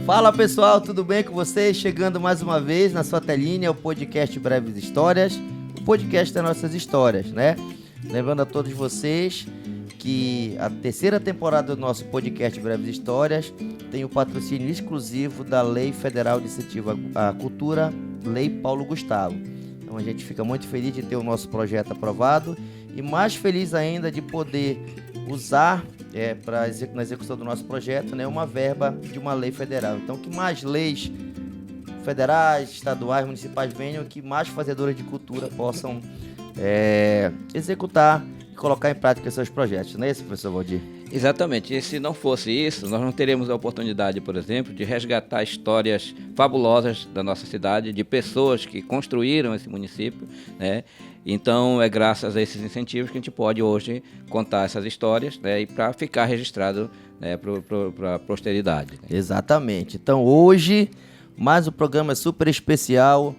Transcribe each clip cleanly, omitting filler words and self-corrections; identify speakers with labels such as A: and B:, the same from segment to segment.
A: Fala pessoal, tudo bem com vocês? Chegando mais uma vez na sua telinha, o podcast Breves Histórias, o podcast das nossas histórias, né? Lembrando a todos vocês que a terceira temporada do nosso podcast Breves Histórias tem o patrocínio exclusivo da Lei Federal de Incentivo à Cultura, Lei Paulo Gustavo. Então a gente fica muito feliz de ter o nosso projeto aprovado e mais feliz ainda de poder usar na execução do nosso projeto, né, uma verba de uma lei federal. Então, que mais leis federais, estaduais, municipais venham, que mais fazedoras de cultura possam executar e colocar em prática seus projetos. Não é isso, professor Valdir?
B: Exatamente. E se não fosse isso, nós não teríamos a oportunidade, por exemplo, de resgatar histórias fabulosas da nossa cidade, de pessoas que construíram esse município, né? Então, é graças a esses incentivos que a gente pode hoje contar essas histórias, né, e para ficar registrado, né, para a posteridade. Né?
A: Exatamente. Então, hoje, mais um programa super especial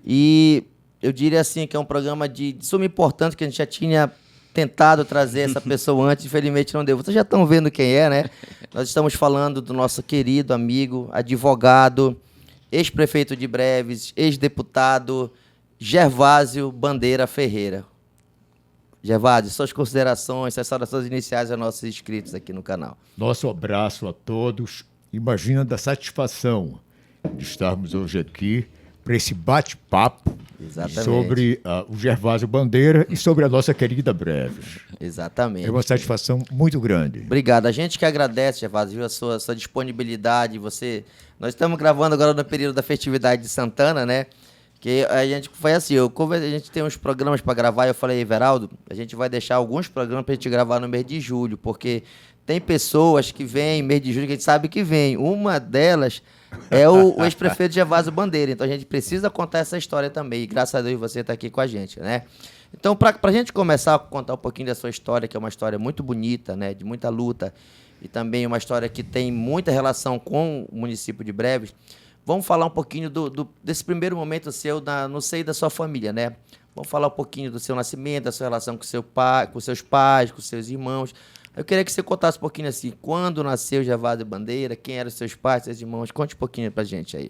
A: e eu diria assim que é um programa de suma importância que a gente já tinha tentado trazer essa pessoa antes, infelizmente não deu. Vocês já estão vendo quem é, né? Nós estamos falando do nosso querido amigo, advogado, ex-prefeito de Breves, ex-deputado, Gervásio Bandeira Ferreira. Gervásio, suas considerações, suas saudações iniciais aos nossos inscritos aqui no canal.
C: Nosso abraço a todos. Imagina da satisfação de estarmos hoje aqui para esse bate-papo sobre o Gervásio Bandeira e sobre a nossa querida Breves.
A: Exatamente.
C: É uma satisfação muito grande.
A: Obrigado. A gente que agradece, Gervásio, a sua disponibilidade. Nós estamos gravando agora no período da festividade de Santana, né? Que a gente foi assim, a gente tem uns programas para gravar, eu falei, Everaldo, a gente vai deixar alguns programas para a gente gravar no mês de julho, porque tem pessoas que vêm mês de julho que a gente sabe que vem. Uma delas é o ex-prefeito Gervásio Bandeira, então a gente precisa contar essa história também, e graças a Deus você está aqui com a gente, né? Então, para a gente começar a contar um pouquinho da sua história, que é uma história muito bonita, né, de muita luta, e também uma história que tem muita relação com o município de Breves, vamos falar um pouquinho desse primeiro momento seu no seio da sua família, né? Vamos falar um pouquinho do seu nascimento, da sua relação com seu pai, com seus pais, com seus irmãos. Eu queria que você contasse um pouquinho assim, quando nasceu Gervásio Bandeira, quem eram seus pais, seus irmãos. Conte um pouquinho pra gente aí.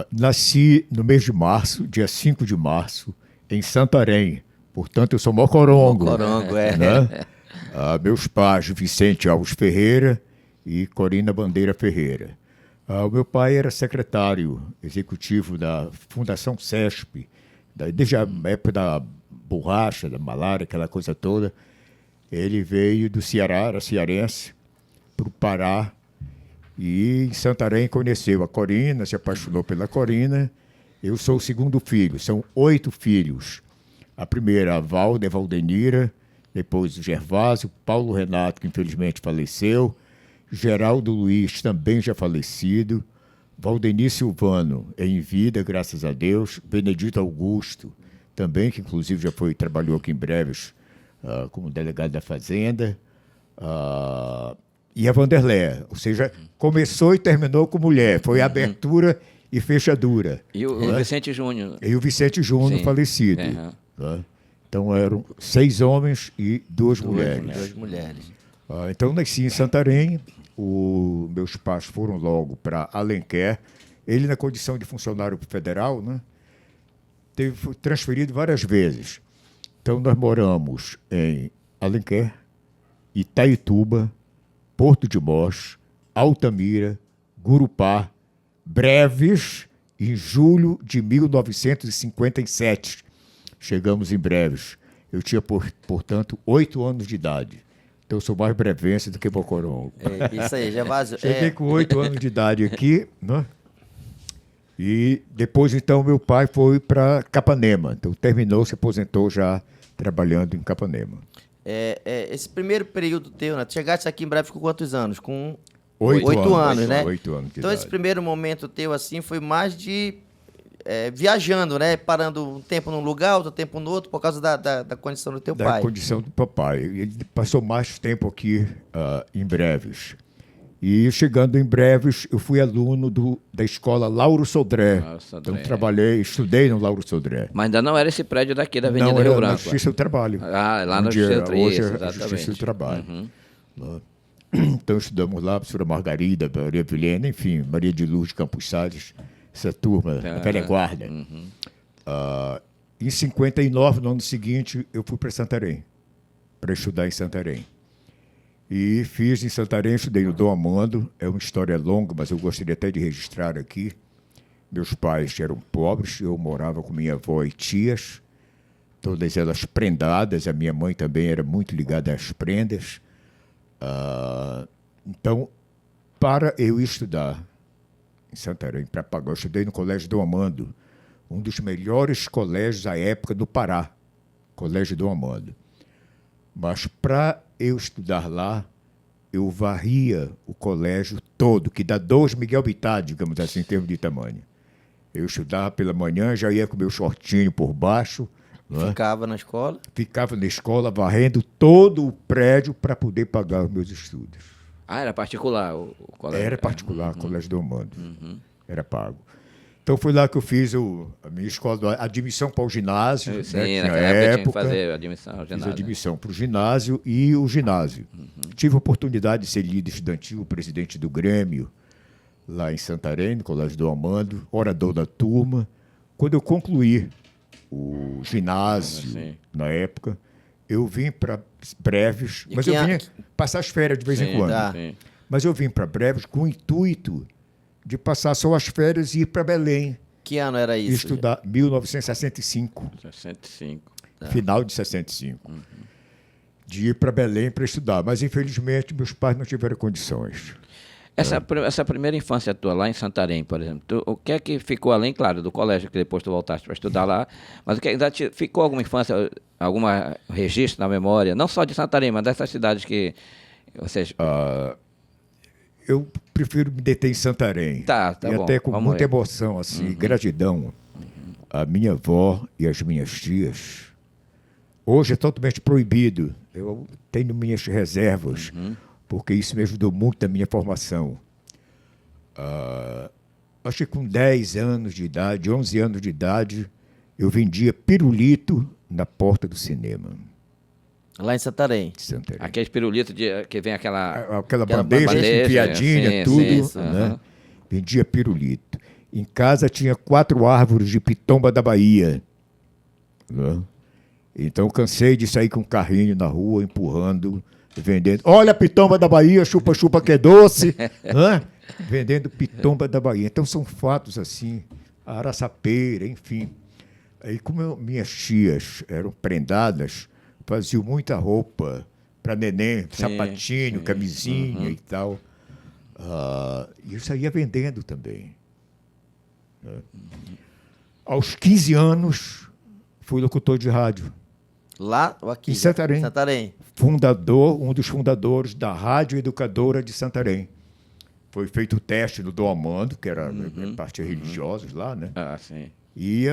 C: Nasci no mês de março, dia 5 de março, em Santarém. Portanto, eu sou mocorongo.
A: Mocorongo,
C: né? Meus pais, Vicente Alves Ferreira e Corina Bandeira Ferreira. O meu pai era secretário executivo da Fundação CESP, desde a época da borracha, da malária, aquela coisa toda. Ele veio do Ceará, era cearense, para o Pará, e em Santarém conheceu a Corina, se apaixonou pela Corina. Eu sou o segundo filho, são 8 filhos. A primeira, a Valdenira, depois o Gervásio, Paulo Renato, que infelizmente faleceu, Geraldo Luiz, também já falecido, Valdeni Silvano, em vida, graças a Deus, Benedito Augusto, também, que inclusive já trabalhou aqui em Breves como delegado da Fazenda, e a Vanderlé, ou seja, começou e terminou com mulher, foi abertura e fechadura.
B: E o Vicente Júnior.
C: E o Vicente Júnior, falecido. Né? Então eram 6 homens e 2 mulheres.
A: 2 mulheres.
C: Então nasci em Santarém, meus pais foram logo para Alenquer, ele na condição de funcionário federal, né, foi transferido várias vezes. Então nós moramos em Alenquer, Itaituba, Porto de Mós, Altamira, Gurupá, Breves, em julho de 1957. Chegamos em Breves. Eu tinha, portanto, 8 anos de idade. Então, eu sou mais brevense do que mocorongo.
A: Isso aí, Gervásio.
C: Cheguei com 8 anos de idade aqui, né? E depois, então, meu pai foi para Capanema. Então, terminou, se aposentou já trabalhando em Capanema.
A: Esse primeiro período teu, né? Tu chegaste aqui em Breves com quantos anos? Com
C: 8
A: anos, né?
C: 8 anos de
A: então,
C: idade.
A: Esse primeiro momento teu, assim, foi mais de viajando, né? Parando um tempo num lugar, outro tempo no outro, por causa da condição do teu pai.
C: Da condição do papai. Ele passou mais tempo aqui em Breves. E chegando em Breves, eu fui aluno da escola Lauro Sodré. Então estudei no Lauro Sodré.
B: Mas ainda não era esse prédio daqui da Avenida Rio Branco.
C: Na Justiça do Trabalho.
B: Lá na Justiça do Trabalho.
C: Hoje é a Justiça do Trabalho.
B: Uhum.
C: Então estudamos lá, a professora Margarida, Maria Vilhena, enfim, Maria de Luz de Campos Salles, essa turma, a velha guarda. Em 59, no ano seguinte, eu fui para Santarém, para estudar em Santarém. E fiz em Santarém, estudei no Dom Amando, é uma história longa, mas eu gostaria até de registrar aqui. Meus pais eram pobres, eu morava com minha avó e tias, todas elas prendadas, a minha mãe também era muito ligada às prendas. Então, para eu estudar em Santarém, para pagar, eu estudei no Colégio Dom Amando, um dos melhores colégios à época do Pará, Colégio Dom Amando. Mas para eu estudar lá, eu varria o colégio todo, que dá 2 Miguel Bittar, digamos assim, em termos de tamanho. Eu estudava pela manhã, já ia com meu shortinho por baixo.
A: Ficava na escola?
C: Ficava na escola, varrendo todo o prédio para poder pagar os meus estudos.
B: Ah, era particular o colégio?
C: Era particular, Colégio do Mando. Era pago. Então foi lá que eu fiz a minha escola, a admissão para o ginásio.
B: Sim,
C: né?
B: naquela época tinha que fazer a admissão ao
C: Fiz
B: ginásio.
C: a admissão para o ginásio e o ginásio. Tive a oportunidade de ser líder estudantil, presidente do Grêmio, lá em Santarém, no Colégio do Amando, orador da turma. Quando eu concluí o ginásio, na época, eu vim para Breves, mas eu vinha passar as férias de vez em quando.
B: Sim.
C: Mas eu vim para Breves com o intuito de passar só as férias e ir para Belém.
A: Que ano era
C: E
A: isso?
C: estudar 1965.
B: 65.
C: Final de 65. De ir para Belém para estudar. Mas, infelizmente, meus pais não tiveram condições.
B: Essa primeira infância tua lá em Santarém, por exemplo, o que é que ficou além, claro, do colégio que depois tu voltaste para estudar lá, mas o que ainda ficou alguma infância, algum registro na memória, não só de Santarém, mas dessas cidades que vocês...
C: Eu prefiro me deter em Santarém.
B: Tá
C: e
B: bom.
C: até com
B: Vamos
C: muita
B: aí.
C: emoção, assim, gratidão. A minha avó e as minhas tias. Hoje é totalmente proibido. Eu tenho minhas reservas, porque isso me ajudou muito na minha formação. Acho que com 10 anos de idade, 11 anos de idade, eu vendia pirulito na porta do cinema.
A: Lá em Santarém.
C: De Santarém.
B: Aqueles pirulitos que vem aquela
C: Aquela bandeja enfiadinha,
B: sim,
C: tudo.
B: sim,
C: Né? Vendia pirulito. Em casa tinha 4 árvores de pitomba da Bahia. Né? Então cansei de sair com um carrinho na rua, empurrando, vendendo. Olha a pitomba da Bahia, chupa-chupa que é doce. Né? Vendendo pitomba da Bahia. Então são fatos assim, a araçapeira, enfim. Aí como minhas tias eram prendadas, faziam muita roupa para neném, sapatinho, camisinha e tal. E eu saía vendendo também. Aos 15 anos, fui locutor de rádio.
A: Lá ou aqui?
C: Em Santarém.
A: Santarém.
C: Um dos fundadores da Rádio Educadora de Santarém. Foi feito o teste no Dom Amando, que era parte religiosos lá, né?
B: sim.
C: E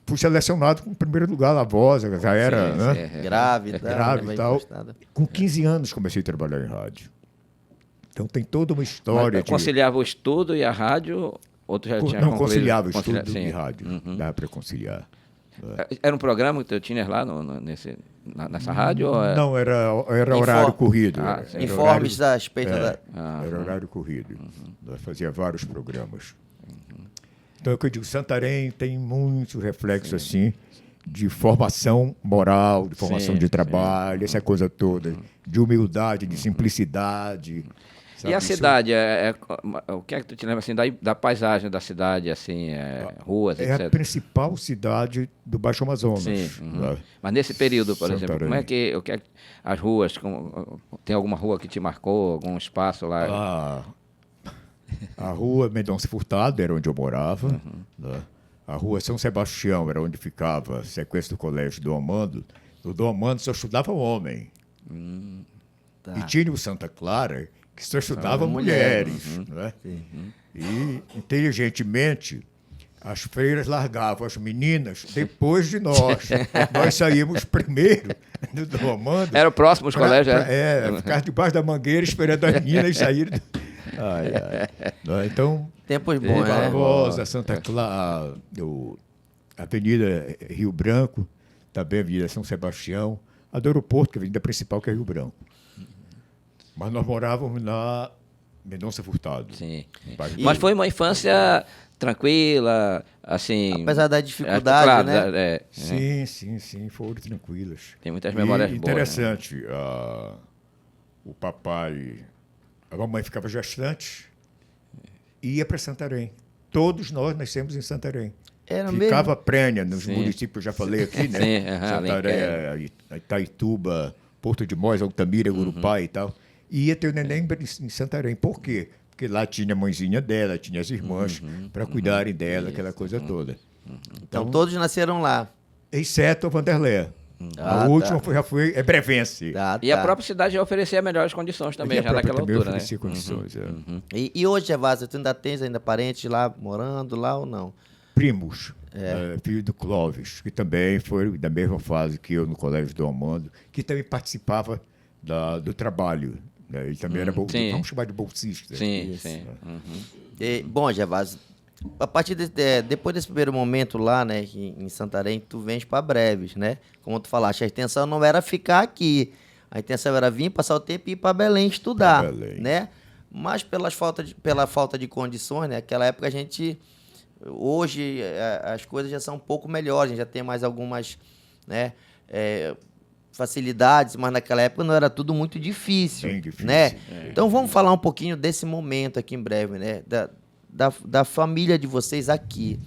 C: fui selecionado com o primeiro lugar, a voz, já era né?
A: Grávida.
C: Grave e tal. Com 15 anos comecei a trabalhar em rádio. Então tem toda uma história.
B: Conciliava o estudo e a rádio? Ou tu já tinha
C: Não,
B: concluído?
C: conciliava estudo e rádio. Dava para conciliar.
B: Era um programa que tu tinhas lá nessa rádio? Ou
C: Não, era horário corrido.
A: Informes a respeito da...
C: Era horário corrido. Nós fazia vários programas. Então, é o que eu digo, Santarém tem muito reflexo assim de formação moral, de formação de trabalho, essa coisa toda, de humildade, de simplicidade.
B: Sabe? E a cidade, o que é que tu te lembra assim, da paisagem da cidade, assim, ruas, etc?
C: É a principal cidade do Baixo Amazonas.
B: Sim. Mas nesse período, por
C: Santarém.
B: exemplo, como é que as ruas, tem alguma rua que te marcou, algum espaço lá?
C: A rua Mendonça Furtado era onde eu morava. Né? A rua São Sebastião era onde ficava a sequência do Colégio Dom Amando. No Dom Amando só estudava homem. E tinha o Santa Clara, que só estudava mulheres. Né? E, inteligentemente, as freiras largavam as meninas depois de nós. Nós saímos primeiro do Dom Amando.
B: Era o próximo os colégios?
C: Ficar debaixo da mangueira esperando as meninas saírem. Então,
A: tempos bons, né?
C: Barbosa, Santa Clara, Avenida Rio Branco, também a Avenida São Sebastião, a do aeroporto, que é a avenida principal, que é Rio Branco. Mas nós morávamos na Mendonça Furtado.
B: Sim.
C: Bairro
B: Mas
C: do-
B: foi uma infância tranquila, assim...
A: Apesar da dificuldade,
B: claro,
A: né?
C: Sim, foram tranquilas.
B: Tem muitas memórias boas, né?
C: Interessante, o papai, a mamãe ficava gestante e ia para Santarém. Todos nós nascemos em Santarém.
A: Era
C: Ficava
A: mesmo?
C: prênia nos
B: Sim.
C: municípios que eu já falei aqui, né?
B: Sim, aham,
C: Santarém, Itaituba, Porto de Mós, Altamira, Urupá e tal. E ia ter o neném em Santarém. Por quê? Porque lá tinha a mãezinha dela, tinha as irmãs para cuidarem dela, aquela coisa toda.
A: Então todos nasceram lá.
C: Exceto a Vanderléa.
A: Ah,
C: A última
A: tá.
C: é brevense.
A: Tá,
B: E a
A: tá.
B: própria cidade já oferecia melhores condições também,
C: E a
B: já
C: própria
B: naquela
C: também
B: altura, né?
C: oferecia condições.
A: E hoje, Evásio, tu ainda tens parentes lá, morando lá ou não?
C: Primos, filho do Clóvis, que também foi da mesma fase que eu no Colégio Dom Amando, que também participava do trabalho. Né? Ele também era bolsista,
B: sim.
C: vamos chamar de bolsista.
B: Sim,
A: Isso.
B: sim.
A: Bom, Gervásio, a partir depois desse primeiro momento lá, né, em Santarém, tu vens para Breves, né? Como tu falaste, a intenção não era ficar aqui. A intenção era vir, passar o tempo e ir para Belém estudar,
C: Pra Belém.
A: né? Mas pela falta de condições, né? Naquela época a gente... Hoje as coisas já são um pouco melhores, a gente já tem mais algumas, né, facilidades, mas naquela época não era tudo muito difícil,
C: Bem difícil,
A: né? Então vamos falar um pouquinho desse momento aqui em breve, né? Da família de vocês aqui.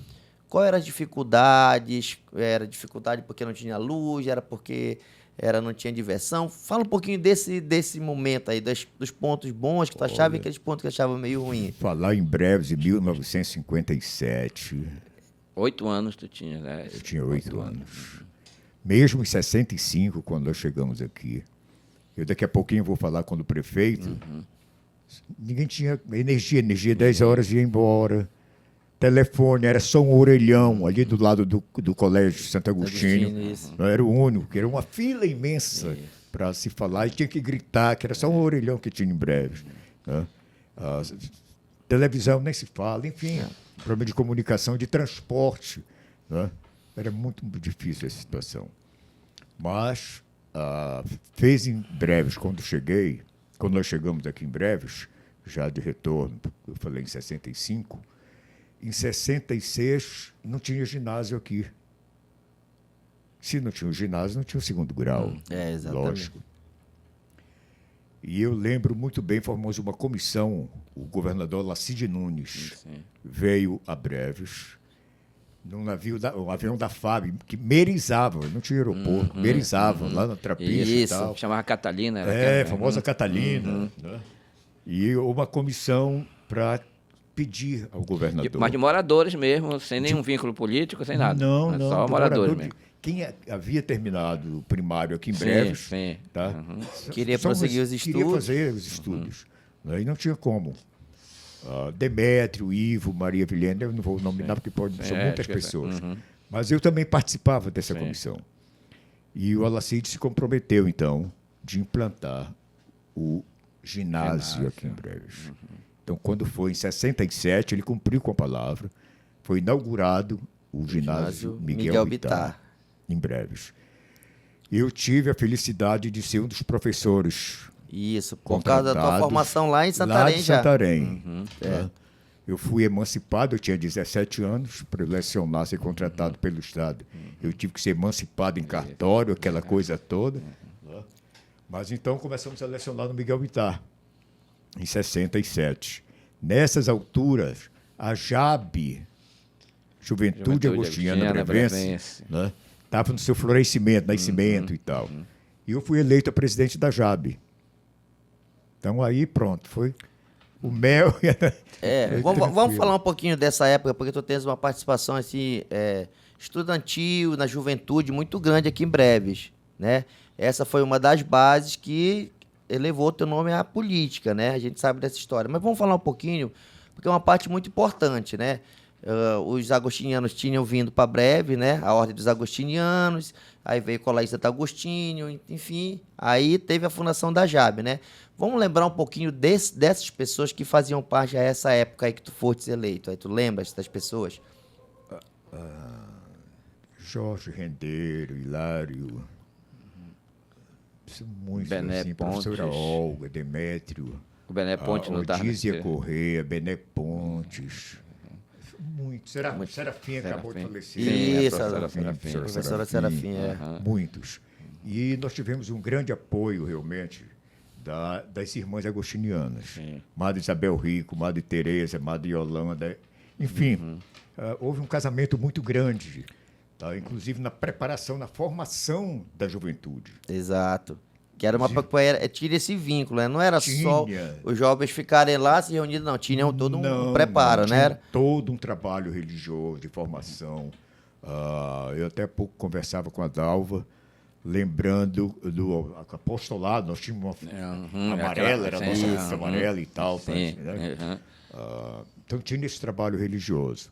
A: Qual eram as dificuldades? Era dificuldade porque não tinha luz? Era porque não tinha diversão? Fala um pouquinho desse momento aí, dos pontos bons que tu achava e aqueles pontos que tu achava meio ruim.
C: Falar em Breves, em 1957,
B: 8 anos tu tinha, né?
C: eu tinha 8 anos. Mesmo em 65, quando nós chegamos aqui, eu daqui a pouquinho vou falar quando o prefeito, ninguém tinha energia 10 horas ia embora. Telefone, era só um orelhão ali do lado do Colégio Santo Agostinho.
A: Agostinho, isso.
C: Não era o único, que era uma fila imensa para se falar e tinha que gritar, que era só um orelhão que tinha em Breves. Né? Televisão nem se fala, enfim, problema de comunicação, de transporte. Né? Era muito difícil essa situação. Mas fez em Breves, quando nós chegamos aqui em Breves, já de retorno, eu falei em 65, em 66 não tinha ginásio aqui. Se não tinha o ginásio, não tinha o segundo grau.
A: Exatamente.
C: Lógico. E eu lembro muito bem, formamos uma comissão, o governador Lacide Nunes veio a Breves, num um avião da FAB, que merizava, não tinha aeroporto, merizava, lá na Trapiche e
A: Isso.
C: tal.
B: Chamava Catalina.
C: A famosa Catalina. Né? E uma comissão para pedir ao governador.
B: Mas de moradores mesmo, sem nenhum vínculo político, sem nada.
C: Não,
B: Só
C: do
B: moradores
C: morador
B: mesmo.
C: Quem havia terminado o primário aqui em
B: Sim,
C: Breves,
B: sim.
C: tá?
A: Queria prosseguir os
C: Queria
A: estudos.
C: fazer os estudos. Né? E não tinha como. Demétrio, Ivo, Maria Vilhena, eu não vou nominar porque são muitas pessoas. Mas eu também participava dessa comissão. E o Alacide se comprometeu, então, de implantar o ginásio aqui em Breves. Então, quando foi em 67, ele cumpriu com a palavra, foi inaugurado o ginásio Miguel Bittar, em Breves. Eu tive a felicidade de ser um dos professores
A: Isso, por causa da tua
C: contratados
A: formação lá em
C: lá
A: Santarém
C: de
A: já.
C: Santarém. Né? Eu fui emancipado, eu tinha 17 anos, para lecionar, ser contratado pelo Estado. Eu tive que ser emancipado em cartório, aquela coisa toda. Né? Mas então começamos a lecionar no Miguel Bittar, em 67. Nessas alturas, a JAB, Juventude Agostiniana Brevense, né? Estava no seu florescimento, nascimento e tal. E eu fui eleito a presidente da JAB. Então aí pronto, foi o mel.
A: Vamos falar um pouquinho dessa época, porque tu tens uma participação assim, estudantil, na juventude, muito grande aqui em Breves, né? Essa foi uma das bases que elevou teu nome à política, né? A gente sabe dessa história. Mas vamos falar um pouquinho, porque é uma parte muito importante, né? Os agostinianos tinham vindo para Breve, né? A Ordem dos Agostinianos, aí veio o Colégio Santo Agostinho, enfim, aí teve a fundação da JAB, né? Vamos lembrar um pouquinho dessas pessoas que faziam parte a essa época aí que tu foste eleito. Aí tu lembras das pessoas?
C: Jorge Rendeiro, Hilário, São muitos,
B: Bené
C: assim,
B: Pontes.
C: professora Olga, Demétrio,
B: O Bené Ponte não está.
C: Odísia Corrêa, Bené Pontes. Muitos. Serafim acabou de falecer.
A: Isso,
B: a
C: Serafim,
A: professora Serafim,
C: Muitos. E nós tivemos um grande apoio, realmente, das irmãs agostinianas.
B: Sim.
C: Madre Isabel Rico, Madre Teresa, Madre Yolanda. Enfim, houve um casamento muito grande, tá? Inclusive na preparação, na formação da juventude.
A: Exato. Que era tinha esse vínculo, né? Não era só os jovens ficarem lá se reunindo, não. Tinha todo um preparo,
C: tinha
A: né?
C: todo um trabalho religioso, de formação. Eu até há pouco conversava com a Dalva, lembrando do apostolado. Nós tínhamos uma amarela, era a nossa amarela e tal.
B: Sim.
C: Né? Então tinha esse trabalho religioso.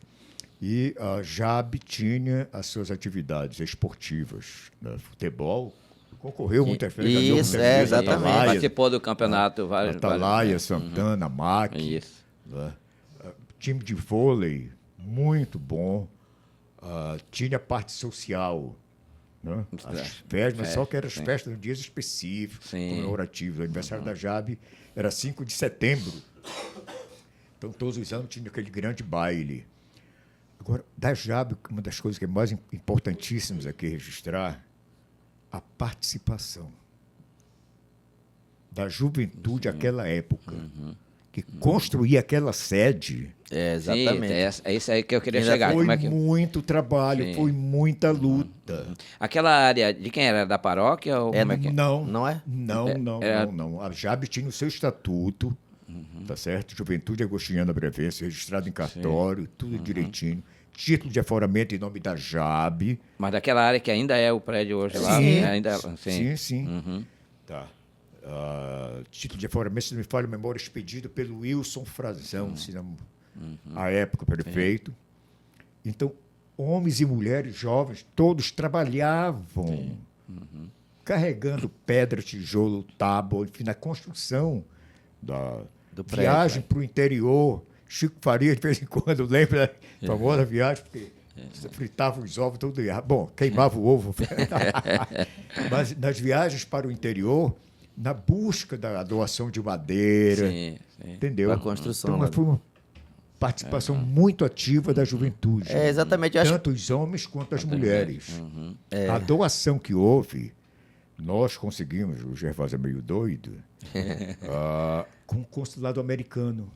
C: E a JAB tinha as suas atividades esportivas, né? Futebol. Concorreu muitas vezes.
A: Isso, exatamente.
B: Participou do campeonato.
C: Atalaia, Santana, MAC.
B: Isso.
C: Né? Time de vôlei, muito bom. Tinha parte social. Né? As festas, só que eram as festas em dias específicos, comemorativos. O aniversário da JAB era 5 de setembro. Então, todos os anos tinha aquele grande baile. Agora, da JAB, uma das coisas que é mais importantíssimas aqui registrar, a participação da juventude àquela época, que construía aquela sede.
A: Exatamente.
B: Sim, é isso aí que eu queria chegar.
C: Foi
B: Como é que...
C: muito trabalho, foi muita luta.
B: Aquela área de quem era? Da paróquia? Ou como é que...
A: Não é?
C: Não. A JAB tinha o seu estatuto, tá certo? Juventude Agostiniana Brevense, registrado em cartório, tudo direitinho. Título de aforamento em nome da JAB.
B: Mas daquela área que ainda é o prédio hoje lá?
C: Sim,
B: Ainda...
C: sim. Tá. Título de aforamento, se não me falha a memória, expedido pelo Wilson Frazão, se não, à época, prefeito. Então, homens e mulheres jovens, todos trabalhavam, carregando pedra, tijolo, tábua, enfim, na construção
A: do prédio.
C: Viagem para o interior. Chico Faria, de vez em quando, lembra da famosa viagem, porque fritava os ovos todo dia. Bom, queimava o ovo. Mas nas viagens para o interior, na busca da doação de madeira, entendeu?
A: Da construção.
C: Então, foi uma participação muito ativa da juventude.
A: Exatamente.
C: Tanto os homens quanto as mulheres. A doação que houve, nós conseguimos, o Gervásio é meio doido, com o consulado americano.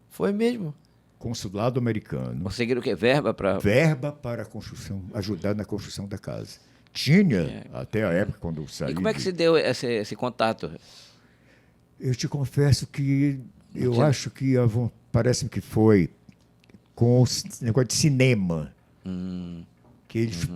A: Foi mesmo.
C: Consulado americano.
B: Conseguiram o quê? Verba para...
C: Verba para a construção, ajudar na construção da casa. Tinha, até a época, quando eu saí...
B: E como é que se deu esse contato?
C: Eu te confesso que eu acho que parece-me que foi com o negócio de cinema. Que eles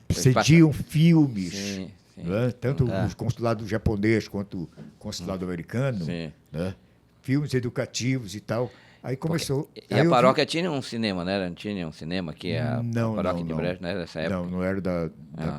C: cediam filmes,
B: Sim.
C: né? Tanto o consulado japonês quanto o consulado americano, né? Filmes educativos e tal. Aí começou...
B: E a paróquia tinha um cinema, né? Não tinha um cinema que é a paróquia de Brejo, né? Nessa época?
C: Não era da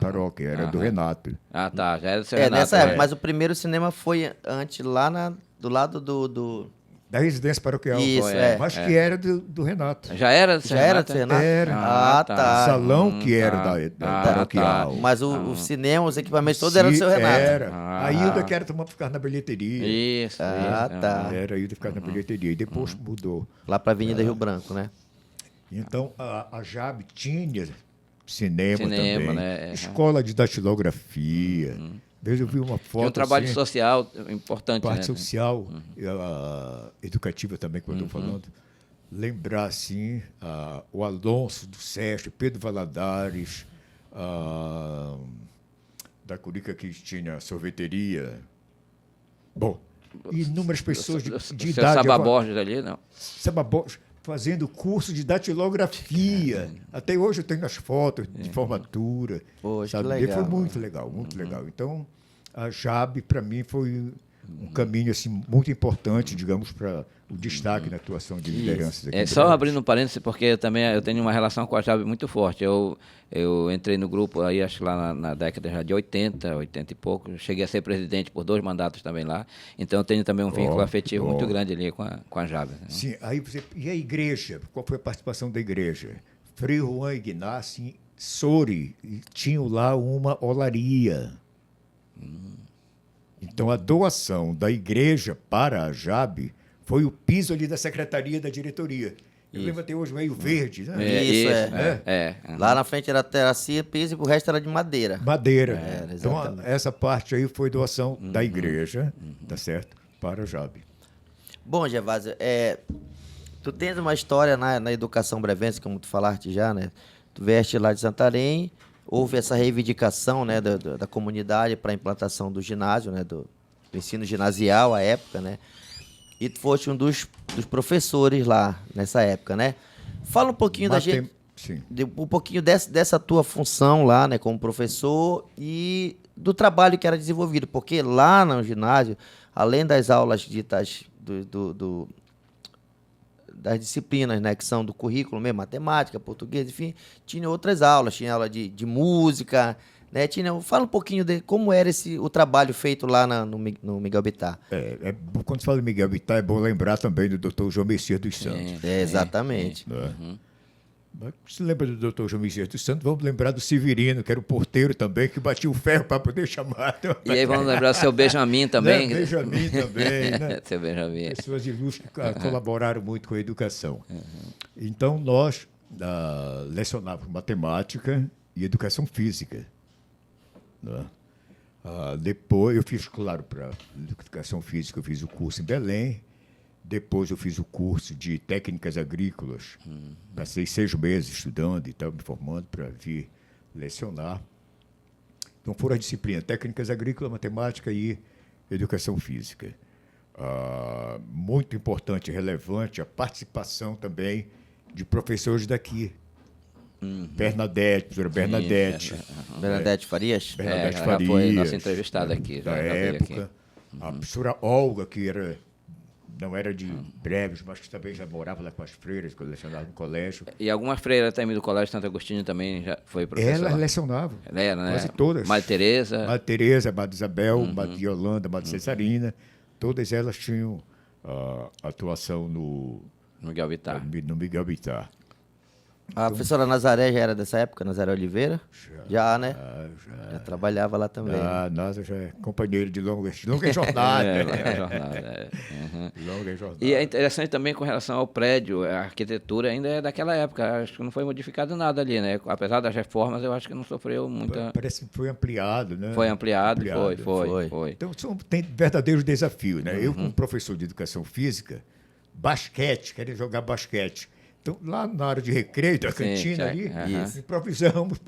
C: paróquia, era do Renato.
B: Ah, tá. Já era do seu Renato.
A: Nessa época. Mas o primeiro cinema foi antes, lá do lado do...
C: Da residência paroquial.
A: Isso,
C: Mas que era do Renato.
B: Já era do seu Renato?
C: Era.
A: tá.
C: O salão que era da paroquial.
A: Mas o cinema, os equipamentos todos eram do seu Renato.
C: Era. A Hilda que era ficar na bilheteria.
B: Isso.
A: Tá.
C: Era a Hilda ficar na bilheteria. E depois mudou.
A: Lá para a Avenida Rio Branco, né?
C: Então, a JAB tinha cinema também.
B: Né?
C: Escola de datilografia. Desde eu vi uma foto.
B: Tinha um trabalho social importante.
C: Parte
B: né?
C: social, educativa também, que eu estou falando. Lembrar, assim, o Alonso do Sérgio, Pedro Valadares, da Curica que tinha sorveteria. Bom, inúmeras pessoas de idade.
B: Saba Borges ali, não?
C: Saba Borges, fazendo curso de datilografia. Até hoje eu tenho as fotos de formatura.
A: Poxa,
C: sabe?
A: que legal.
C: Foi muito legal, muito legal. Então, a JAB, para mim, foi um caminho assim, muito importante, digamos, para o destaque na atuação de lideranças aqui.
B: Só abrindo um parênteses, porque eu tenho uma relação com a JAB muito forte. Eu entrei no grupo aí, acho que lá na década já de 80 e pouco. Cheguei a ser presidente por 2 mandatos também lá. Então eu tenho também um vínculo afetivo muito grande ali com a JAB. Né?
C: Sim, aí e a igreja? Qual foi a participação da igreja? Frei Juan Ignacio Sori tinham lá uma olaria. Então, a doação da igreja para a JAB foi o piso ali da secretaria da diretoria. Eu lembro até hoje, meio verde, né?
A: Isso,
B: Uhum.
A: Lá na frente era terracia, piso e o resto era de madeira.
C: Madeira.
A: Era,
C: Então,
A: exatamente.
C: essa parte aí foi doação da igreja, tá certo? Para a JAB.
A: Bom, Gervásio, tu tens uma história na educação brevense, como tu falaste já, né? Tu vieste lá de Santarém, houve essa reivindicação, né, da comunidade para a implantação do ginásio, né, do ensino ginasial à época, né? E tu foste um dos professores lá nessa época, né? Fala um pouquinho da gente,
C: Sim.
A: um pouquinho dessa tua função lá, né, como professor e do trabalho que era desenvolvido, porque lá no ginásio, além das aulas ditas das disciplinas, né, que são do currículo mesmo, matemática, português, enfim, tinha outras aulas, tinha aula de música, né, fala um pouquinho de como era o trabalho feito lá no Miguel Bittar.
C: Quando se fala em Miguel Bittar, é bom lembrar também do Dr. João Messias dos Santos.
A: Exatamente.
C: Né? Mas se lembra do Dr. João Messias dos Santos, vamos lembrar do Severino, que era o porteiro também, que batia o ferro para poder chamar.
B: E aí vamos lembrar do seu Benjamin também.
C: Né? Benjamin também, né?
B: Seu Benjamin.
C: Pessoas ilustres que colaboraram muito com a educação. Então, nós lecionávamos matemática e educação física. Né? Depois, eu fiz, claro, para educação física, eu fiz o curso em Belém. Depois eu fiz o curso de técnicas agrícolas. Passei 6 meses estudando e tal, me formando para vir lecionar. Então foram as disciplinas técnicas agrícolas, matemática e educação física. Muito importante e relevante a participação também de professores daqui. Professora Bernadette.
A: Bernadette Farias?
C: Bernadette
B: ela
C: Farias.
B: foi nossa entrevistada aqui.
C: Da
B: já veio
C: época.
B: aqui.
C: A professora Olga, que não era de Breves, mas que também já morava lá com as freiras, quando lecionava no colégio.
B: E algumas freiras também do Colégio Santo Agostinho também já foi professora.
C: Elas lecionavam.
B: Ela era, né?
C: Quase todas.
B: Madre Teresa.
C: Madre Teresa, Madre Isabel, Madre Yolanda, Madre Cesarina. Todas elas tinham atuação no
B: Miguel Bittar.
C: Miguel Bittar.
A: A professora Nazaré já era dessa época, Nazaré Oliveira? Já, né?
C: Já.
A: Já trabalhava lá também.
C: Nossa, já é companheiro de longa jornada.
B: Longa jornada.
C: Longa jornada.
B: E é interessante também com relação ao prédio, a arquitetura ainda é daquela época, acho que não foi modificado nada ali, né? Apesar das reformas, eu acho que não sofreu muita...
C: Parece que foi ampliado, né?
B: Foi ampliado. Foi.
C: Então, tem verdadeiros desafios, né? Eu, como professor de educação física, basquete, queria jogar basquete. Então, lá na área de recreio, da cantina ali, improvisamos.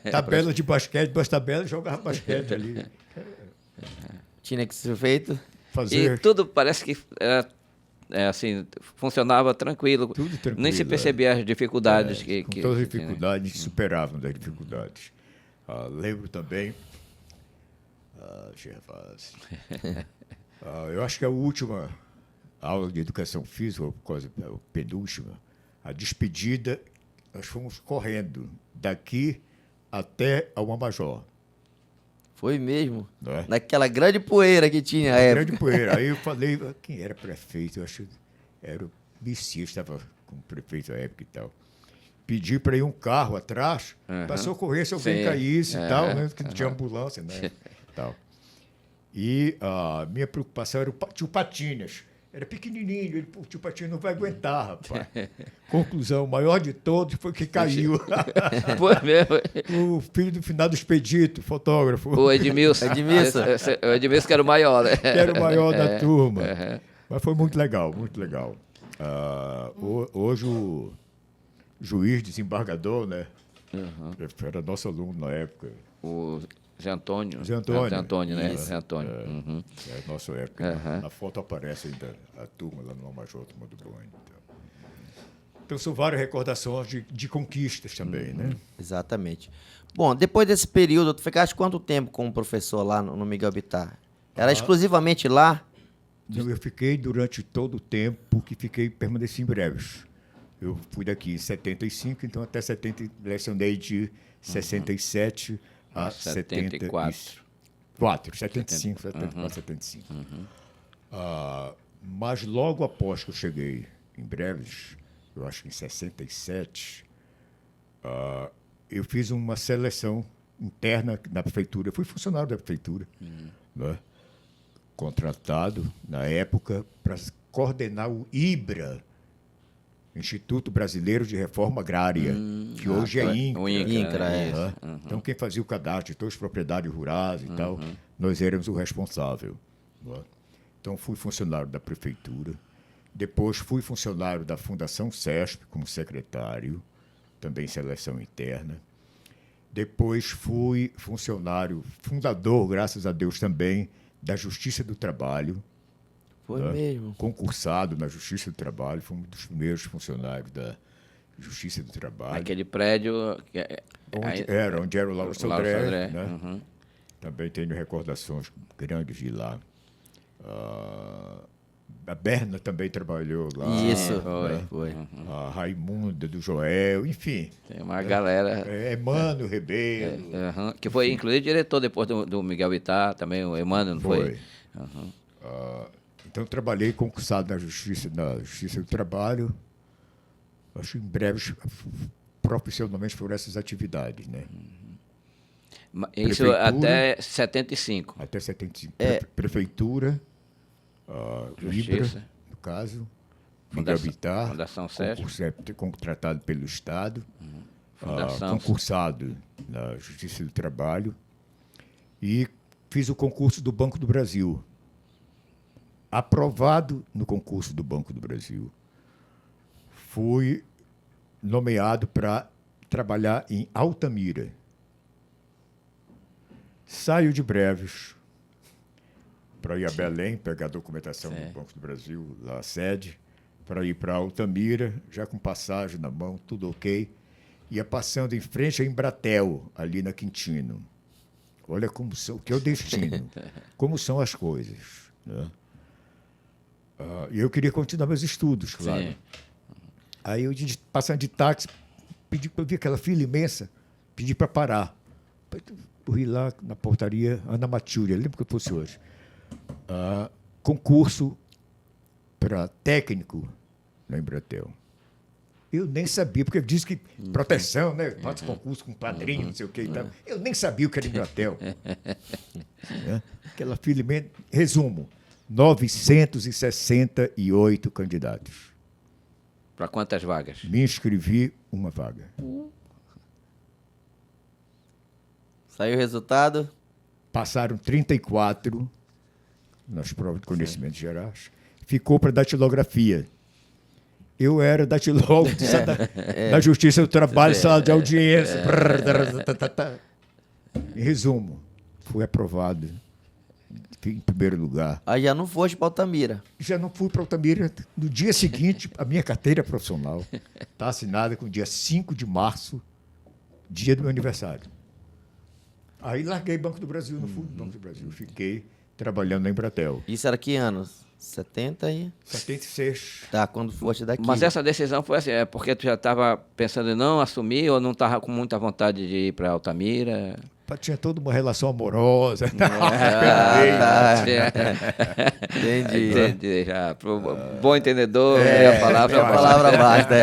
C: Tabela de basquete, 2 tabelas, jogava basquete ali.
A: Tinha que ser feito.
B: E tudo parece que assim, funcionava tranquilo.
C: Tudo tranquilo.
B: Nem se percebia as dificuldades
C: com todas as dificuldades, a gente superava as dificuldades. Lembro também, Gervásio, eu acho que a última aula de educação física, a penúltima, a despedida, nós fomos correndo daqui até a Uma Major.
A: Foi mesmo.
C: Né?
A: Naquela grande poeira que tinha à época.
C: Grande poeira. Aí eu falei, quem era prefeito? Eu acho que era o Messias, estava como prefeito à época e tal. Pedi para ir um carro atrás para socorrer se alguém caísse e tal, né? Que não tinha ambulância, né? Tal. E a minha preocupação era o tio Patinhas. Era pequenininho, o tio Patinhas não vai aguentar, rapaz. Conclusão, o maior de todos foi que caiu.
B: Foi mesmo.
C: O filho do finado Expedito, fotógrafo.
B: O Edmilson. O Edmilson que era o maior, né?
C: Que era o maior da turma. Mas foi muito legal, muito legal. Hoje o juiz desembargador, né? Era nosso aluno na época.
B: O Zé Antônio.
C: Zé Antônio.
B: Zé Antônio, né?
C: Isso.
B: Zé Antônio.
C: É nossa época. Na foto aparece ainda a turma lá no Major, a turma do Boane. Então são várias recordações de conquistas também, né?
A: Exatamente. Bom, depois desse período, tu ficaste quanto tempo como professor lá no Miguel Bittar? Era exclusivamente lá?
C: Então, eu fiquei durante todo o tempo que permaneci em Breves. Eu fui daqui em 75, então até 70, lecionei de 67 a 74. 75, 74, 75. Mas logo após que eu cheguei em Breves, eu acho que em 67, eu fiz uma seleção interna na prefeitura. Eu fui funcionário da prefeitura. Né? contratado, na época, para coordenar o IBRA, Instituto Brasileiro de Reforma Agrária, que hoje é INCRA.
B: O INCRA,
A: é.
C: Né? Então, quem fazia o cadastro de todas as propriedades rurais e tal, nós éramos o responsável. Né? Então, fui funcionário da prefeitura. Depois, fui funcionário da Fundação CESP, como secretário, também seleção interna. Depois, fui funcionário, fundador, graças a Deus também, da Justiça do Trabalho.
A: Foi
C: Né?
A: mesmo.
C: Concursado na Justiça do Trabalho, fui um dos primeiros funcionários da Justiça do Trabalho.
B: Aquele prédio...
C: Onde era o Lauro Sodré, né?
B: Uhum.
C: Também tenho recordações grandes de lá. A Berna também trabalhou lá.
A: Isso,
C: né?
A: foi.
C: A Raimunda do Joel, enfim.
B: Tem uma galera...
C: Emmanuel Rebelo.
B: Que foi, inclusive, diretor depois do Miguel Vittar, também o Emmanuel, não foi?
C: Então, trabalhei concursado na Justiça do Trabalho. Acho que em breve, profissionalmente, por essas atividades, né?
B: Isso
C: Prefeitura.
B: até 75.
C: Até 75. Prefeitura, IBRA,
B: Justiça.
C: no caso, Miguel Vittar,
B: Fundação CESP.
C: contratado pelo Estado,
B: Fundação.
C: concursado na Justiça do Trabalho e fiz o concurso do Banco do Brasil. Aprovado no concurso do Banco do Brasil, fui nomeado para trabalhar em Altamira. Saio de Breves para ir a Belém, pegar a documentação do Banco do Brasil, lá a sede, para ir para Altamira, já com passagem na mão, tudo ok. Ia passando em frente a Embratel, ali na Quintino. Olha como são, o que é o destino, como são as coisas. Né? E eu queria continuar meus estudos, claro.
B: Sim.
C: Aí eu, passando de táxi, pedi para ver aquela fila imensa, pedi para parar. Corri lá na portaria Ana Matilde, lembro que eu fosse hoje. Concurso para técnico na Embratel. Eu nem sabia, porque disse que proteção, né? Faz concurso com padrinho, não sei o que e tal. Eu nem sabia o que era Embratel. Aquela fila imensa. Resumo: 968 candidatos.
B: Para quantas vagas?
C: Me inscrevi uma vaga.
A: Saiu o resultado?
C: Passaram 34 nas provas de conhecimentos gerais. Ficou para datilografia. Eu era datilólogo da Justiça do Trabalho, sala de audiência. Em resumo, fui aprovado em primeiro lugar.
A: Aí já não foste para Altamira.
C: Já não fui para Altamira. No dia seguinte, a minha carteira profissional está assinada com o dia 5 de março, dia do meu aniversário. Aí larguei Banco do Brasil, não fui Banco do Brasil. Fiquei trabalhando na Embratel.
A: Isso era que anos? 70 aí?
C: 76.
A: Tá, quando foste daqui.
B: Mas essa decisão foi assim, é porque tu já estava pensando em não assumir ou não estava com muita vontade de ir para Altamira?
C: Tinha toda uma relação amorosa.
A: Entendi.
B: Entendi, já. Pro bom entendedor, a palavra
A: basta.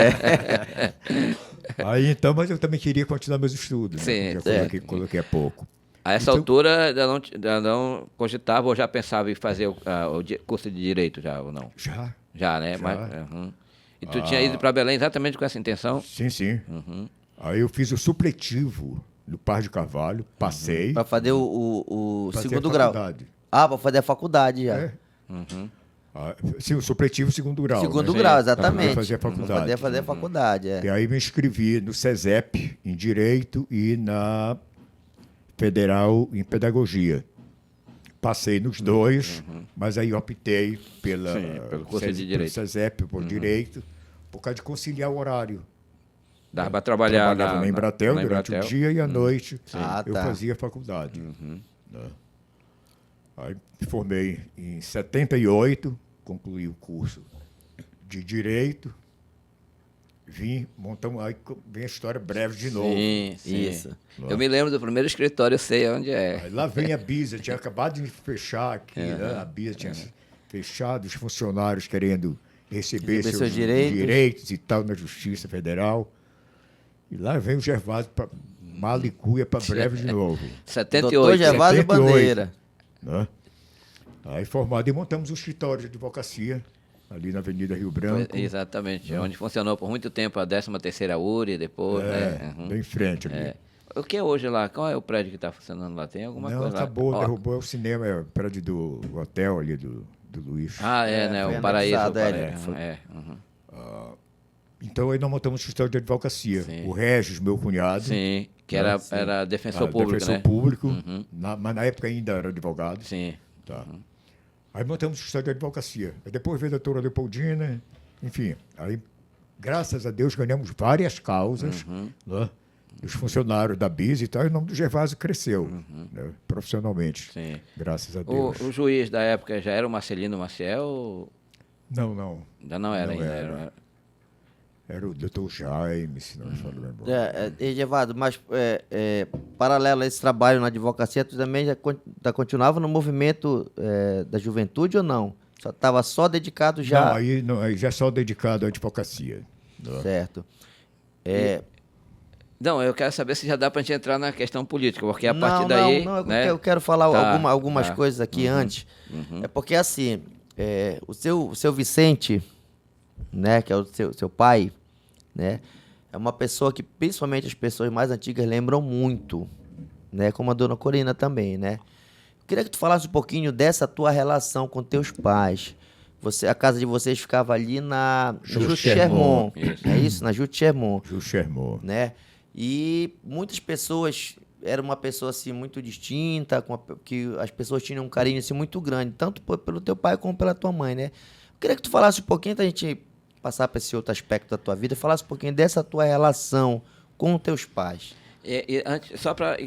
C: Aí então, mas eu também queria continuar meus estudos.
B: Sim,
C: né? Já coloquei há pouco.
B: A essa altura, ainda não cogitava ou já pensava em fazer o curso de Direito já, ou não?
C: Já.
B: Já, né?
C: Já.
B: Mas, E tu tinha ido para Belém exatamente com essa intenção?
C: Sim, sim. Aí eu fiz o supletivo no Par de Carvalho, passei.
A: Para fazer o
C: Fazer
A: segundo
C: a
A: grau.
C: faculdade.
A: Para fazer a faculdade já.
C: Sim, o supletivo segundo grau.
A: Segundo
C: né?
A: grau, exatamente.
C: Pra fazer a faculdade.
A: Pra fazer a faculdade,
C: E aí me inscrevi no SESEP em Direito e na Federal em Pedagogia. Passei nos dois, mas aí optei
B: pelo curso de Direito.
C: pelo SESEP, por Direito, por causa de conciliar o horário.
B: Dava para trabalhar
C: Trabalhava na Embratel durante o dia e à noite eu
A: tá.
C: fazia faculdade. Né? Aí me formei em 78, concluí o curso de Direito, montamos, aí vem a história breve de novo.
B: Sim.
A: Isso.
B: Eu me lembro do primeiro escritório, eu sei onde é.
C: Aí lá vem a Bisa, tinha acabado de fechar aqui, né? A Bisa tinha fechado, os funcionários querendo receber seus direitos e tal na Justiça Federal. E lá vem o Gervásio para Malicuia para breve de novo.
B: 78.
A: Doutor Gervásio
C: 78.
A: Bandeira.
C: Né? Aí formado e montamos um escritório de advocacia ali na Avenida Rio Branco.
B: Exatamente, onde funcionou por muito tempo a 13ª URI, depois, né?
C: Bem em frente ali.
B: É. O que é hoje lá? Qual é o prédio que está funcionando lá? Tem alguma
C: Não,
B: coisa lá?
C: acabou,
B: Ó,
C: derrubou o cinema, é o prédio do hotel ali do Luiz.
B: né?
A: foi
B: O Paraíso.
A: anexado,
B: Uhum.
C: Então aí nós montamos um escritório de advocacia.
B: Sim.
C: O Regis, meu cunhado,
B: Sim, que era defensor público,
C: defensor
B: né?
C: público, mas na época ainda era advogado.
B: Sim.
C: Tá. Aí montamos o escritório de advocacia. Aí depois veio a doutora Leopoldina, enfim. Aí, graças a Deus, ganhamos várias causas, né? Os funcionários da BIS e tal, e o nome do Gervásio cresceu, né? Profissionalmente.
B: Sim.
C: Graças a Deus.
B: O juiz da época já era o Marcelino Maciel? Ou
C: Não.
B: ainda não era
C: Não
B: ainda?
C: era. Era o doutor Jaime, se não me falha a memória.
A: Edivado, mas paralelo a esse trabalho na advocacia, tu também continuava no movimento da juventude ou não? Estava só dedicado já...
C: Aí já só dedicado à advocacia.
A: Certo.
B: Não, eu quero saber se já dá para a gente entrar na questão política, porque a partir daí...
A: Não,
B: né?
A: eu quero falar
B: Tá,
A: algumas
B: tá.
A: coisas aqui antes. É porque, assim, o seu Vicente, né, que é o seu pai, né, é uma pessoa que, principalmente as pessoas mais antigas, lembram muito, né, como a dona Corina também, né. Eu queria que tu falasse um pouquinho dessa tua relação com teus pais. A casa de vocês ficava ali na Jules Chermont, é isso? Na Jules Chermont.
C: Jules Chermont.
A: Né? E muitas pessoas, era uma pessoa assim muito distinta, que as pessoas tinham um carinho assim muito grande, tanto pelo teu pai como pela tua mãe, né? Eu queria que tu falasse um pouquinho, pra gente passar para esse outro aspecto da tua vida, falasse um pouquinho dessa tua relação com os teus pais.
B: E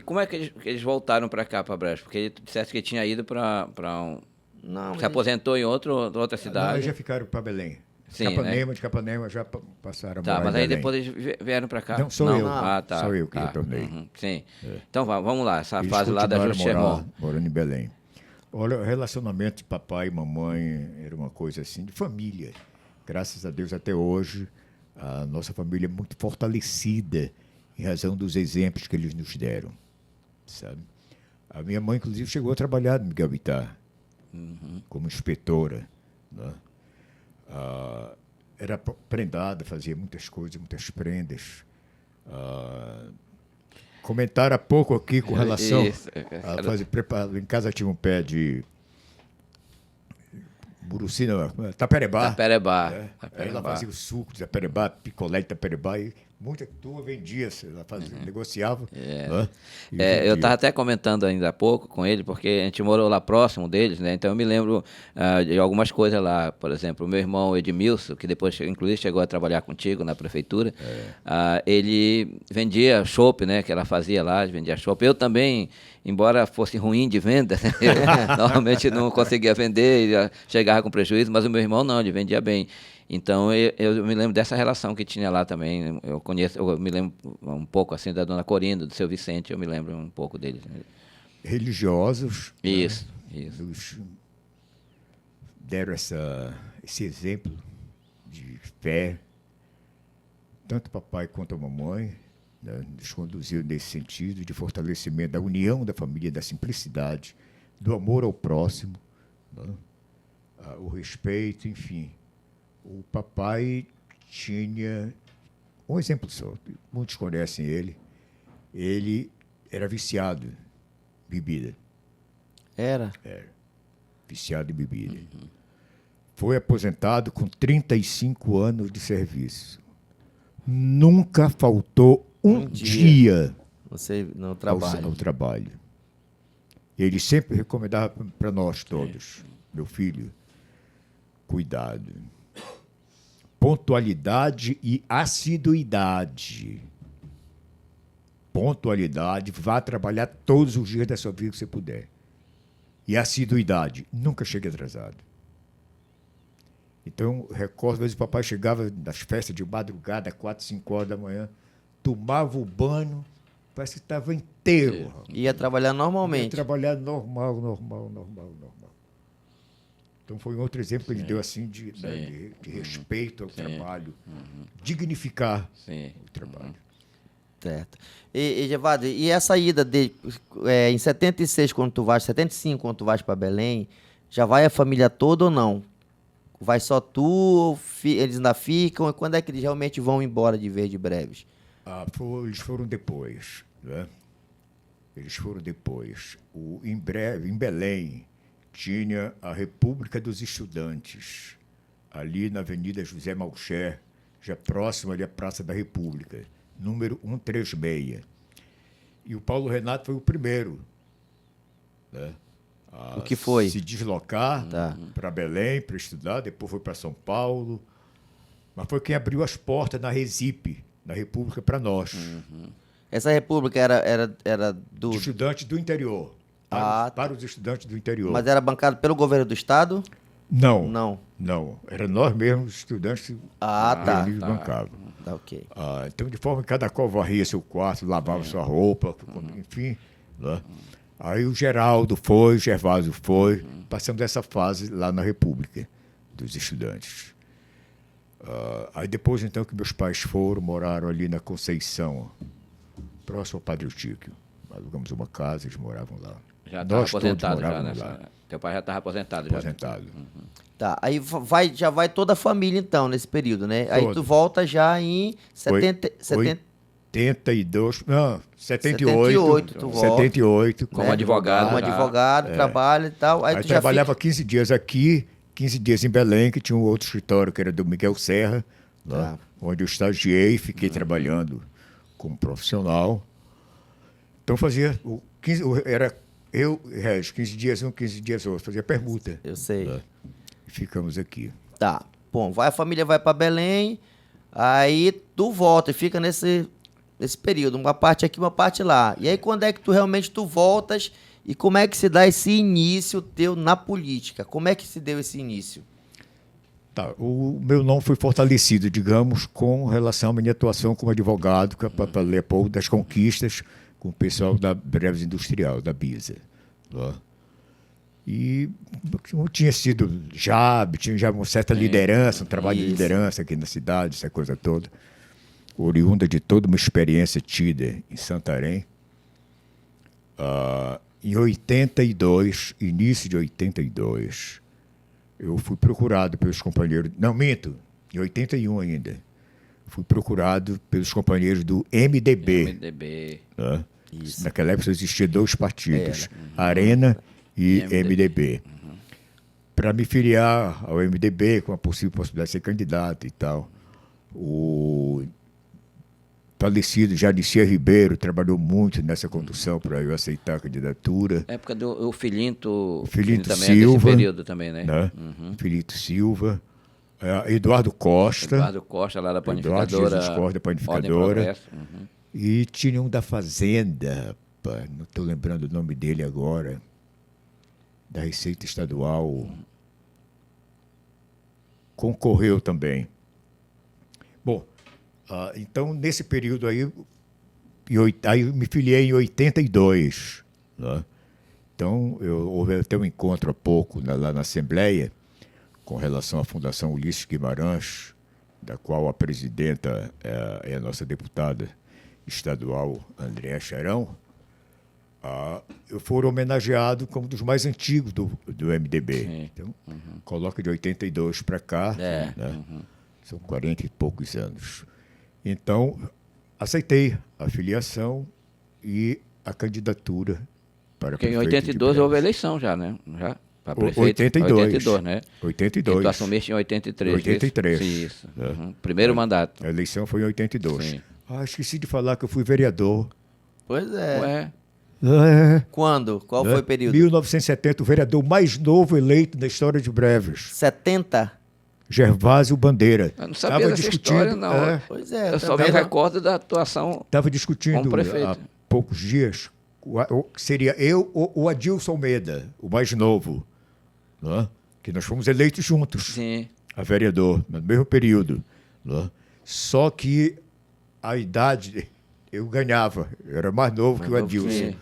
B: como é que eles voltaram para cá, para Brejo? Porque tu disseste que tinha ido para
A: Não,
B: se aposentou em outra
C: Não,
B: cidade.
C: eles já ficaram para Belém.
B: Sim,
C: De Capanema já passaram a
B: Tá,
C: morar
B: mas
C: em
B: aí
C: Belém.
B: depois eles vieram para cá?
C: Não, sou eu.
B: Ah, tá.
C: Sou eu que
B: tá.
C: retornei.
B: Sim. Então vamos lá, essa
C: Eles
B: fase lá da
C: continuaram
B: Jules Chermont.
C: morando em Belém. Olha, o relacionamento de papai e mamãe era uma coisa assim, de família. Graças a Deus, até hoje, a nossa família é muito fortalecida em razão dos exemplos que eles nos deram, sabe? A minha mãe, inclusive, chegou a trabalhar no Miguel Bittar, como inspetora, né? Era prendada, fazia muitas coisas, muitas prendas. Comentaram há pouco aqui com relação
B: Isso.
C: a fazer preparo. Em casa tinha um pé de Muruci, não, taperebá.
B: Taperebá.
C: Aí ela fazia o suco de taperebá, picolé de taperebá, e muita turma vendia, ela fazia, negociava. Né? E
B: Eu
C: vendia.
B: estava até comentando ainda há pouco com ele, porque a gente morou lá próximo deles, né? Então eu me lembro de algumas coisas lá. Por exemplo, o meu irmão Edmilson, que depois, inclusive, chegou a trabalhar contigo na prefeitura, ele vendia chopp, né? Que ela fazia lá, vendia chopp. Eu também, embora fosse ruim de venda, né? Eu normalmente não conseguia vender, chegava com prejuízo, mas o meu irmão não, ele vendia bem. Então, eu me lembro dessa relação que tinha lá também. Eu me lembro um pouco assim da dona Corinda, do seu Vicente, eu me lembro um pouco deles.
C: Religiosos.
B: Isso,
C: né?
B: isso.
C: Nos deram esse exemplo de fé. Tanto o papai quanto a mamãe, né, nos conduziram nesse sentido de fortalecimento da união da família, da simplicidade, do amor ao próximo, né, o respeito, enfim. O papai tinha um exemplo só, muitos conhecem ele. Ele era viciado em bebida.
A: Era?
C: Viciado em bebida. Foi aposentado com 35 anos de serviço. Nunca faltou um dia
A: Você no trabalho.
C: ao trabalho. Ele sempre recomendava para nós todos, meu filho, cuidado. Pontualidade e assiduidade. Pontualidade, vá trabalhar todos os dias da sua vida que você puder. E assiduidade, nunca chegue atrasado. Então, recordo, às vezes o papai chegava nas festas de madrugada, 4, 5 horas da manhã, tomava o banho, parece que estava inteiro.
A: Ia trabalhar
C: Ia
A: normalmente.
C: trabalhar normal. Então, foi um outro exemplo que ele deu assim de respeito ao trabalho, dignificar o trabalho.
A: Certo. E Gervado, e essa ida em 76, quando tu vais, 75, quando tu vais para Belém, já vai a família toda ou não? Vai só tu, eles ainda ficam? E quando é que eles realmente vão embora de Verde Breves?
C: Eles foram depois, né? Eles foram depois. Em Belém, tinha a República dos Estudantes, ali na Avenida José Malcher, já próximo ali à Praça da República, número 136. E o Paulo Renato foi o primeiro, né, a
A: O que foi?
C: se deslocar
A: Tá.
C: para Belém para estudar, depois foi para São Paulo, mas foi quem abriu as portas na Recife, na República, para nós,
A: Essa república era do...
C: de estudantes do interior, para os estudantes do interior.
A: Mas era bancado pelo governo do estado?
C: Não,
A: Não.
C: não, era nós mesmos, estudantes
A: Tá.
C: reunidos bancavam.
A: Tá, ok.
C: Então, de forma que cada qual varria seu quarto, lavava sua roupa, enfim. Né? Aí o Geraldo foi, o Gervásio foi, passamos essa fase lá na República dos Estudantes. Aí depois, então, que meus pais foram, moraram ali na Conceição, próximo ao Padre Eutíquio. Alugamos uma casa, eles moravam lá.
B: Já estava
C: Nós todos
B: aposentado já
C: morávamos
B: nessa.
C: lá,
B: Teu pai já estava aposentado,
C: aposentado.
A: Tá, aí já vai toda a família, então, nesse período, né? Aí tu
C: Toda.
A: volta já em
C: 82, não,
A: 78, tu volta.
C: 78,
B: Como advogado.
A: como
B: já.
A: advogado, trabalha e tal. Aí
C: Aí
A: tu já
C: trabalhava
A: fica...
C: 15 dias aqui, 15 dias em Belém, que tinha um outro escritório que era do Miguel Serra, lá, onde eu estagiei e fiquei trabalhando como profissional. Então fazia, era eu e Regis, 15 dias um, 15 dias outro, fazia permuta.
A: Eu sei.
C: Né? E ficamos aqui.
A: Tá. Bom, a família vai pra Belém, aí tu volta e fica nesse período, uma parte aqui, uma parte lá. E aí quando é que tu realmente voltas e como é que se dá esse início teu na política? Como é que se deu esse início?
C: Tá, o meu nome foi fortalecido, digamos, com relação à minha atuação como advogado para Leopoldo das Conquistas, com o pessoal da Breves Industrial, da BISA. Né? E tinha sido tinha já uma certa liderança, um trabalho de liderança aqui na cidade, essa coisa toda, oriunda de toda uma experiência tida em Santarém. Em 82, início de 82, eu fui procurado pelos companheiros... Não, minto, em 81 ainda. Fui procurado pelos companheiros do MDB.
B: MDB.
C: Né? Naquela época existiam dois partidos, Arena e MDB. Para me filiar ao MDB, com a possível possibilidade de ser candidato e tal. O falecido Janicia Ribeiro trabalhou muito nessa condução para eu aceitar a candidatura.
B: Época do Filinto
C: Filinto
B: também é
C: Silva,
B: desse período também, né?
C: Filinto Silva, Eduardo Costa.
B: Eduardo Costa, lá da
C: Eduardo
B: panificadora.
C: Jesus Costa, da panificadora.
B: Ordem Progresso.
C: E tinha um da Fazenda, rapaz, não estou lembrando o nome dele agora, da Receita Estadual. Concorreu também. Bom, então, nesse período aí, aí eu me filiei em 82. Né? Então, houve até um encontro há pouco lá na Assembleia, com relação à Fundação Ulisses Guimarães, da qual a presidenta é a nossa deputada estadual, Andréa Charão. Eu fui homenageado como um dos mais antigos do MDB.
B: Sim.
C: Então, coloca de 82 para cá, né? São 40 e poucos anos. Então, aceitei a filiação e a candidatura para
B: Porque em
C: prefeito de
B: 82
C: Breves.
B: houve eleição já, né? Já, para prefeito.
C: 82.
B: 82, né?
C: 82.
B: E tu assumiste em 83.
C: 83.
B: Isso.
C: Né?
B: Primeiro mandato.
C: A eleição foi em 82.
B: Sim.
C: Esqueci de falar que eu fui vereador.
A: Pois é.
B: Ué,
A: Quando? Qual foi o período?
C: 1970, o vereador mais novo eleito na história de Breves.
A: 70?
C: Gervásio Bandeira.
B: eu não sabia dessa história, não.
A: Pois é.
B: Eu só me recordo da atuação.
C: Estava discutindo
B: Como prefeito.
C: há poucos dias, seria eu ou o Adilson Almeida, o mais novo, né? Que nós fomos eleitos juntos,
B: Sim.
C: a vereador, no mesmo período. Né? Só que a idade, eu ganhava, eu era mais novo que o Adilson.
B: Sim.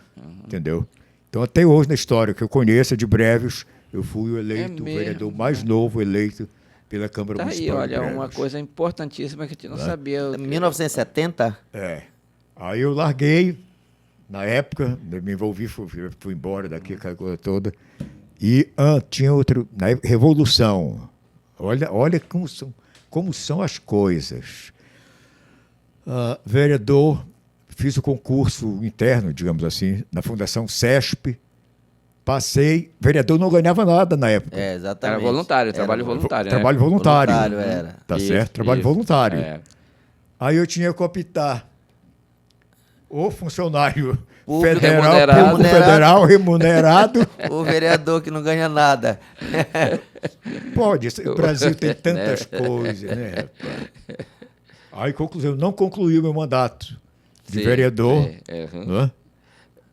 C: Entendeu? Então, até hoje, na história que eu conheço de Breves, eu fui o eleito, o
B: mesmo,
C: vereador mais novo eleito pela Câmara
B: Tá aí,
C: Municipal
B: olha,
C: de Breves.
B: uma coisa importantíssima que a gente não sabia.
A: 1970?
C: Aí eu larguei, na época, me envolvi, fui embora daqui, aquela coisa toda, E tinha outro, na Revolução. Olha como são as coisas. Vereador, fiz o concurso interno, digamos assim, na Fundação CESP. Passei, vereador não ganhava nada na época.
A: Exatamente.
B: Era voluntário, trabalho voluntário.
C: Trabalho voluntário.
A: Voluntário era.
C: Tá
B: Isso,
C: certo? Trabalho
B: isso.
C: voluntário.
B: É.
C: Aí eu tinha que optar. O funcionário
A: Público
B: remunerado.
C: federal remunerado.
A: O vereador que não ganha nada.
C: Pode, o Brasil tem tantas coisas, né, rapaz? Aí, conclusão, não concluí o meu mandato de
B: Sim,
C: vereador,
B: uhum.
C: né?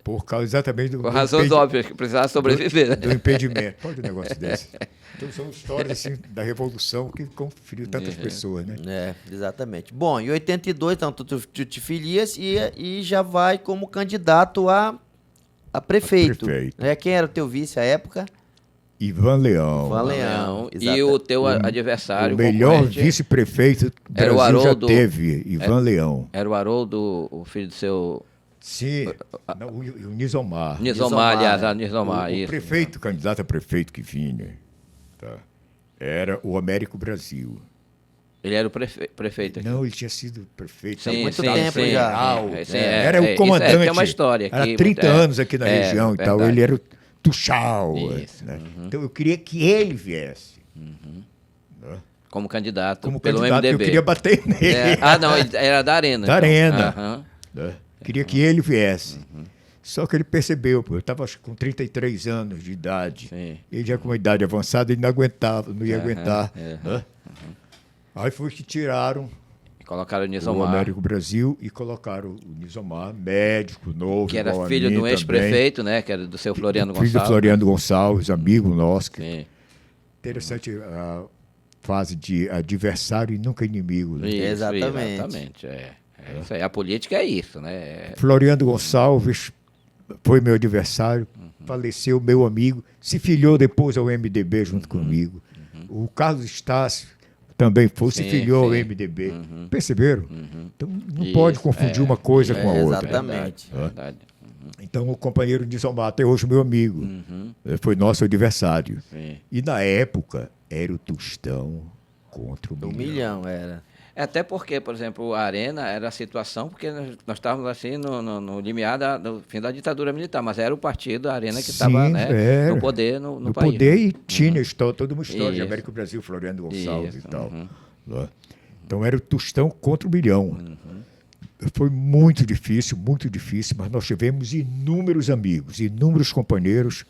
C: Por causa exatamente
B: Por razões óbvias, que precisava sobreviver. Né?
C: do impedimento. Pode um negócio desse. Então, são histórias assim, da Revolução que conferiu tantas pessoas, né?
A: Exatamente. Bom, em 82, então, tu te filias e já vai como candidato a prefeito.
C: Prefeito.
A: Né? Quem era o teu vice à época?
C: Ivan Leão.
A: Ivan Leão.
B: E o teu adversário,
C: O melhor
B: concorrente,
C: vice-prefeito que o
B: era o
C: Brasil já
B: Haroldo-
C: teve, Ivan Leão.
B: era o Haroldo, o filho do seu
C: Sim, não, o Nizomar.
B: Nizomar, aliás,
A: né?
B: a Nizomar,
C: O
B: isso.
C: prefeito, candidato a prefeito que vinha, tá, era o Américo Brasil.
B: Ele era o prefeito aqui.
C: Não, ele tinha sido prefeito.
B: Sim,
A: muito
B: sim,
A: tempo
B: sim,
A: já.
C: Era
B: é,
C: o
B: isso
C: comandante.
B: tem uma história aqui.
C: Era 30 anos aqui na região e tal.
B: verdade.
C: Ele era o Tuxal.
B: Isso,
C: Né? Então eu queria que ele viesse.
B: Como candidato
C: Como
B: pelo
C: candidato,
B: MDB.
C: eu queria bater nele.
B: Não, ele era da Arena.
C: Da
B: então.
C: Arena.
B: Aham.
C: Né? Queria que ele viesse. Só que ele percebeu, pô, eu estava com 33 anos de idade.
B: Sim.
C: Ele já com uma idade avançada, ele não aguentava, não ia aguentar. Né? Aí foi que tiraram
B: E colocaram o
C: o
B: Nizomar,
C: Américo Brasil e colocaram o Nizomar, médico novo,
B: que era
C: igual a
B: filho
C: mim
B: de um
C: também.
B: ex-prefeito, né? Que era do seu Floriano
C: Filho do
B: Gonçalves.
C: Floriano Gonçalves, amigo nosso. Que
B: Sim.
C: interessante a fase de adversário e nunca inimigo. Né?
B: Isso,
A: Exatamente.
B: exatamente. Isso aí. A política é isso, né?
C: Floriano Gonçalves foi meu adversário, faleceu, meu amigo, se filiou depois ao MDB junto comigo. O Carlos Estácio também foi, se
B: Sim,
C: filiou ao
B: sim.
C: MDB. Perceberam? Então não pode
B: Isso,
C: confundir uma coisa com a outra.
A: Exatamente.
B: Verdade.
C: Então o companheiro de Nizomar, até hoje meu amigo, foi nosso adversário.
B: Sim.
C: E na época era o Tostão contra o
A: Um
C: Milhão.
A: milhão era.
B: Até porque, por exemplo, a Arena era a situação, porque nós estávamos assim no limiar do fim da ditadura militar, mas era o partido, a Arena, que estava
C: Sim, era.
B: no poder no
C: No
B: país.
C: poder
B: né?
C: e tinha toda uma história de
B: Isso.
C: Américo Brasil, Floriano Gonçalves
B: Isso,
C: e tal. Né? Então era o Tostão contra o Milhão. Foi muito difícil, mas nós tivemos inúmeros amigos, inúmeros companheiros,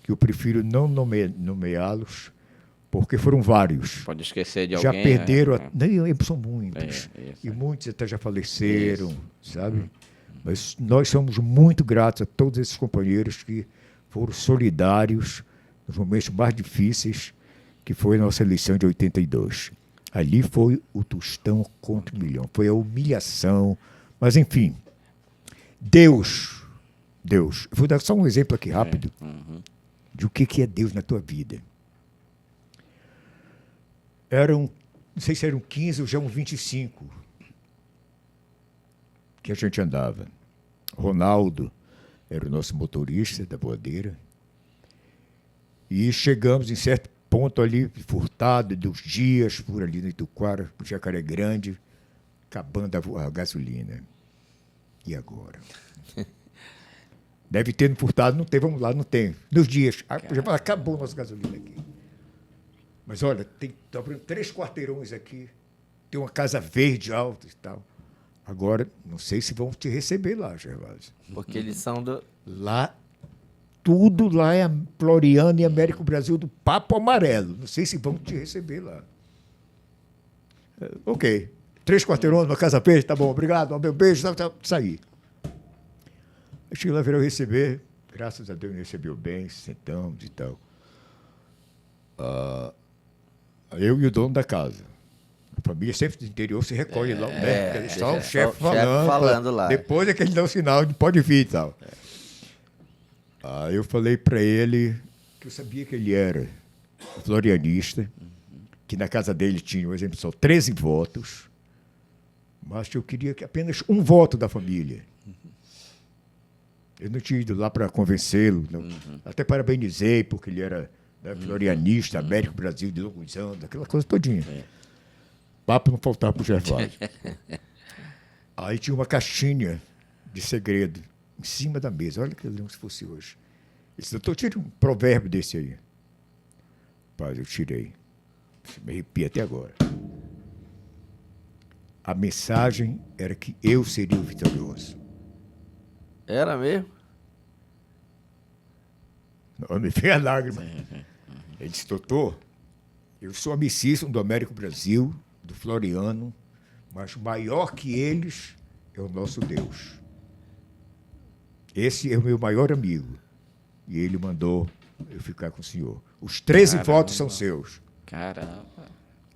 C: que eu prefiro não nomeá-los, porque foram vários.
B: Pode esquecer de
C: Já
B: alguém.
C: perderam,
B: né?
C: não, são muitos.
B: Isso.
C: E muitos até já faleceram, sabe? Mas nós somos muito gratos a todos esses companheiros que foram solidários nos momentos mais difíceis, que foi a nossa eleição de 82. Ali foi o Tostão contra o Milhão, foi a humilhação, mas enfim, Deus. Eu vou dar só um exemplo aqui rápido de o que é Deus na tua vida. Não sei se eram 15 ou já uns 25 que a gente andava. Ronaldo era o nosso motorista da boadeira. E chegamos em certo ponto ali, Furtado, dos Dias, por ali no Ituquara, no Jacaré Grande, acabando a gasolina. E agora? Deve ter no Furtado, não tem, vamos lá, não tem. Nos Dias, já fala, acabou a nossa gasolina aqui. Mas olha, tem 3 quarteirões aqui, tem uma casa verde alta e tal. Agora, não sei se vão te receber lá, Gervásio.
A: Porque eles são do...
C: Lá, tudo lá é Floriano e Américo Brasil do Papo Amarelo. Não sei se vão te receber lá. Ok. 3 quarteirões, uma casa verde, tá bom, obrigado, meu beijo, saí. Eu cheguei lá, viram receber, graças a Deus me recebeu bem, sentamos e tal. Eu e o dono da casa. A família sempre do interior se recolhe lá, né? Só o chefe falando
A: lá.
C: Depois é que ele dá o sinal de pode vir e tal. Aí eu falei para ele que eu sabia que ele era florianista, que na casa dele tinha, por exemplo, só 13 votos, mas eu queria que apenas um voto da família. Eu não tinha ido lá para convencê-lo. Até parabenizei, porque ele era, né, florianista, Américo Brasil de longos anos, aquela coisa todinha. Papo não faltava para o Gervásio. Aí tinha uma caixinha de segredo em cima da mesa. Olha que eu lembro se fosse hoje. Ele disse, doutor, tira um provérbio desse aí. Rapaz, eu tirei. Me arrepia até agora. A mensagem era que eu seria o vitorioso.
A: Era mesmo?
C: Não, me veio a lágrima. Ele disse, doutor, eu sou amicíssimo do Américo Brasil, do Floriano, mas maior que eles é o nosso Deus. Esse é o meu maior amigo. E ele mandou eu ficar com o senhor. Os 13 votos são seus.
B: Caramba.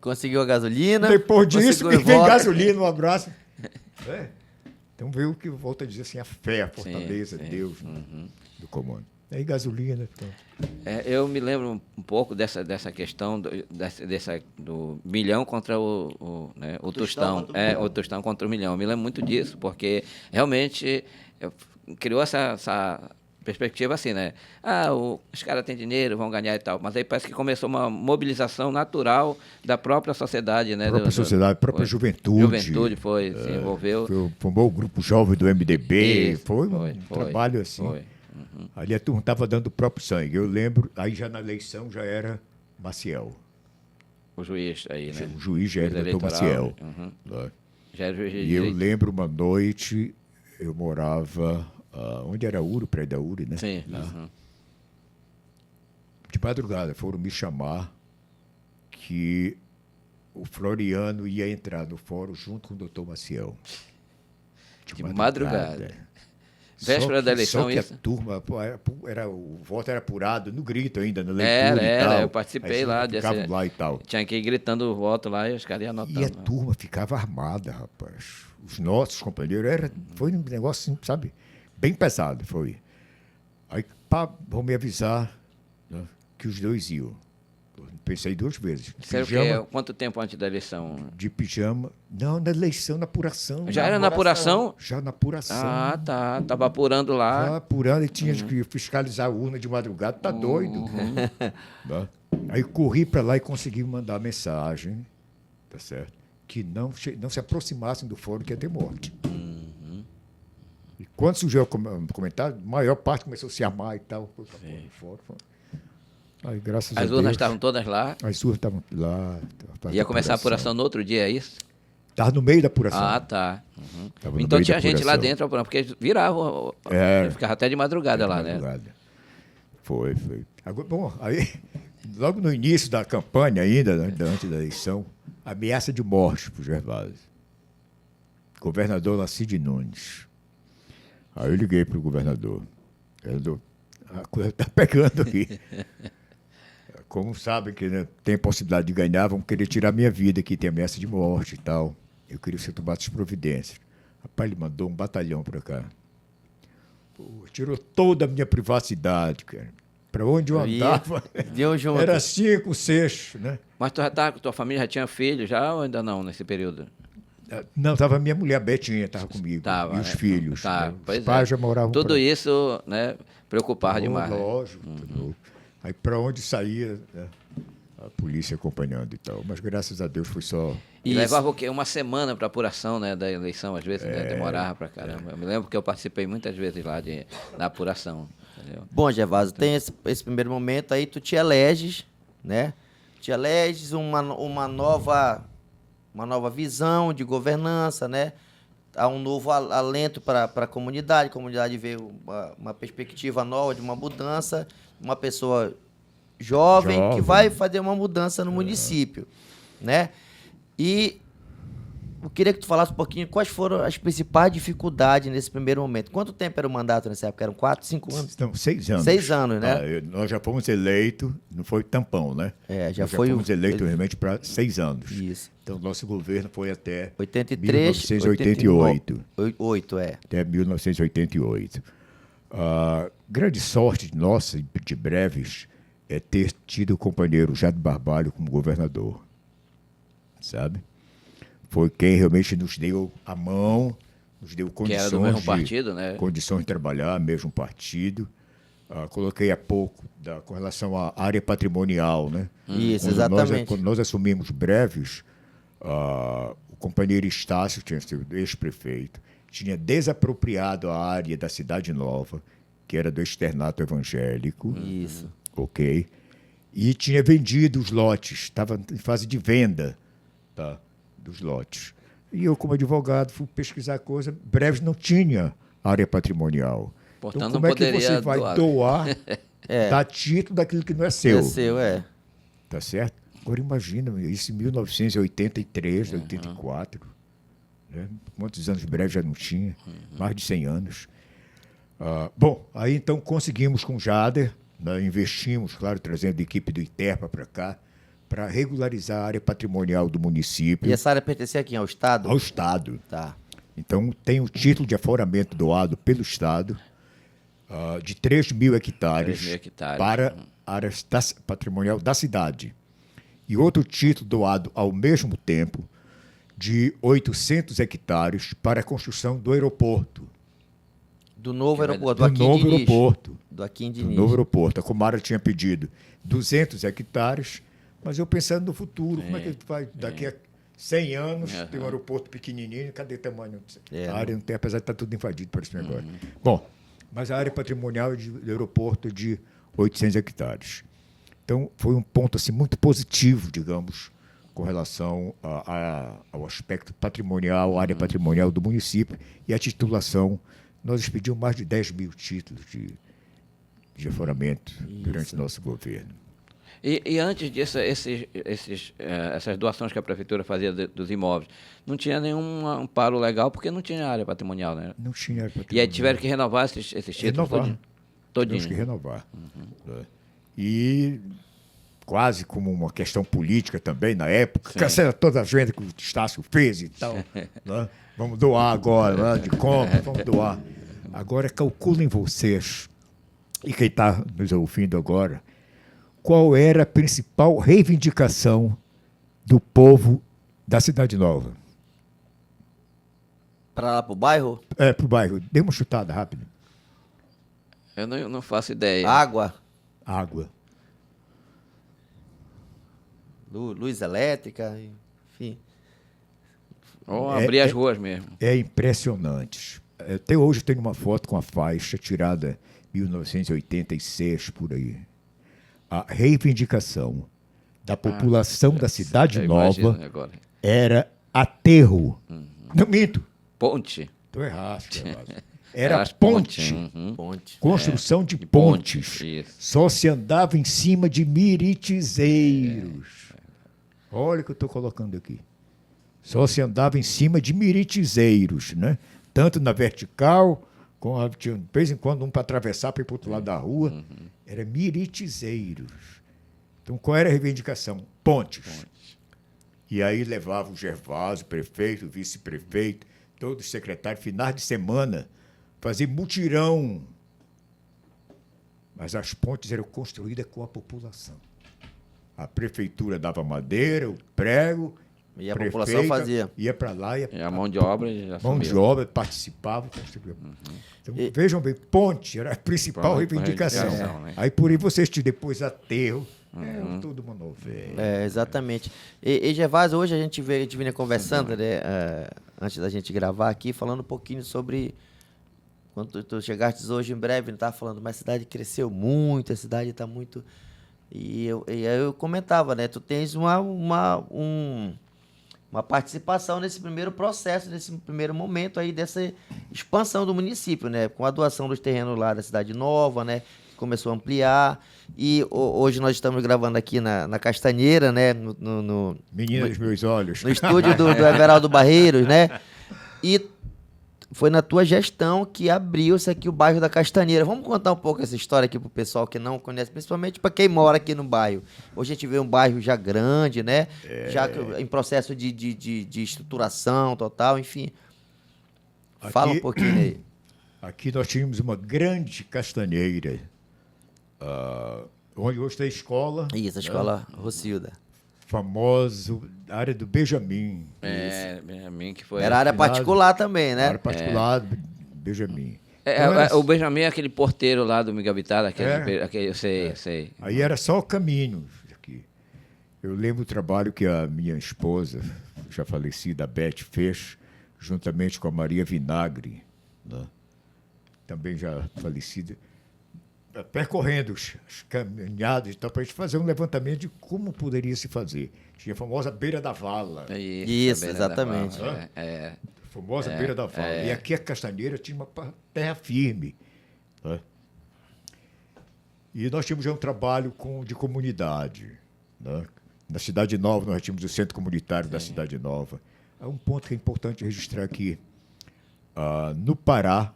A: Conseguiu a gasolina.
C: Depois disso,
A: conseguiu
C: me
A: o
C: vem
A: voto.
C: gasolina, um abraço. Então veio o que volta a dizer assim, a fé, a fortaleza,
B: sim.
C: Deus do comando. Aí gasolina, pronto.
B: Eu me lembro um pouco dessa questão do milhão contra o Tostão. O Tostão contra o milhão. Eu me lembro muito disso, porque realmente criou essa perspectiva assim, né? Os caras têm dinheiro, vão ganhar e tal. Mas aí parece que começou uma mobilização natural da própria sociedade, né?
C: A própria sociedade, a própria juventude.
B: Juventude se envolveu.
C: Formou o grupo jovem do MDB.
B: Isso,
C: foi um trabalho assim.
B: Foi.
C: Ali a turma estava dando o próprio sangue. Eu lembro, aí já na eleição já era Maciel.
B: O juiz aí, né?
C: O juiz já era o doutor
B: eleitoral,
C: Maciel. Né?
B: Já era juiz de
C: E eu
B: direito.
C: lembro uma noite, eu morava onde era Uro, prédio da Uri, né?
B: Sim.
C: De madrugada foram me chamar que o Floriano ia entrar no fórum junto com o doutor Maciel.
B: De madrugada.
C: Só
B: Véspera da eleição,
C: só que
B: isso?
C: a turma, o voto era apurado no grito ainda, na leitura e tal.
B: Eu participei
C: Aí
B: lá.
C: ficavam lá e tal.
B: Tinha que ir gritando o voto lá e os caras iam anotando.
C: E a turma ficava armada, rapaz. Os nossos companheiros, foi um negócio, assim, sabe, bem pesado, foi. Aí, vão me avisar, né, que os dois iam. Eu pensei 2 vezes.
B: Quanto tempo antes da eleição?
C: De pijama. Não, na eleição, na apuração.
B: Já era na apuração?
C: Já na apuração.
B: Tá. Tava apurando lá.
C: Já apurando e tinha que fiscalizar a urna de madrugada. Tá doido. Né? Aí corri para lá e consegui mandar a mensagem, tá certo? Que não se aproximassem do fórum, que ia ter morte. E quando surgiu o comentário, a maior parte começou a se armar e tal. Foi para fora. Aí, graças a
B: As
C: Deus,
B: urnas estavam todas lá.
C: as urnas estavam lá.
B: Ia começar a apuração no outro dia, é isso?
C: Estava no meio da apuração.
B: Tá.
C: Tava no
B: Então
C: meio
B: tinha
C: da
B: gente lá
C: apuração.
B: dentro apurando, porque virava. Ficava até de madrugada lá, né?
C: Foi. Agora, bom, aí, logo no início da campanha ainda, né, antes da eleição, ameaça de morte para o Gervásio. Governador Lacide Nunes. Aí eu liguei para o governador. A coisa está pegando aqui. Como sabem que, né, tem a possibilidade de ganhar, vão querer tirar minha vida aqui, tem ameaça de morte e tal. Eu queria que você tomasse as providências. Rapaz, ele mandou um batalhão para cá. Pô, tirou toda a minha privacidade, cara. Para onde eu andava,
A: Deu junto.
C: era 5, 6, né?
B: Mas tu já tá com tua família, já tinha filho já ou ainda não nesse período?
C: Não, estava minha mulher, Betinha, estava comigo.
B: Tava,
C: e os filhos.
B: Tá,
C: Né?
B: pois
C: Os pais
B: é.
C: já moravam
B: Tudo
C: por aí.
B: isso, né, preocupava demais. Né?
C: Lógico. Aí para onde saía, né, a polícia acompanhando e tal. Mas graças a Deus foi só...
B: E levava o quê? Uma semana para apuração, né, da eleição, às vezes, né? Demorava para caramba. Eu me lembro que eu participei muitas vezes lá na apuração. Entendeu?
A: Bom, Gervásio, tem esse primeiro momento aí, tu te eleges, né? Te eleges uma nova visão de governança, né? Há um novo alento para a comunidade vê uma perspectiva nova de uma mudança, uma pessoa jovem que vai fazer uma mudança no município, né? E eu queria que tu falasse um pouquinho quais foram as principais dificuldades nesse primeiro momento. Quanto tempo era o mandato nessa época? Eram 4, 5 anos?
C: Não, 6 anos.
A: 6 anos, né?
C: Nós já fomos eleitos, não foi tampão, né? Nós fomos eleitos realmente para 6 anos.
A: Isso.
C: Então, nosso governo foi até
A: 83,
C: 1988.
A: 8,
C: Até 1988. A grande sorte nossa, de Breves, é ter tido o companheiro Jado Barbalho como governador. Sabe? Foi quem realmente nos deu a mão nos deu
B: Que
C: condições,
B: era do mesmo partido, né?
C: condições de trabalhar, mesmo partido. Coloquei há pouco com relação à área patrimonial, né?
A: Isso,
C: Quando
A: exatamente.
C: quando nós assumimos Breves, o companheiro Estácio, tinha sido ex-prefeito, tinha desapropriado a área da Cidade Nova, que era do externato evangélico.
A: Isso.
C: Ok? E tinha vendido os lotes, estava em fase de venda, tá, dos lotes. E eu, como advogado, fui pesquisar a coisa. Breves não tinha área patrimonial.
B: Portanto,
C: Então,
B: não
C: como é que
B: poderia
C: você vai
B: doar.
C: doar,
A: É.
C: dar título daquilo que não é seu?
A: É seu, é.
C: Tá certo? Agora imagina, isso em 1983, 84. Né? Quantos anos Breves já não tinha? Mais de 100 anos. Bom, aí então conseguimos com o Jader, né, investimos, claro, trazendo a equipe do ITERPA para cá, para regularizar a área patrimonial do município
A: E essa área pertencia a quem? Ao Estado?
C: ao Estado.
A: Tá.
C: Então, tem o título de afloramento doado pelo Estado de 3.000 hectares
B: 3.000 hectares.
C: para a área patrimonial da cidade. E outro título doado ao mesmo tempo de 800 hectares para a construção do aeroporto.
A: Do novo aeroporto,
C: Do novo aeroporto.
A: Do Aquim
C: Do
A: Diniz.
C: novo aeroporto. A Comara tinha pedido 200 hectares, mas eu pensando no futuro, como é que vai daqui a 100 anos ter um aeroporto pequenininho, cadê o tamanho? A área não tem, apesar de estar tudo invadido por isso agora. Bom, mas a área patrimonial do aeroporto é de 800 hectares. Então, foi um ponto assim, muito positivo, digamos, com relação ao aspecto patrimonial, área patrimonial do município e a titulação. Nós expedimos mais de 10.000 títulos de afloramento durante o nosso governo.
B: E antes disso, essas doações que a prefeitura fazia dos imóveis, não tinha nenhum amparo legal, porque não tinha área patrimonial, né?
C: Não tinha área
B: E aí
C: patrimonial.
B: tiveram que renovar esses títulos
C: Renovar.
B: todinho.
C: Temos que renovar. Né? E quase como uma questão política também, na época, cancela toda a venda que o Estácio fez e tal. Né? Vamos doar agora, né? De compra, vamos doar. Agora, calculem vocês, e quem está nos ouvindo agora, qual era a principal reivindicação do povo da Cidade Nova?
A: Para lá pro bairro?
C: Para o bairro. Dê uma chutada rápida.
B: Eu não faço ideia.
A: Água,
C: Água.
A: luz elétrica, enfim.
B: Ou abrir as ruas mesmo.
C: É impressionante. Até hoje eu tenho uma foto com a faixa tirada em 1986, por aí. A reivindicação da população da Cidade
B: eu
C: Nova
B: imagino agora.
C: era aterro. Não minto.
B: Ponte.
C: Estou errado. Era
B: as
C: ponte.
B: pontes,
A: Ponte.
C: Construção de
B: pontes,
C: pontes.
B: isso.
C: Só se andava em cima de miritizeiros. Olha o que eu estou colocando aqui. Só se andava em cima de miritizeiros, né? Tanto na vertical, tinha de vez em quando um para atravessar para ir para o outro lado da rua. Era miritizeiros. Então, qual era a reivindicação? Pontes. E aí levava o Gervásio, o prefeito, o vice-prefeito, todos os secretários, finais de semana, fazer mutirão. Mas as pontes eram construídas com a população. A prefeitura dava madeira, o prego,
A: E a população fazia.
C: Ia para lá,
B: E a mão de obra já
C: mão de
B: sumiu.
C: obra, participava, construía. Então, vejam bem, ponte era a principal reivindicação.
B: Né?
C: Aí por aí vocês depois aterro. Tudo uma novela.
A: Exatamente. E Gervásio, hoje a gente vinha conversando, né, antes da gente gravar aqui, falando um pouquinho sobre quando tu chegaste hoje em breve, não estava falando, mas a cidade cresceu muito, a cidade está muito... E aí eu comentava, né, tu tens uma participação nesse primeiro processo, nesse primeiro momento aí dessa expansão do município, né, com a doação dos terrenos lá da Cidade Nova, né, começou a ampliar, e hoje nós estamos gravando aqui na Castanheira, né,
C: Menina dos meus olhos.
A: no estúdio do Everaldo Barreiros, né, e foi na tua gestão que abriu-se aqui o bairro da Castanheira. Vamos contar um pouco essa história aqui pro pessoal que não conhece, principalmente para quem mora aqui no bairro. Hoje a gente vê um bairro já grande, né, já em processo de estruturação total, enfim. Fala um pouquinho aí.
C: Aqui nós tínhamos uma grande castanheira, onde hoje tem escola.
A: Isso, a escola Rocilda.
C: famoso área do Benjamin.
B: Benjamin, que foi...
A: Era área particular também, né?
C: Área particular do Benjamin. Então,
B: o Benjamin é aquele porteiro lá do Miguel Bittar, aquele, eu sei.
C: Aí era só o caminho aqui. Eu lembro o trabalho que a minha esposa, já falecida, a Beth, fez, juntamente com a Maria Vinagre, né? Também já falecida, percorrendo as caminhadas, então, para a gente fazer um levantamento de como poderia se fazer. Tinha a famosa Beira da Vala.
A: Isso, exatamente.
C: A famosa Beira da Vala. E aqui a Castanheira tinha uma terra firme. Né? E nós tínhamos já um trabalho de comunidade. Né? Na Cidade Nova, nós tínhamos o Centro Comunitário da Cidade Nova. Há um ponto que é importante registrar aqui. No Pará,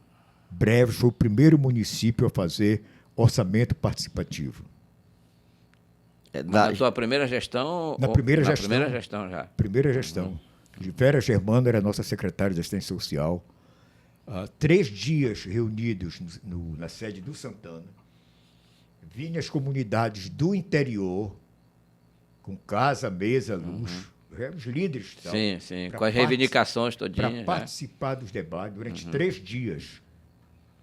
C: Breves foi o primeiro município a fazer orçamento participativo.
B: Na sua primeira gestão?
C: Na primeira gestão.
B: Na primeira gestão já.
C: Primeira gestão. Vera Germano era nossa secretária de assistência social. 3 dias reunidos na sede do Santana. Vinham as comunidades do interior, com casa, mesa, luz, os líderes.
B: Sim, com as reivindicações todinhas.
C: Para participar dos debates durante 3 dias.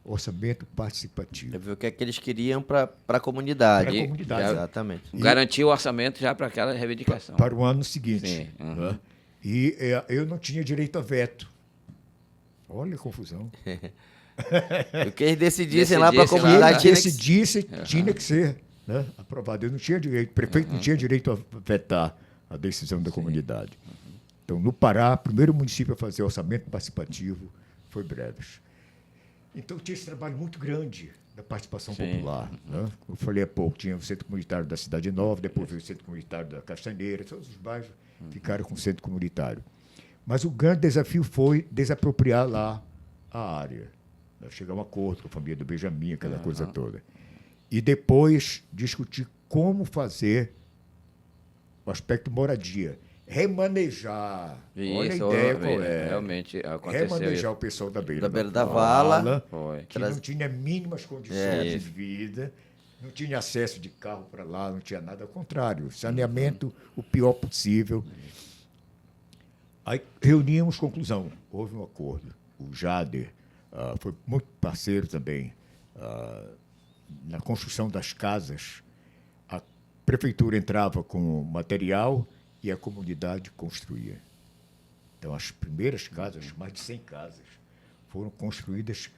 C: Orçamento participativo.
A: Eu vi o que é que eles queriam para a comunidade.
C: Para a comunidade.
A: Exatamente.
B: Garantir o orçamento já para aquela reivindicação.
C: Para o ano seguinte.
B: Sim.
C: Né? E eu não tinha direito a veto. Olha a confusão.
A: O que eles decidissem lá para a comunidade
C: tinha que ser, né, aprovado. Eu não tinha direito, o prefeito não tinha direito a vetar a decisão da comunidade. Então, no Pará, o primeiro município a fazer orçamento participativo foi Breves. Então, tinha esse trabalho muito grande da participação popular. Né? Eu falei há pouco, tinha o Centro Comunitário da Cidade Nova, depois veio o Centro Comunitário da Castanheira, todos os bairros ficaram com o Centro Comunitário. Mas o grande desafio foi desapropriar lá a área. Chegar a um acordo com a família do Benjamin, aquela coisa toda. E depois discutir como fazer o aspecto moradia. Remanejar. Olha a ideia qual é.
B: Realmente aconteceu.
C: Remanejar
B: isso.
C: o pessoal da Beira
A: da Vala.
C: Que não tinha mínimas condições de vida, não tinha acesso de carro para lá, não tinha nada. Ao contrário, saneamento o pior possível. Aí reuníamos conclusão. Houve um acordo. O Jader foi muito parceiro também na construção das casas. A prefeitura entrava com material e a comunidade construía. Então, as primeiras casas, mais de 100 casas, foram construídas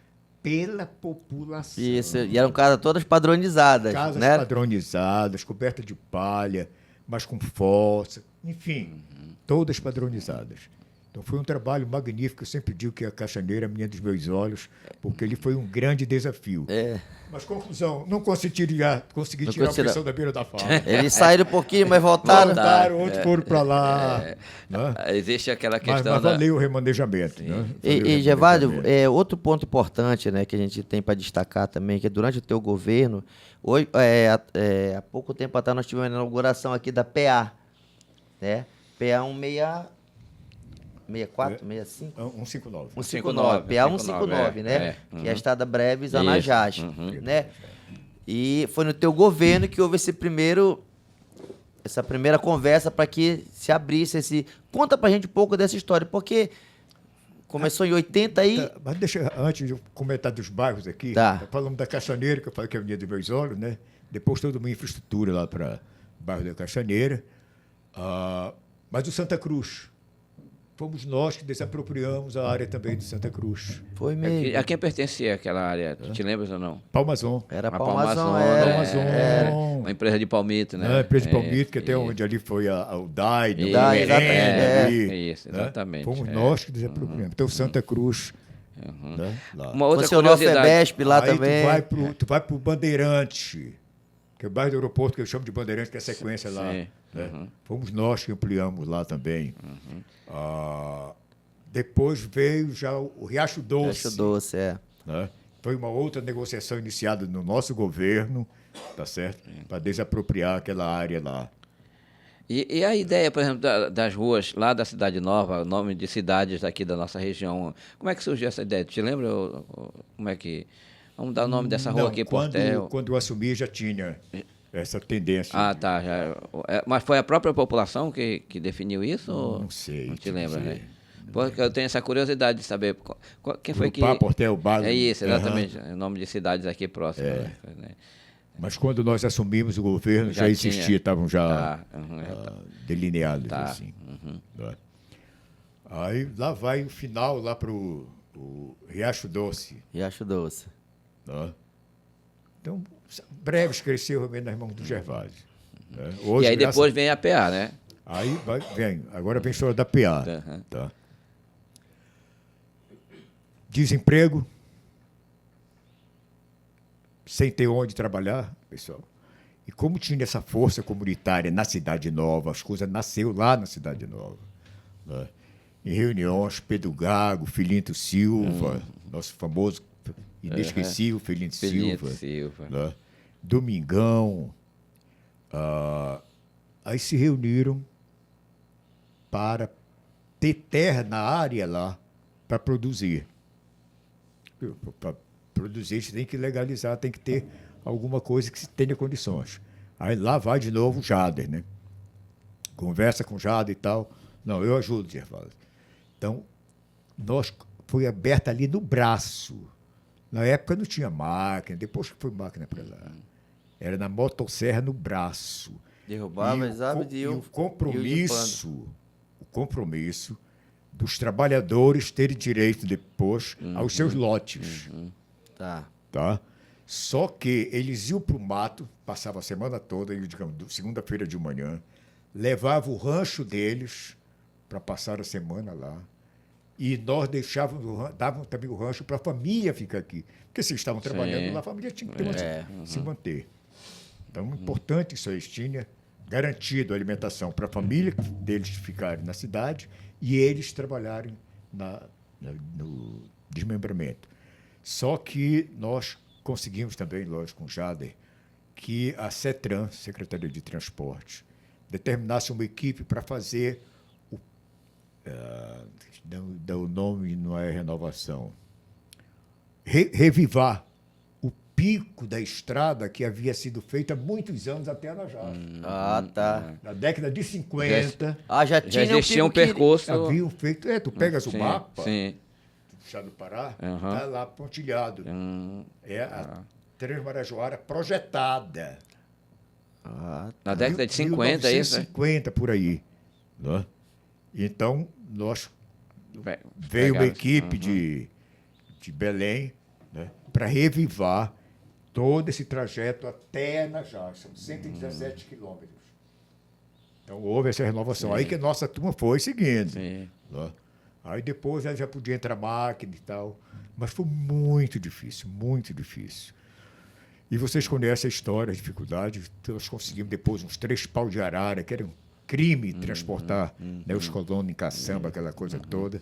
C: pela população.
A: Isso, e eram casas todas padronizadas.
C: Casas
A: né?
C: padronizadas, cobertas de palha, mas com fossa, enfim, todas padronizadas. Então, foi um trabalho magnífico. Eu sempre digo que a Castanheira é a menina dos meus olhos, porque ele foi um grande desafio. Mas, conclusão, não consegui tirar o pessoal da Beira da Vala.
A: Eles saíram um pouquinho, mas voltaram.
C: Outros foram para lá. Né?
B: Existe aquela questão...
C: Mas valeu o remanejamento. Né?
A: E Gervaldo, outro ponto importante, né, que a gente tem para destacar também, que durante o teu governo, hoje, há pouco tempo atrás nós tivemos a inauguração aqui da PA, né? PA 64, 65?
C: 159.
A: 159, PA 159, né? Que é a Estrada Breves, Anajás, né? E foi no teu governo que houve essa primeira conversa para que se abrisse esse... Conta pra gente um pouco dessa história, porque começou em 80 e...
C: Mas deixa, antes de eu comentar dos bairros aqui, falamos da Castanheira, que eu falei que é a Avenida dos Meus Olhos, né? Depois toda uma infraestrutura lá para o bairro da Castanheira. Mas o Santa Cruz... Fomos nós que desapropriamos a área também de Santa Cruz.
A: Foi mesmo.
B: A quem pertencia aquela área? Tu te lembras ou não?
C: Palmazon.
A: Era Palmazon.
B: Uma empresa de palmito, né?
C: A empresa de palmito, que até onde ali foi o DAI.
B: Isso, exatamente.
C: Fomos nós que desapropriamos. Então, Santa Cruz. Né, lá.
B: Uma outra
A: funcionou
B: curiosidade.
A: a FEBESP lá
C: aí
A: também.
C: Tu vai para o Bandeirante, que é o bairro do aeroporto, que eu chamo de Bandeirante, que é a sequência lá. Né? Fomos nós que ampliamos lá também. Depois veio já o Riacho Doce.
A: Riacho Doce,
C: né? Foi uma outra negociação iniciada no nosso governo, tá certo? Para desapropriar aquela área lá.
B: E a ideia, por exemplo, das ruas lá da Cidade Nova, o nome de cidades aqui da nossa região, como é que surgiu essa ideia? Tu te lembra como é que... Vamos dar o nome dessa rua aqui, Portel.
C: Quando eu assumi já tinha essa tendência.
B: Ah, tá. Mas foi a própria população que definiu isso? Ou
C: Não sei.
B: não te lembra,
C: não sei.
B: né? Porque eu tenho essa curiosidade de saber quem foi que...
C: Portel, Bago.
B: É isso, exatamente. O nome de cidades aqui próximas. Né?
C: Mas quando nós assumimos o governo, já existia,
B: tinha.
C: estavam já
B: Tá,
C: delineados,
B: Tá,
C: assim. Né? Aí lá vai o final, lá para o Riacho Doce.
A: Riacho Doce.
C: Né? Então, Breves cresceu realmente nas mãos do Gervásio. Né?
B: E
C: Hoje,
B: aí depois vem a PA, né?
C: Aí vem, agora vem a história da PA.
B: Uhum.
C: Tá? Desemprego, sem ter onde trabalhar, pessoal. E como tinha essa força comunitária na Cidade Nova, as coisas nasceu lá na Cidade Nova. Né? Em reuniões, Pedro Gago, Filinto Silva, nosso famoso, inesquecível Filinto Silva. Né? Domingão. Aí se reuniram para ter terra na área lá para produzir. Para produzir, você tem que legalizar, tem que ter alguma coisa que se tenha condições. Aí lá vai de novo o Jader, né? Conversa com o Jader e tal. Não, eu ajudo, Gervásio. Então, foi aberta ali no braço. Na época não tinha máquina, depois que foi máquina para lá. Era na motosserra no braço.
A: Derrubava,
C: e o compromisso dos trabalhadores terem direito depois aos seus lotes. Tá? Só que eles iam para o mato, passavam a semana toda, digamos, segunda-feira de manhã, levavam o rancho deles para passar a semana lá. E nós dávamos também o rancho para a família ficar aqui. Porque se eles estavam trabalhando lá, a família tinha que ter se manter. Então, importante isso aí, tinha garantido a alimentação para a família deles ficarem na cidade e eles trabalharem no desmembramento. Só que nós conseguimos também, lógico, com o Jader, que a CETRAN, Secretaria de Transporte, determinasse uma equipe para fazer o nome não é renovação, revivar o pico da estrada que havia sido feita há muitos anos até Anajá.
A: Tá.
C: Na década de 50.
A: Já tinha
B: existia um percurso.
C: Haviam feito. Tu pegas o mapa
B: sim.
C: do Chá do Pará, está lá pontilhado. É a Transmarajoara projetada.
B: Na década de 50, é isso?
C: 50 por aí. Né? Então, veio uma equipe de Belém, né, para revivar todo esse trajeto até Anajá. São 117 quilômetros. Então, houve essa renovação. Aí que a nossa turma foi seguindo. Né? Aí depois já podia entrar máquina e tal. Mas foi muito difícil, muito difícil. E vocês conhecem a história, a dificuldade. Nós conseguimos depois uns 3 pau de arara, que era um crime transportar né, os colonos em caçamba, aquela coisa toda.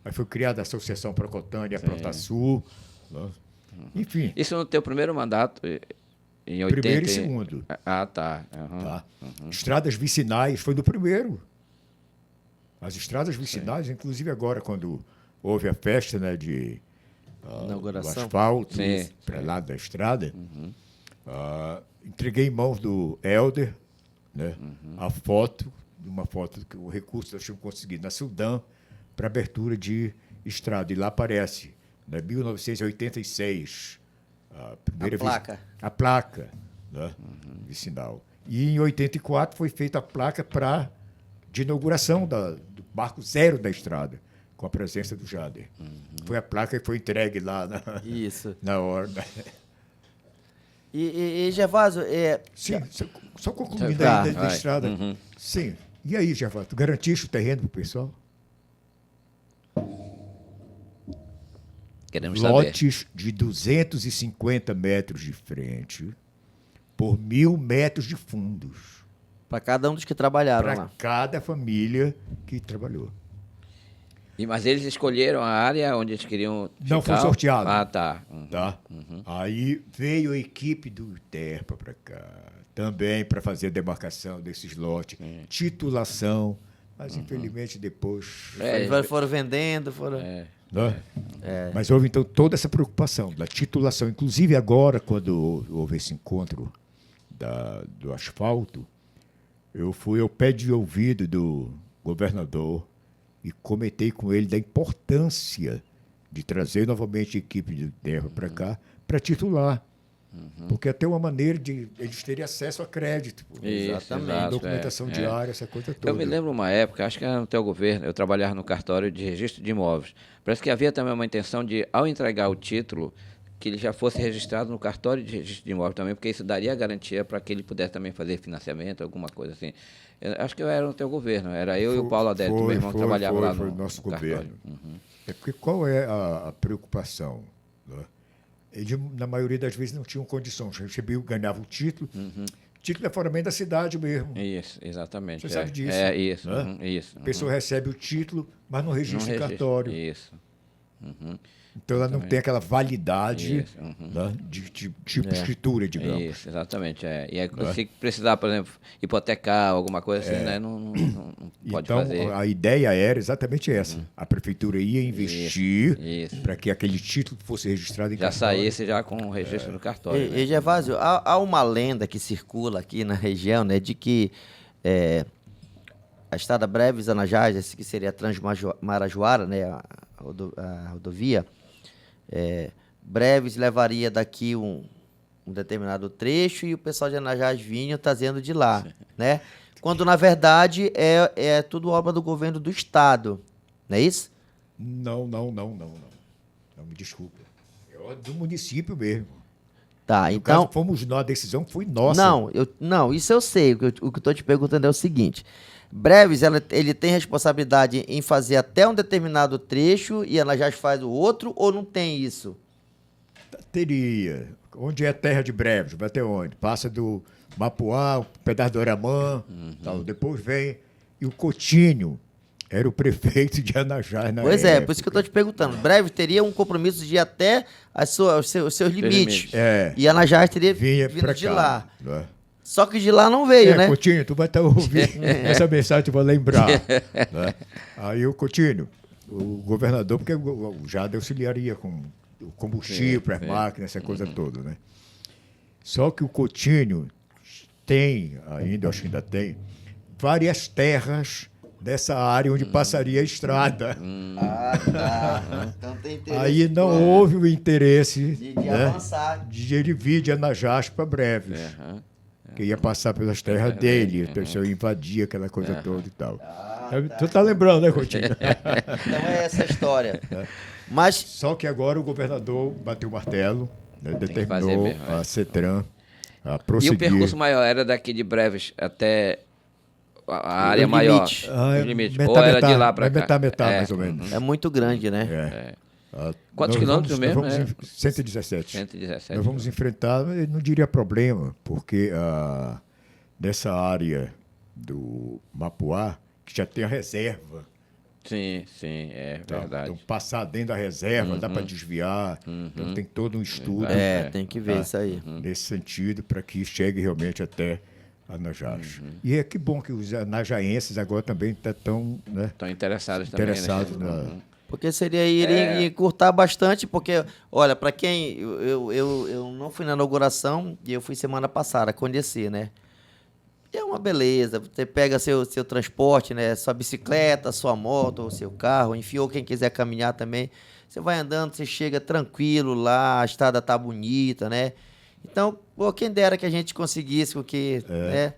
C: Aí foi criada a Associação Procotânia, a Protasul. Né? Enfim.
B: Isso no teu primeiro mandato, em 80?
C: Primeiro e segundo.
B: Tá.
C: Tá? Estradas vicinais foi do primeiro. As estradas vicinais, inclusive agora, quando houve a festa né, de
A: inauguração
C: do asfalto para lá da estrada, entreguei em mãos do Helder né, a foto, uma foto que o recurso nós tínhamos conseguido na Sudã para abertura de estrada. E lá aparece, né, 1986, a primeira
A: placa.
C: A placa né, vicinal. E em 84 foi feita a placa de inauguração do marco zero da estrada, com a presença do Jader. Foi a placa que foi entregue lá na hora.
A: E Gervásio...
C: Sim, só concluindo aí da estrada. Sim. E aí, Gervásio, tu garantiste o terreno para o pessoal?
B: Queremos
C: Lotes de 250 metros de frente por 1.000 metros de fundos.
A: Para cada um dos que trabalharam lá.
C: Para cada família que trabalhou.
B: Mas eles escolheram a área onde eles queriam ficar?
C: Não foi sorteado.
B: Tá.
C: Tá? Aí veio a equipe do Terpa para cá, também para fazer a demarcação desses lotes, titulação, mas infelizmente depois...
A: Eles foram vendendo,
C: Né? Mas houve então toda essa preocupação da titulação. Inclusive agora, quando houve esse encontro do asfalto, eu fui ao pé de ouvido do governador e comentei com ele da importância de trazer novamente a equipe de terra para cá para titular. Porque até uma maneira de eles terem acesso a crédito.
B: Isso,
A: Exatamente.
B: exato,
C: Documentação diária, essa coisa toda.
B: Eu me lembro uma época, acho que era no teu governo, eu trabalhava no cartório de registro de imóveis. Parece que havia também uma intenção de, ao entregar o título, que ele já fosse registrado no cartório de registro de imóveis também, porque isso daria garantia para que ele pudesse também fazer financiamento, alguma coisa assim. Acho que eu era no teu governo, era eu e o Paulo Adélio, meu irmão, que trabalhava lá no
C: nosso
B: cartório.
C: governo. É porque qual é a preocupação? Né? Eles, na maioria das vezes, não tinham condições. Recebiam, ganhavam o título. Título é fora da cidade mesmo.
B: Isso, exatamente.
C: Você sabe disso.
B: É, isso.
C: Né?
B: Isso.
C: A pessoa recebe o título, mas não registra em cartório.
B: Isso.
C: Então ela não tem aquela validade
B: Isso,
C: né, de escritura, digamos.
B: Isso, exatamente. E aí, se precisar, por exemplo, hipotecar alguma coisa assim, né, não pode
C: Então,
B: fazer.
C: a ideia era exatamente essa. A prefeitura ia investir
B: Isso.
C: para que aquele título fosse registrado em
B: Já
C: cartório.
B: saísse já com o registro no cartório.
A: E Gervásio, há uma lenda que circula aqui na região, né, de que a estrada Breves Anajás, que seria a Transmarajoara, né, a rodovia, Breves levaria daqui um determinado trecho e o pessoal de Anajás vinha trazendo de lá, né? Quando, na verdade, é tudo obra do governo do estado, não é isso?
C: Não. Não, me desculpa. É do município mesmo.
A: Tá,
C: No
A: então...
C: caso, fomos nós, a decisão foi nossa.
A: Não, isso eu sei. O que eu estou te perguntando é o seguinte. Breves, ele tem responsabilidade em fazer até um determinado trecho e ela já faz o outro, ou não tem isso?
C: Teria. Onde é terra de Breves? Vai até onde? Passa do Mapuá, um pedaço do Oramã, tal. Depois vem. E o Coutinho era o prefeito de Anajás na
A: Pois
C: época.
A: por isso que eu estou te perguntando. Breves teria um compromisso de ir até os seus limites. E Anajás teria
C: Vinha
A: vindo
C: pra
A: de
C: cá,
A: lá.
C: né?
A: Só que de lá não veio, né?
C: Coutinho, tu vai estar ouvindo essa mensagem, tu vai lembrar. Né? Aí o Coutinho, o governador, porque o Jade auxiliaria com o combustível para as máquinas, essa coisa toda, né? Só que o Coutinho tem ainda, acho que ainda tem, várias terras dessa área onde passaria a estrada.
A: Tá. Então tem interesse.
C: Aí não houve o interesse
A: de
C: né,
A: avançar.
C: de ele vir de Anajás para Breves. Que ia passar pelas terras dele, a pessoa invadia aquela coisa toda e tal. Tu tá lembrando, né, Coutinho?
A: Então é essa a história. Mas
C: Só que agora o governador bateu o martelo, né,
B: que fazer
C: determinou
B: mesmo,
C: a CETRAN a
B: E
C: prosseguir.
B: o percurso maior era daqui de Breves até a área
A: Os
B: maior?
A: limites.
B: Os limites. Ou era de lá para cá?
C: metade, mais ou menos.
A: é muito grande, né?
B: Quantos
C: Nós
B: quilômetros mesmo?
C: Nós vamos 117.
B: 117.
C: Nós vamos enfrentar, eu não diria problema, porque nessa área do Mapuá, que já tem a reserva,
B: Sim, é
C: tá?
B: verdade.
C: Então passar dentro da reserva, dá para desviar, então tem todo um estudo
A: Tem que ver isso aí.
C: nesse sentido para que chegue realmente até Anajás. E é que bom que os anajaenses agora também estão
B: Estão interessados também.
C: interessados
B: né?
A: Porque seria ir encurtar bastante, porque, olha, para quem... Eu não fui na inauguração e eu fui semana passada conhecer, né? E é uma beleza, você pega seu transporte, né? Sua bicicleta, sua moto, ou seu carro, enfim, ou quem quiser caminhar também. Você vai andando, você chega tranquilo lá, a estrada tá bonita, né? Então, pô, quem dera que a gente conseguisse, porque... né?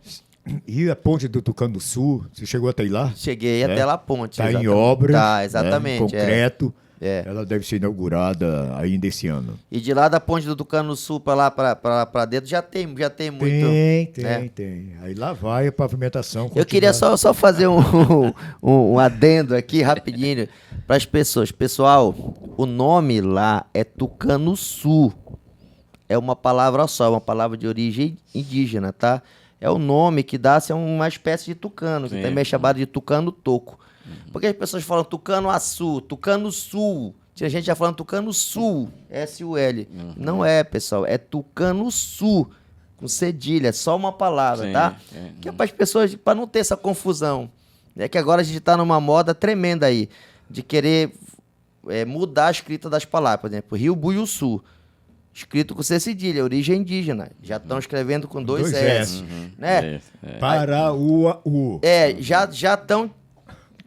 C: E a ponte do Tucano do Sul, você chegou até ir lá?
A: Cheguei até lá a ponte.
C: Está em
A: exatamente.
C: obra,
A: Tá, exatamente.
C: né, concreto.
A: É.
C: Ela deve ser inaugurada ainda esse ano.
A: E de lá da ponte do Tucano Sul para lá, para dentro, já tem muito.
C: Tem. Aí lá vai a pavimentação.
A: Eu queria só fazer um adendo aqui rapidinho para as pessoas. Pessoal, o nome lá é Tucano Sul. É uma palavra só, uma palavra de origem indígena, tá? É o nome que dá-se a uma espécie de tucano, que também é chamado de tucano toco. Porque as pessoas falam Tucano Açu, Tucano Sul. Tinha gente já falando Tucano Sul, S-U-L. Não é, pessoal, é Tucano Sul, com cedilha, é só uma palavra, tá? Que é para as pessoas, para não ter essa confusão. É que agora a gente está numa moda tremenda aí, de querer mudar a escrita das palavras. Por exemplo, Rio Buiuçu. escrito com C cedilha, origem indígena. Já estão escrevendo com dois
C: Dois
A: S.
C: S.
A: Né?
C: Paraúa-u.
A: Já estão...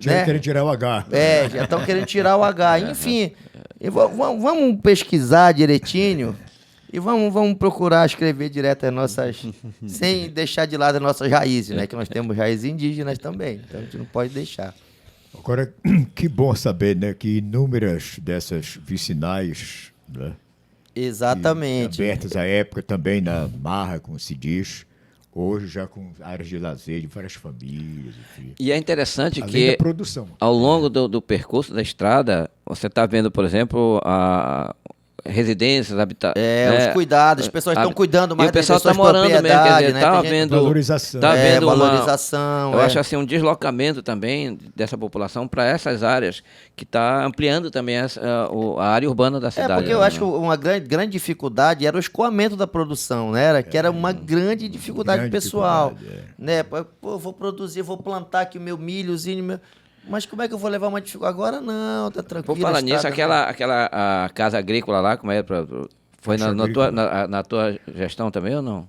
A: né?
C: Querem tirar o H.
A: Já estão querendo tirar o H. Enfim, vamos pesquisar direitinho e vamos procurar escrever direto as nossas... sem deixar de lado as nossas raízes, né? Que nós temos raízes indígenas também. Então a gente não pode deixar.
C: Agora, que bom saber, né, que inúmeras dessas vicinais, né,
A: Exatamente.
C: abertas à época também na marra, como se diz, hoje já com áreas de lazer de várias famílias, enfim.
B: E é interessante
C: Além
B: que
C: da produção.
B: ao longo do percurso da estrada, você está vendo, por exemplo, a residências,
A: Os cuidados, as pessoas estão cuidando mais
B: e o pessoal
A: das
B: está morando mesmo, quer dizer,
A: né?
B: tá
A: Tem gente-
B: vendo
C: Valorização.
B: tá vendo
A: valorização.
B: eu acho assim um deslocamento também dessa população para essas áreas que está ampliando também a área urbana da cidade.
A: porque eu
B: né?
A: acho que uma grande dificuldade era o escoamento da produção, né? Que era uma grande dificuldade
C: Grande
A: pessoal.
C: dificuldade,
A: Né? Pô, eu vou produzir, vou plantar aqui o meu milhozinho, mas como é que eu vou levar uma dificuldade? Agora não, tá tranquilo.
B: Por falar
A: a
B: nisso,
A: estrada-
B: aquela a casa agrícola lá, como é? Foi
C: Casa
B: na tua gestão também ou não?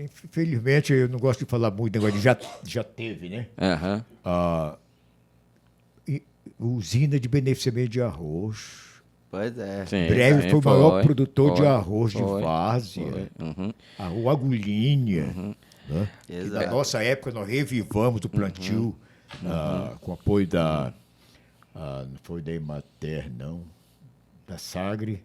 C: Infelizmente, eu não gosto de falar muito, negócio de já teve, né?
B: Aham.
C: Usina de beneficiamento de arroz.
A: Pois é.
B: Sim,
C: Breves
B: também
C: foi o maior
B: foi,
C: produtor de
B: foi,
C: arroz de
B: foi,
C: várzea.
B: foi. Uhum.
C: A rua Agulhinha. Né? Que
A: Exato.
C: na nossa época nós revivamos o plantio com apoio da. Não foi da Emater, não. Da Sagre.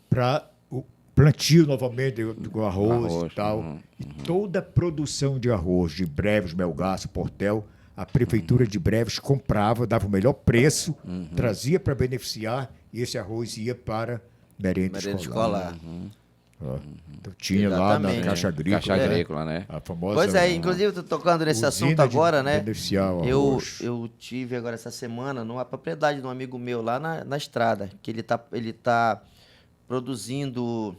C: Para o plantio novamente do arroz e tal. E toda a produção de arroz de Breves, Melgaço, Portel, a prefeitura de Breves comprava, dava o melhor preço, trazia para beneficiar e esse arroz ia para merenda escolar. Ó, então tinha lá na
A: Exatamente.
C: Caixa Agrícola.
B: Caixa Agrícola, né?
C: A famosa.
A: Pois é, inclusive eu tô tocando nesse
C: usina
A: assunto agora,
C: de
A: né?
C: beneficiar o
A: Eu,
C: arroz.
A: eu tive agora essa semana numa propriedade de um amigo meu lá na estrada, que ele tá produzindo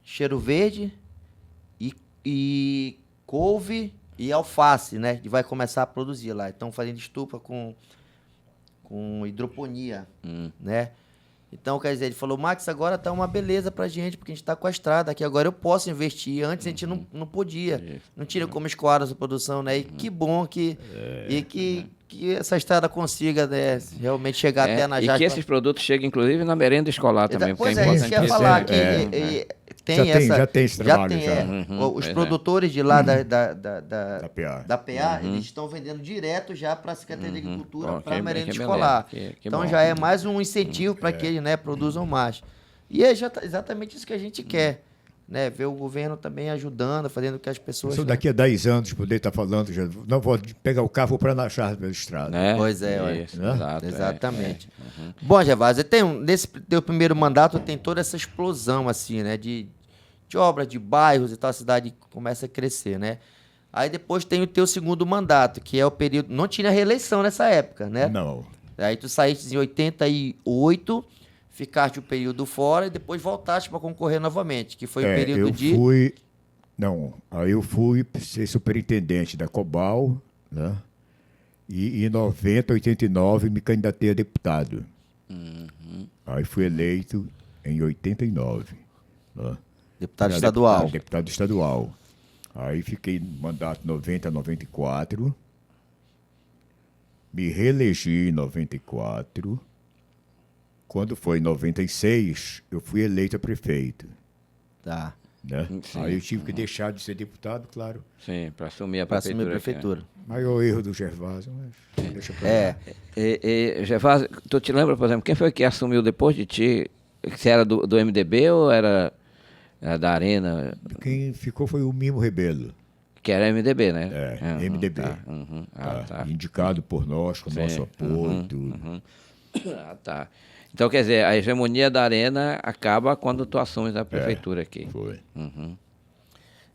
A: cheiro verde e couve e alface, né? E vai começar a produzir lá. Estão fazendo estufa com hidroponia, né? Então, quer dizer, ele falou, Max, agora tá uma beleza pra gente, porque a gente tá com a estrada aqui, agora eu posso investir. Antes a gente não podia, não tinha como escoar essa produção, né? E que bom que essa estrada consiga, né, realmente chegar até na
B: E que esses produtos cheguem, inclusive, na merenda escolar também.
A: Pois
B: porque
A: é, isso que eu ia falar, que
C: Já tem esse trabalho, já.
A: Os produtores de lá da
C: PA.
A: da PA, eles estão vendendo direto já para a Secretaria de Agricultura,
B: Ó,
A: para a
B: que
A: merenda
B: beleza,
A: escolar.
B: que
A: Então
B: bom.
A: já é mais um incentivo para que eles, né, produzam mais. E é exatamente isso que a gente quer, né? Ver o governo também ajudando, fazendo que as pessoas...
C: Se eu daqui a 10 anos poder estar falando, já não vou pegar o carro, vou para na chave da estrada.
B: Né?
A: Pois é, olha.
B: Isso,
C: Né?
B: exato,
A: Exatamente. Bom, Gervásio, nesse teu primeiro mandato tem toda essa explosão, assim, né? De obras, de bairros e tal, a cidade começa a crescer, né? Aí depois tem o teu segundo mandato, que é o período... Não tinha reeleição nessa época, né?
C: Não.
A: Aí tu saíste em 88, ficaste um período fora e depois voltaste para concorrer novamente, que foi o período de...
C: Aí eu fui ser superintendente da Cobal, né? E em 90, 89, me candidatei a deputado. Aí fui eleito em 89. Né?
A: Deputado estadual.
C: Deputado estadual. Aí fiquei no mandato 90 a 94. Me reelegi em 94. Quando foi em 96, eu fui eleito a prefeito.
A: Tá.
C: Né?
B: Sim.
C: Aí eu tive que deixar de ser deputado, claro.
B: Sim, para assumir a
A: Para assumir
B: prefeitura.
A: a prefeitura.
C: Maior erro do Gervásio, mas deixa pra lá.
B: Gervásio, tu te lembra, por exemplo, quem foi que assumiu depois de ti? Se era do MDB ou era da Arena?
C: Quem ficou foi o Mimo Rebelo.
B: Que era MDB, né?
C: MDB.
B: Tá, tá.
C: Indicado por nós, com nosso apoio, tudo.
B: Ah, tá. Então, quer dizer, a hegemonia da Arena acaba quando tu assumes a prefeitura aqui.
C: Foi.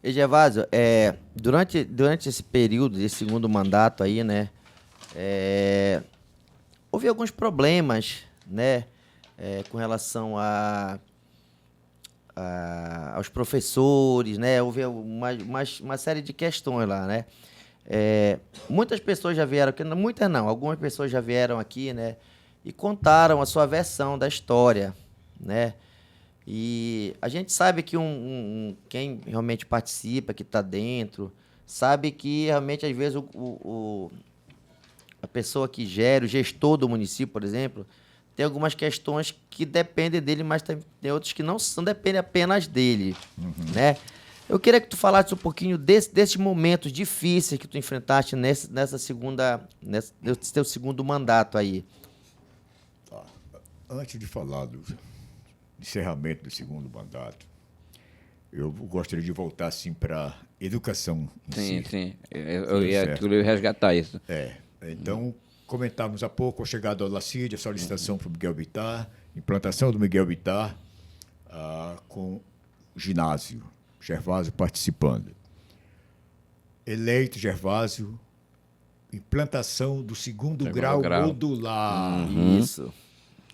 A: E Gervásio, durante esse período, esse segundo mandato aí, né, houve alguns problemas, né, com relação aos professores, né, houve uma série de questões lá, né. Muitas pessoas já vieram aqui, muitas não, algumas pessoas já vieram aqui, né, e contaram a sua versão da história, né? E a gente sabe que quem realmente participa, que está dentro, sabe que realmente, às vezes, a pessoa que gera, o gestor do município, por exemplo, tem algumas questões que dependem dele, mas tem outras que não dependem apenas dele, né? Eu queria que tu falasse um pouquinho desses momentos difíceis que tu enfrentaste nesse teu segundo mandato aí.
C: Antes de falar do encerramento do segundo mandato, eu gostaria de voltar assim para educação em
B: Sim,
C: si.
B: sim. Eu ia
C: Certo.
B: resgatar isso.
C: Então, comentávamos há pouco a chegada do Lacide, a solicitação para o Miguel Bittar, implantação do Miguel Bittar, com ginásio, Gervásio participando. Eleito Gervásio, implantação do segundo grau modular.
A: Isso.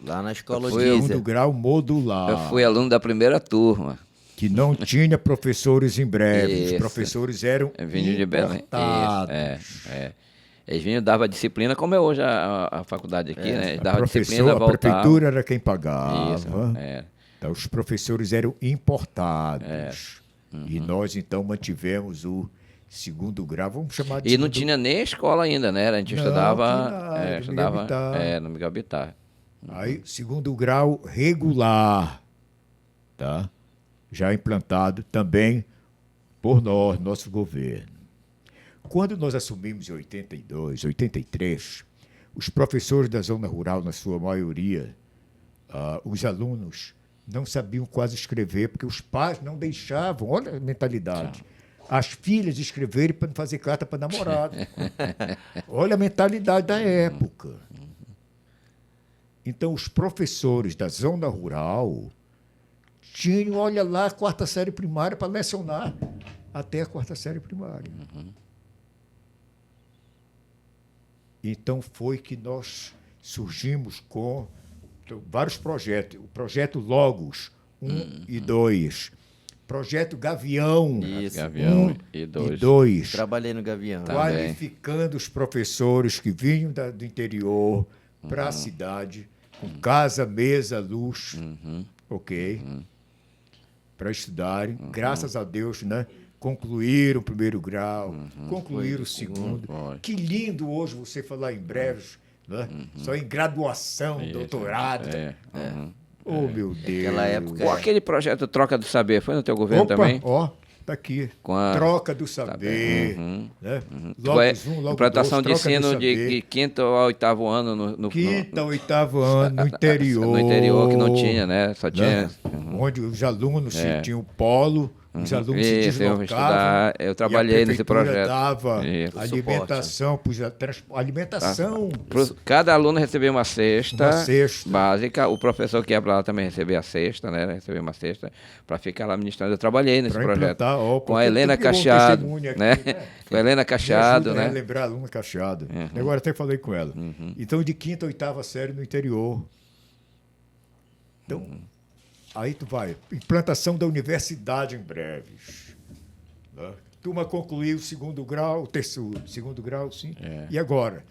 A: Lá na escola
C: Segundo
A: Diesel.
C: grau modular.
B: Eu fui aluno da primeira turma.
C: Que não tinha professores em breve. Os
B: Isso.
C: professores eram
B: Vinha de Belém.
C: importados.
B: Eles vinham, dava disciplina, como é hoje a faculdade aqui, né? Eles dava disciplina,
C: A
B: voltava.
C: prefeitura era quem pagava.
B: Isso,
C: Então, os professores eram importados. E nós, então, mantivemos o segundo grau, vamos chamar de
B: E não
C: segundo-
B: tinha nem escola ainda, né? A gente
C: Não,
B: estudava,
C: que nada,
B: estudava
C: Miguel Bittar.
B: no Miguel Bittar.
C: Aí, segundo grau regular, tá? Já implantado também por nós, nosso governo. Quando nós assumimos em 82, 83, os professores da zona rural, na sua maioria, os alunos não sabiam quase escrever, porque os pais não deixavam, olha a mentalidade, as filhas escreverem para não fazer carta para namorado. Olha a mentalidade da época. Então, os professores da zona rural tinham, olha lá, a quarta série primária para lecionar até a quarta série primária. Então, foi que nós surgimos com vários projetos. O projeto Logos 1 e 2. Projeto Gavião.
A: Isso.
B: Gavião
C: 1
B: e
C: e
B: 2.
C: 2.
A: Trabalhei no Gavião.
C: Qualificando os professores que vinham do interior para a cidade, com casa, mesa, luz, ok? Para estudarem. Graças a Deus, né? Concluíram o primeiro grau, concluíram o segundo.
B: Foi.
C: Que lindo hoje você falar em breves, né? Só em graduação, doutorado. Oh, meu Deus.
A: Naquela época,
B: Ou aquele projeto Troca do Saber, foi no teu governo
C: Opa,
B: também?
C: ó, tá aqui.
B: Com a-
C: Troca do saber. Né?
B: Foi
C: Logos 1, Logos
B: implantação
C: 2,
B: de
C: troca do
B: ensino de
C: saber.
B: quinto ao oitavo ano no
C: Quinto ao oitavo ano, no interior.
B: No interior, que não tinha, né? Só tinha.
C: Né? Onde os alunos tinham o polo, os alunos se
B: Isso, eu vou
C: deslocavam.
B: estudar. Eu trabalhei
C: e a
B: nesse
C: prefeitura
B: projeto.
C: dava
B: Isso.
C: alimentação, alimentação.
B: Cada aluno recebia uma cesta,
C: Uma cesta.
B: básica. O professor que ia para lá também recebia a cesta, né? Recebia uma cesta para ficar lá ministrando. Eu trabalhei nesse
C: Pra
B: projeto.
C: implantar, ó,
B: Com a
C: porque
B: Helena
C: tu pegou um
B: Cachado,
C: testemunho aqui,
B: né?
C: né?
B: Com a Helena
C: Me
B: Cachado,
C: ajuda a
B: né?
C: lembrar a aluna Cachado. Agora até falei com ela. Então, de quinta a oitava série no interior. Então, aí tu vai. Implantação da universidade em breves. Né? Turma concluiu o segundo grau, o terceiro, segundo grau, sim. E agora?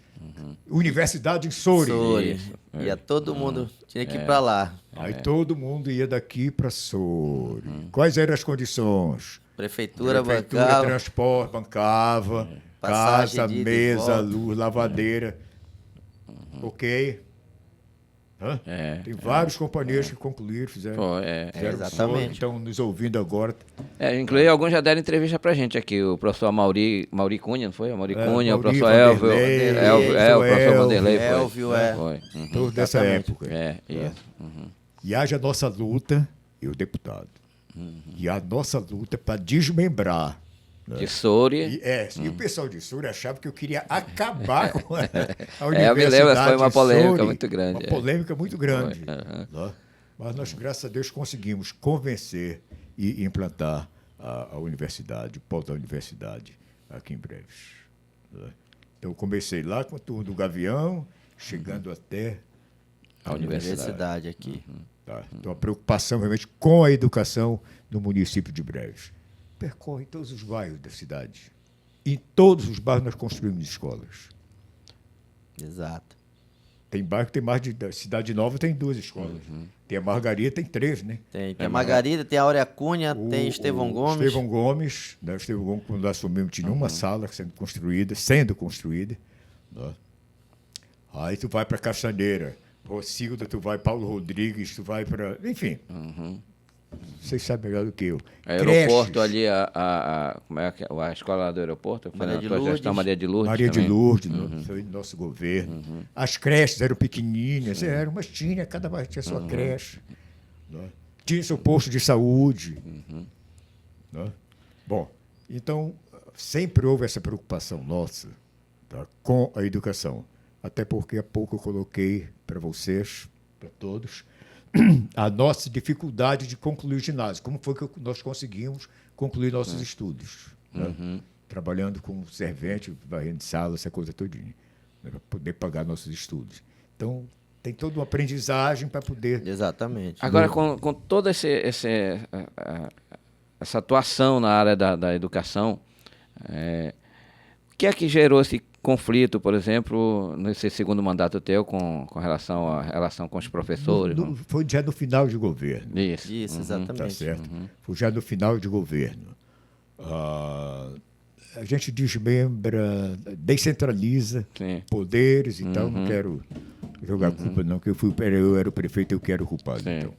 C: Universidade em Soure.
A: Soure. Ia todo mundo, tinha que ir pra lá.
C: Aí todo mundo ia daqui para Soure. Quais eram as condições?
A: Prefeitura
C: Prefeitura,
A: bancava.
C: transporte, bancava,
A: Passagem
C: casa,
A: de ida e
C: mesa,
A: volta.
C: luz, lavadeira. Ok? Hã? Tem vários companheiros que concluíram, fizeram. Fizeram
A: exatamente.
C: som, estão nos ouvindo agora.
B: Inclusive, alguns já deram entrevista pra gente aqui. O professor Mauri Cunha, não foi? O Mauri Cunha, o
C: Mauri,
B: professor
C: Vanderlei,
B: Elvio, o professor Vanderlei foi.
A: Elvio,
B: Foi.
C: Todos dessa
A: Exatamente.
C: época.
B: Isso.
C: E haja a nossa luta, eu deputado, e a nossa luta para desmembrar.
B: De Soure.
C: E o pessoal de Soure achava que eu queria acabar com a
B: eu me lembro, foi uma
C: de
B: polêmica
C: Soure.
B: muito grande,
C: Uma
B: é.
C: polêmica muito grande.
B: Foi,
C: Né? Mas nós, graças a Deus, conseguimos convencer e implantar a universidade, o polo da universidade, aqui em breves. Né? Então, eu comecei lá com a turma do Gavião, chegando até
B: A
A: Universidade aqui.
C: Tá? Então, a preocupação realmente com a educação no município de Breves. Percorre todos os bairros da cidade. Em todos os bairros nós construímos escolas.
A: Exato.
C: Tem bairro que tem mais de... Cidade Nova tem 2 escolas. Tem a Margarida, tem 3, né?
A: Tem a Margarida, tem a Áurea Cunha, tem Estevão Gomes.
C: Estevão Gomes, né? Estevão Gomes, quando nós assumimos, tinha uma sala sendo construída. Né? Aí tu vai para Caçaneira, Rocilda, tu vai Paulo Rodrigues, tu vai para... Enfim, vocês sabem melhor do que eu.
B: Aeroporto ali, como é que a escola lá do aeroporto? Foi
A: Maria
B: na
A: de
B: tua
A: Lourdes.
B: gestão, Maria de Lourdes.
C: Maria de
B: também.
C: Lourdes, foi do nosso governo. As creches eram pequenininhas, mas tinha, cada bairro tinha sua creche. Né? Tinha seu posto de saúde. Né? Bom, então, sempre houve essa preocupação nossa, tá, com a educação. Até porque há pouco eu coloquei para vocês, para todos, a nossa dificuldade de concluir o ginásio. Como foi que nós conseguimos concluir nossos estudos? Né? Trabalhando como servente, varrendo sala, essa coisa todinha, né? Para poder pagar nossos estudos. Então, tem toda uma aprendizagem para poder...
A: Exatamente.
B: Agora, com toda essa atuação na área da educação, o que é que gerou esse conflito, por exemplo, nesse segundo mandato teu com relação à relação com os professores?
C: Foi já no final de governo.
A: Isso, exatamente.
C: Tá certo. Foi já no final de governo. A gente desmembra, descentraliza poderes e tal. Não quero jogar culpa, não, que eu era o prefeito e eu quero culpado. Então,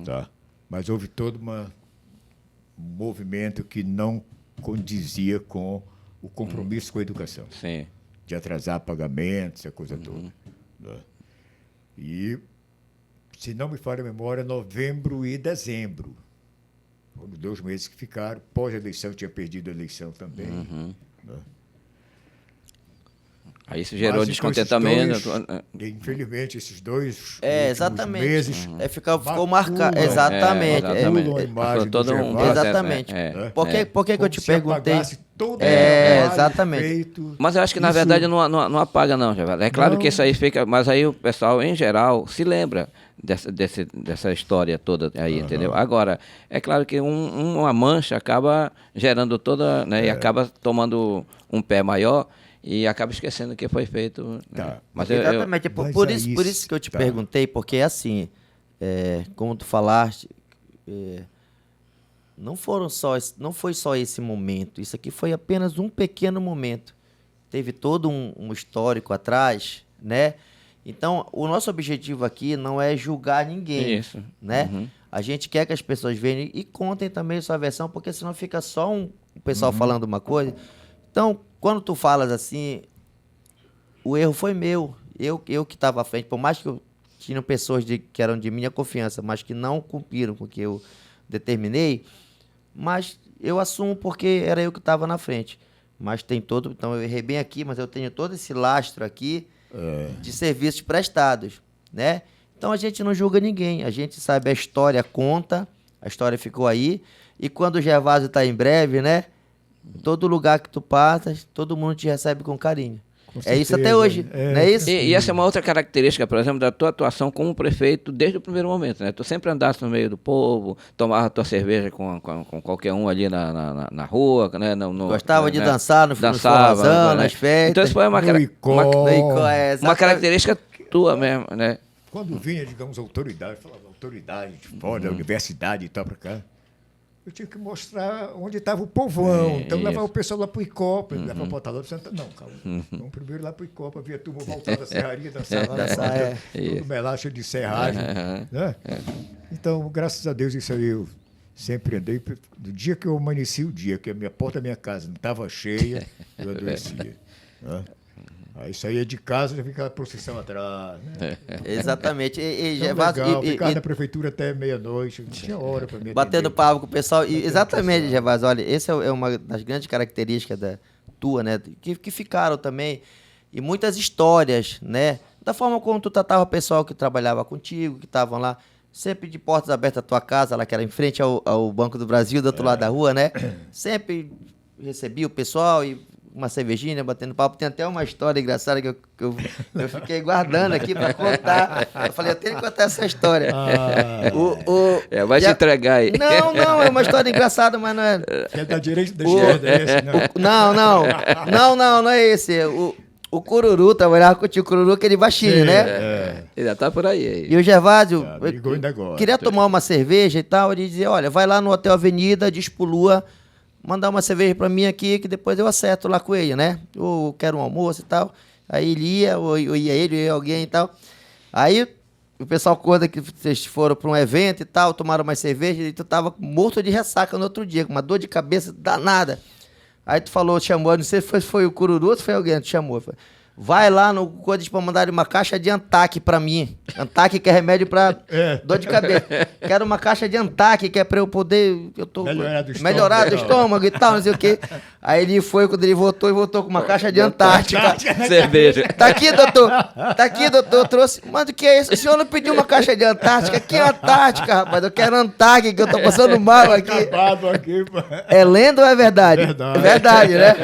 C: tá? Mas houve todo um movimento que não condizia com o compromisso com a educação.
B: Sim.
C: De atrasar pagamentos, essa coisa toda. Né? E, se não me falha a memória, novembro e dezembro. Foram 2 meses que ficaram. Pós-eleição, tinha perdido a eleição também. Né?
B: Aí isso gerou
C: Mas, então,
B: descontentamento.
C: Infelizmente, esses 2
A: exatamente.
C: meses...
A: Ficou marcado. Exatamente. Exatamente. Por que eu te perguntei? Exatamente.
B: Mas eu acho que, na verdade, não apaga, não, Javel. É claro que isso aí fica... Mas aí o pessoal, em geral, se lembra dessa história toda aí, entendeu? Agora, é claro que uma mancha acaba gerando toda... Né, e acaba tomando um pé maior... E acaba esquecendo o que foi feito.
C: Tá.
B: Né? Mas
A: exatamente. Por isso que eu te perguntei, porque assim, como tu falaste, não foi só esse momento. Isso aqui foi apenas um pequeno momento. Teve todo um histórico atrás, né? Então, o nosso objetivo aqui não é julgar ninguém. Isso. Né? A gente quer que as pessoas venham e contem também sua versão, porque senão fica só o pessoal falando uma coisa. Então, quando tu falas assim, o erro foi meu. Eu que estava à frente, por mais que eu tinha pessoas que eram de minha confiança, mas que não cumpriram com o que eu determinei, mas eu assumo porque era eu que estava na frente. Mas tem todo... Então, eu errei bem aqui, mas eu tenho todo esse lastro aqui de serviços prestados, né? Então, a gente não julga ninguém. A gente sabe a história, conta, a história ficou aí. E quando o Gervásio está em breve, né? Todo lugar que tu passas, todo mundo te recebe com carinho. É isso até hoje, não é isso?
B: E essa é uma outra característica, por exemplo, da tua atuação como prefeito desde o primeiro momento, né? Tu sempre andaste no meio do povo, tomava tua cerveja com qualquer um ali na rua, né?
A: Gostava de dançar no forrozão, nas festas.
B: Então isso foi uma característica tua mesmo, né?
C: Quando vinha, digamos, autoridade de fora da universidade e tal para cá, eu tinha que mostrar onde estava o povão. Então, levava o pessoal lá para o Icopa, levava o Botalão para Santa... Não, calma. Vamos primeiro lá para o Icopa, via a turma voltar da serraria, dançar lá, todo melacha de serragem. Né? Então, graças a Deus, isso aí eu sempre andei. Do dia que eu amanheci, o dia que a porta da minha casa não estava cheia, eu adoecia. Né? Aí saía de casa e já ficava a procissão atrás. Né?
A: Exatamente.
C: Ficava na prefeitura até meia-noite, não tinha hora para me
A: batendo papo com o pessoal. Exatamente, Gervásio. Olha, essa é uma das grandes características tua, né? Que ficaram também. E muitas histórias, né? Da forma como tu tratava o pessoal que trabalhava contigo, que estavam lá, sempre de portas abertas à tua casa, lá que era em frente ao Banco do Brasil, do outro lado da rua, né? Sempre recebia o pessoal e uma cervejinha, batendo papo. Tem até uma história engraçada que eu fiquei guardando aqui para contar. Eu falei, eu tenho que contar essa história.
B: Vai se entregar aí.
A: Não, é uma história engraçada, mas não é...
C: É da direita da esquerda, é esse,
A: não é esse. O Cururu, trabalhava com o tio Cururu, aquele baixinho, né?
B: Ainda tá por aí.
A: E o Gervásio
C: Amigo ainda agora.
A: queria tomar uma cerveja e tal, ele dizia, olha, vai lá no Hotel Avenida, diz pro Lua, mandar uma cerveja pra mim aqui, que depois eu acerto lá com ele, né? Ou quero um almoço e tal. Aí ele ia, ou ia ele, ou ia alguém e tal. Aí o pessoal conta que vocês foram pra um evento e tal, tomaram uma cerveja e tu tava morto de ressaca no outro dia, com uma dor de cabeça danada. Aí tu falou, chamou, não sei se foi o Cururu ou se foi alguém que te chamou. Vai lá no Codes pra mandar uma caixa de Antac pra mim. Antac que é remédio pra dor de cabeça. Quero uma caixa de Antac que é pra eu poder... Eu tô melhorar do estômago e tal, não sei o quê. Aí ele foi, quando ele voltou com uma caixa de Antártica.
B: Cerveja.
A: Tá aqui, doutor. Tá aqui, doutor. Trouxe. Mas o que é isso? O senhor não pediu uma caixa de Antártica? Que Antártica, rapaz? Eu quero Antac, que eu tô passando mal aqui. É lenda ou é verdade?
C: Verdade.
A: É verdade, né?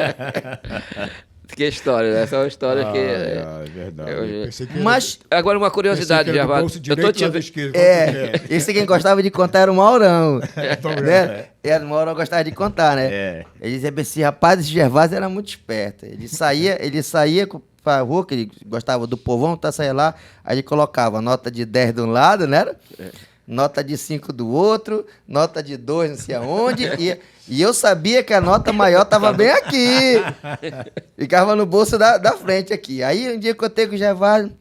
B: Que história, né? Essa é uma história que...
C: É verdade.
A: Mas...
B: Agora uma curiosidade, Gervásio. Eu tô te...
A: Esse quem gostava de contar era o Maurão.
C: Né?
A: O Maurão gostava de contar, né? Ele dizia bem assim, rapaz, esse Gervásio era muito esperto. Ele saía pra rua, que ele gostava do povão, saía lá, aí ele colocava nota de 10 de um lado, né? Nota de 5 do outro, nota de 2 não sei aonde, e eu sabia que a nota maior estava bem aqui. Ficava no bolso da frente aqui. Aí um dia eu contei com o Gervásio.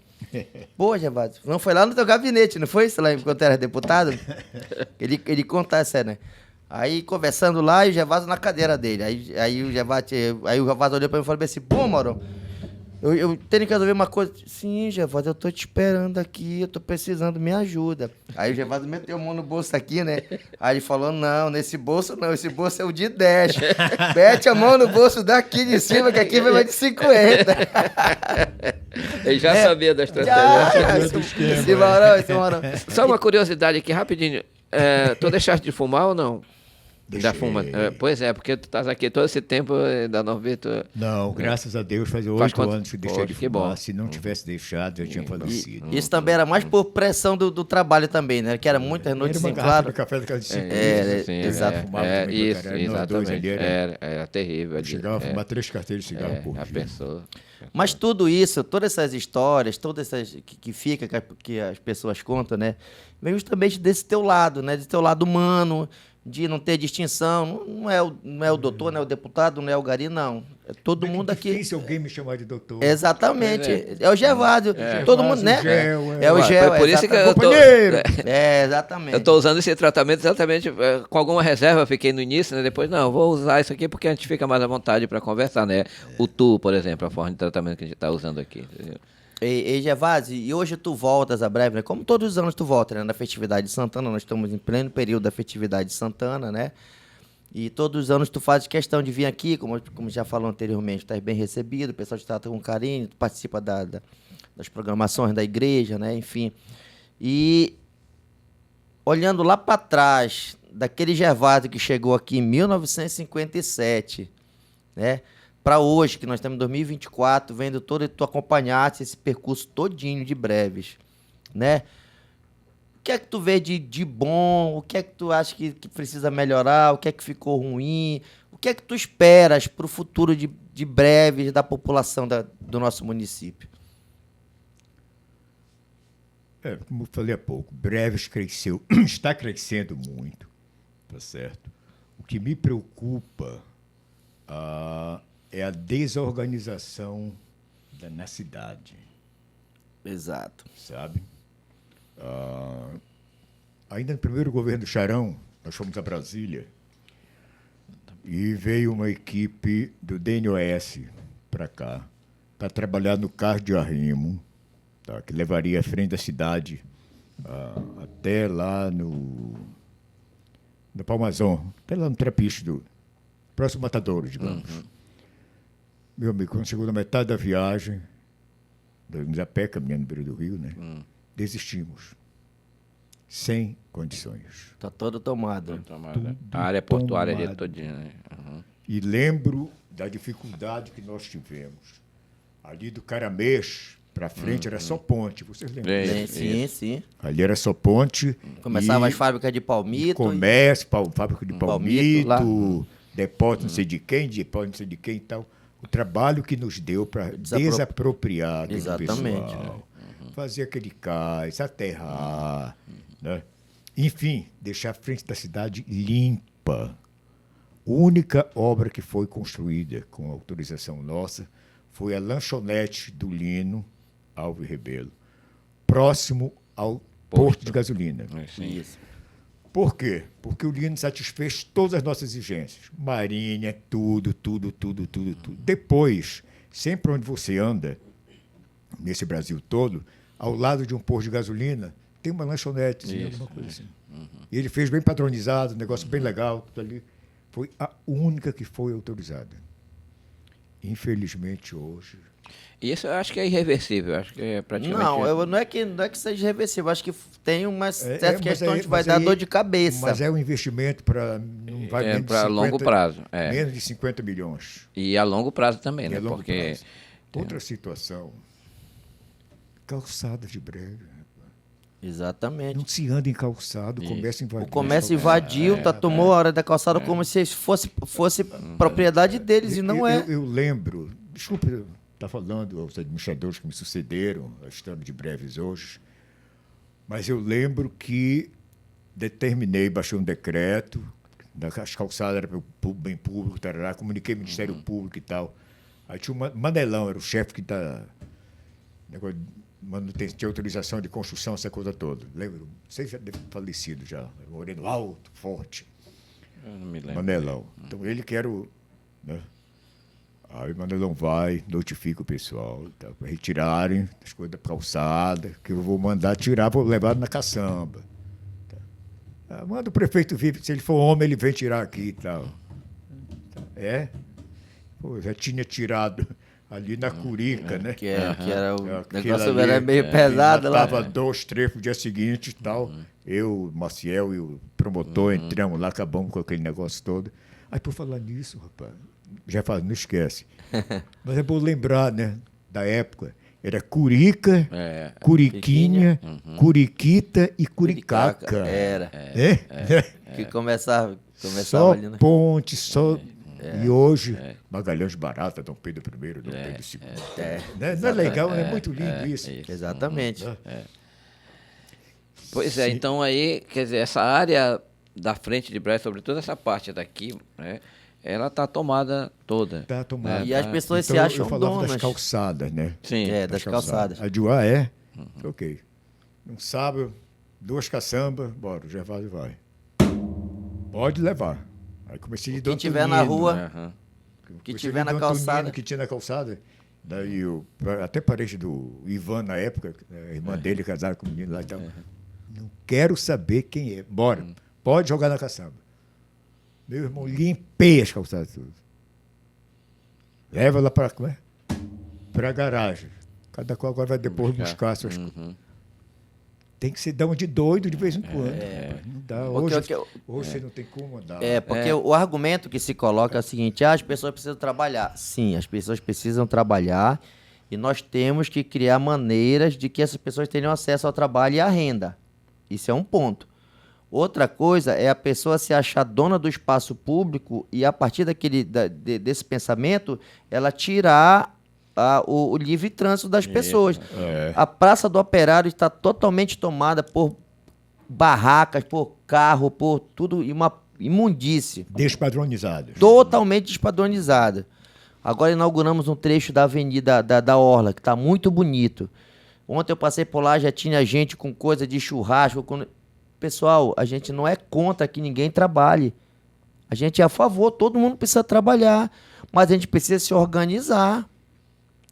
A: Pô, Gervásio, não foi lá no teu gabinete, não foi? Sei lá, enquanto era deputado. Ele conta essa, né? Aí conversando lá, e o Gervásio na cadeira dele. Aí o Gervásio olhou pra mim e falou assim, pô, Maurão, eu tenho que resolver uma coisa. Sim, Gervásio, eu tô te esperando aqui, eu tô precisando, me ajuda. Aí o Gervásio meteu a mão no bolso aqui, né? Aí ele falou, não, nesse bolso não, esse bolso é o de 10. Mete a mão no bolso daqui de cima, que aqui vai mais de 50.
B: Ele já sabia da estratégia.
A: Esse Maurão.
B: Só uma curiosidade aqui, rapidinho. Tu deixaste de fumar ou não?
C: Deixei.
B: Da fuma. Pois é, porque tu estás aqui todo esse tempo, ainda não vi tu...
C: Não, graças a Deus, faz 8 anos que deixei de fumar. Se não tivesse deixado, eu tinha falecido.
A: Isso também era mais por pressão do trabalho também, né? Que era muitas noites sem claro.
C: Café da casa de 5
A: exato.
B: Isso, exatamente. Era terrível.
C: Chegava a fumar 3 carteiras de cigarro por dia.
B: Pensou.
A: Mas tudo isso, todas essas histórias, todas essas que fica, que as pessoas contam, né? Vem justamente desse teu lado, né? Desse teu lado humano, de não ter distinção. Não é o doutor, não é o deputado, não é o gari, não. É todo mundo aqui.
C: É difícil alguém me chamar de doutor.
A: Exatamente. É o Gervásio. Todo mundo, né? É o Gel.
B: Foi por isso que eu tô...
A: exatamente.
B: Eu estou usando esse tratamento exatamente com alguma reserva. Eu fiquei no início, né? Depois, não, vou usar isso aqui porque a gente fica mais à vontade para conversar, né? O tu, por exemplo, a forma de tratamento que a gente está usando aqui. Entendeu?
A: E Gervásio, e hoje tu voltas a breve, né? Como todos os anos tu volta, né? Na festividade de Santana, nós estamos em pleno período da festividade de Santana, né? E todos os anos tu fazes questão de vir aqui, como já falou anteriormente, tu estás bem recebido, o pessoal te trata com carinho, tu participa das programações da igreja, né? Enfim. E olhando lá para trás, daquele Gervásio que chegou aqui em 1957, né? Para hoje, que nós estamos em 2024, vendo todo, tu acompanhasse esse percurso todinho de breves, né? O que é que tu vê de bom? O que é que tu acha que precisa melhorar? O que é que ficou ruim? O que é que tu esperas para o futuro de breves da população do nosso município?
C: Como eu falei há pouco, breves cresceu, está crescendo muito, tá certo? O que me preocupa é a desorganização na cidade.
A: Exato.
C: Sabe? Ainda no primeiro governo do Charão, nós fomos a Brasília e veio uma equipe do DNOS para cá, para trabalhar no carro de arrimo, tá? Que levaria à frente da cidade até lá no Palmazon, até lá no Trapiche, do próximo Matadouro, digamos. Meu amigo, quando chegou na metade da viagem, nós íamos a pé caminhando no beira do rio, né? Desistimos. Sem condições.
A: Está todo tomado.
B: A área portuária ali todinha, né?
C: E lembro da dificuldade que nós tivemos. Ali do Caramês para frente era só ponte, vocês lembram?
A: Sim.
C: Ali era só ponte.
A: Começava as fábricas de palmito.
C: Comércio, fábrica de palmito, depósito não sei de quem e tal. O trabalho que nos deu para desapropriar aquele pessoal. fazer aquele cais, aterrar, né? Enfim, deixar a frente da cidade limpa. A única obra que foi construída com autorização nossa foi a lanchonete do Lino Alves Rebelo, próximo ao posto de gasolina.
B: Sim.
A: Isso.
C: Por quê? Porque o Lino satisfez todas as nossas exigências. Marinha, tudo. Depois, sempre onde você anda, nesse Brasil todo, ao lado de um posto de gasolina, tem uma lanchonete, alguma coisa assim. E ele fez bem padronizado, um negócio bem legal, tudo ali. Foi a única que foi autorizada. Infelizmente, hoje...
B: Isso eu acho que é irreversível, eu acho que é praticamente...
A: Não é que seja irreversível, acho que tem umas certas questões que vai dar dor de cabeça.
C: Mas é um investimento para... Não vai menos de
B: para
C: 50,
B: longo prazo.
C: Menos de 50 milhões.
B: E a longo prazo também,
C: E
B: né?
C: a longo
B: Porque
C: prazo. Outra situação, calçada de brega.
A: Exatamente.
C: Não se anda em calçado, o comércio invadiu.
A: O comércio invadiu, tomou a hora da calçada como se fosse propriedade deles, e não é.
C: Eu lembro, desculpa eu estar falando aos administradores que me sucederam, estando de breves hoje, mas eu lembro que baixei um decreto, as calçadas eram bem público, tarará, comuniquei ao Ministério Público e tal. Aí tinha o Manelão, era o chefe que está... Tinha autorização de construção, essa coisa toda. Lembro? Você já deve ter falecido já. Moreno alto, forte.
B: eu não me lembro.
C: Manelão. Então ele que era o... Né? Aí o Manelão vai, notifica o pessoal, tá, para retirarem as coisas da calçada, que eu vou mandar tirar, vou levar na caçamba. Tá. Manda o prefeito vir, se ele for homem, ele vem tirar aqui e tal. É? Pô, já tinha tirado ali na Curica, né?
A: Que era o
C: Aquilo
A: negócio
C: ali,
A: era meio pesado lá.
C: Estava 2, 3 no dia seguinte e tal. Eu, o Maciel e o promotor entramos lá, acabamos com aquele negócio todo. Aí, por falar nisso, rapaz, já falo, não esquece. Mas é bom lembrar, né? Da época. Era Curica, Curiquinha, Curiquita e Curicaca.
A: Era. Que começava
C: Só
A: ali, né?
C: ponte, só... E hoje, Magalhães Barata, Dom Pedro I, Dom Pedro II. Né? Não é legal, é muito lindo isso.
A: Exatamente.
B: Pois é, então aí, quer dizer, essa área da frente de Brás, sobretudo essa parte daqui, né, ela está tomada toda.
C: Está tomada.
A: E as pessoas
C: Então,
A: se acham
C: eu falava
A: donas.
C: das calçadas, né?
B: Sim.
A: Das calçadas.
C: A Diuá é? Ok. Um sábado, 2 caçambas, bora, o Gervásio vai. Pode levar. Aí comecei de
A: Quem tiver na rua, que
C: Comecei
A: tiver
C: de
A: na calçada.
C: Que tinha na calçada. Daí até parente do Ivan na época, a irmã dele casaram com o menino lá e tal. Não quero saber quem é. Bora. Pode jogar na caçamba. Meu irmão, limpei as calçadas tudo. Leva lá para a garagem. Cada qual agora vai depois buscar suas coisas. Tem que ser dar uma de doido de vez em quando. Não dá. Hoje você não tem como andar.
A: Porque o argumento que se coloca é o seguinte: as pessoas precisam trabalhar. Sim, as pessoas precisam trabalhar e nós temos que criar maneiras de que essas pessoas tenham acesso ao trabalho e à renda. Isso é um ponto. Outra coisa é a pessoa se achar dona do espaço público e, a partir desse pensamento, ela tirar o livre trânsito das pessoas. A Praça do Operário está totalmente tomada por barracas, por carro, por tudo, e uma imundície.
C: Despadronizada.
A: Totalmente despadronizada. Agora inauguramos um trecho da Avenida da Orla, que está muito bonito. Ontem eu passei por lá, já tinha gente com coisa de churrasco. Pessoal, a gente não é contra que ninguém trabalhe. A gente é a favor, todo mundo precisa trabalhar, mas a gente precisa se organizar.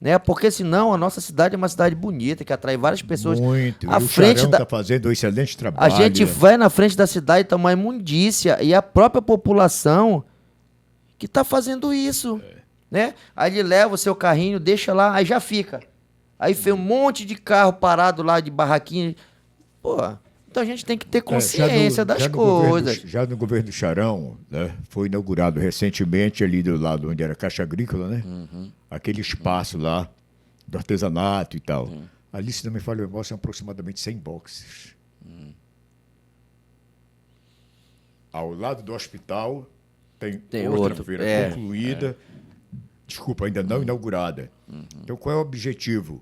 A: Né? Porque senão a nossa cidade é uma cidade bonita, que atrai várias pessoas.
C: Muito.
A: À
C: o
A: frente
C: Charão está fazendo um excelente trabalho.
A: A gente vai na frente da cidade, está uma imundícia, e a própria população que está fazendo isso. Né? Aí ele leva o seu carrinho, deixa lá, aí já fica. Aí vem um monte de carro parado lá, de barraquinha. Pô, então a gente tem que ter consciência das coisas.
C: Já no governo do Charão, né, foi inaugurado recentemente ali do lado onde era Caixa Agrícola, né? Aquele espaço lá do artesanato e tal. Ali, se não me falha a memória, são aproximadamente 100 boxes. Ao lado do hospital tem outra feira concluída. Desculpa, ainda não inaugurada. Então, qual é o objetivo?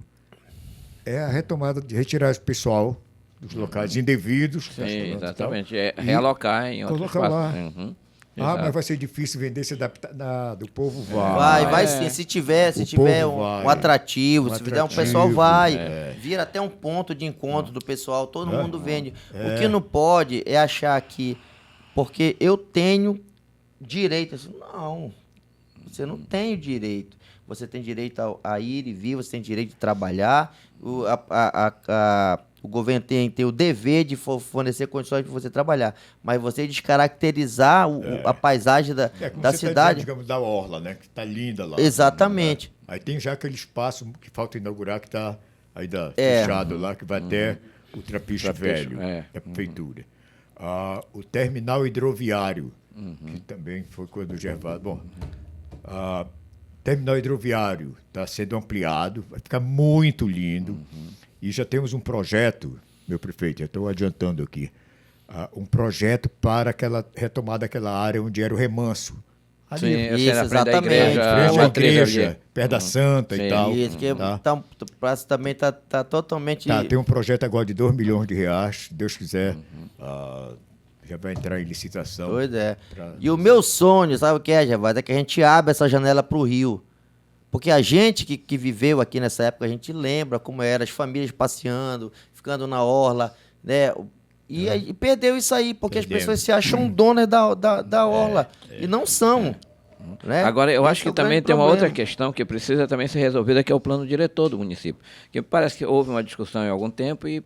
C: é a retomada de retirar o pessoal dos locais indevidos.
B: Sim,
C: restaurantes e tal,
B: exatamente. É realocar em outro
C: colocar lá.
B: espaço. Uhum.
C: Mas
B: Exato.
C: vai ser difícil vender, se adaptar. Nada, o povo
A: Vai sim. Se tiver
C: O povo
A: um
C: vai.
A: atrativo,
C: Um
A: se tiver um
C: atrativo,
A: pessoal vai. Vira até um ponto de encontro do pessoal, todo mundo vende. O que não pode é achar que, porque eu tenho direito. Não, você não tem o direito. Você tem direito a ir e vir, você tem direito de trabalhar. O governo tem o dever de fornecer condições para você trabalhar. Mas você descaracterizar a paisagem da
C: como
A: da
C: você tá
A: cidade.
C: dizendo, digamos, da Orla, né? Que está linda lá.
A: Exatamente.
C: Né? Aí tem já aquele espaço que falta inaugurar, que está ainda
A: É.
C: fechado lá, que vai até o Trapiche Velho, da prefeitura. O terminal hidroviário, que também foi quando o Gervásio... Bom, terminal hidroviário está sendo ampliado, vai ficar muito lindo. E já temos um projeto, meu prefeito, eu estou adiantando aqui, um projeto para aquela retomada daquela área onde era o remanso. Ali,
B: Sim, eu sei,
A: Isso,
B: na frente da
A: exatamente.
B: igreja.
C: frente à
B: uma trilha
C: igreja,
B: ali.
C: perto da Santa
B: Sim.
C: e tal.
A: Isso, que
C: tá?
A: o prazo também tá totalmente...
C: Tá, tem um projeto agora de R$2 milhões, se Deus quiser, já vai entrar em licitação.
A: Pois é.
C: pra-
A: E o meu sonho, sabe o que é, Gervásio? É que a gente abra essa janela para o rio. Porque a gente que viveu aqui nessa época, a gente lembra como era, as famílias passeando, ficando na orla, né? E perdeu isso aí, porque as
C: Perdemos.
A: pessoas se acham donas da orla. E não são. Né?
B: Agora, eu
A: Esse
B: acho
A: é
B: que
A: o
B: também
A: grande
B: tem uma outra
A: problema.
B: questão que precisa também ser resolvida, que é o plano diretor do município. Que parece que houve uma discussão em algum tempo e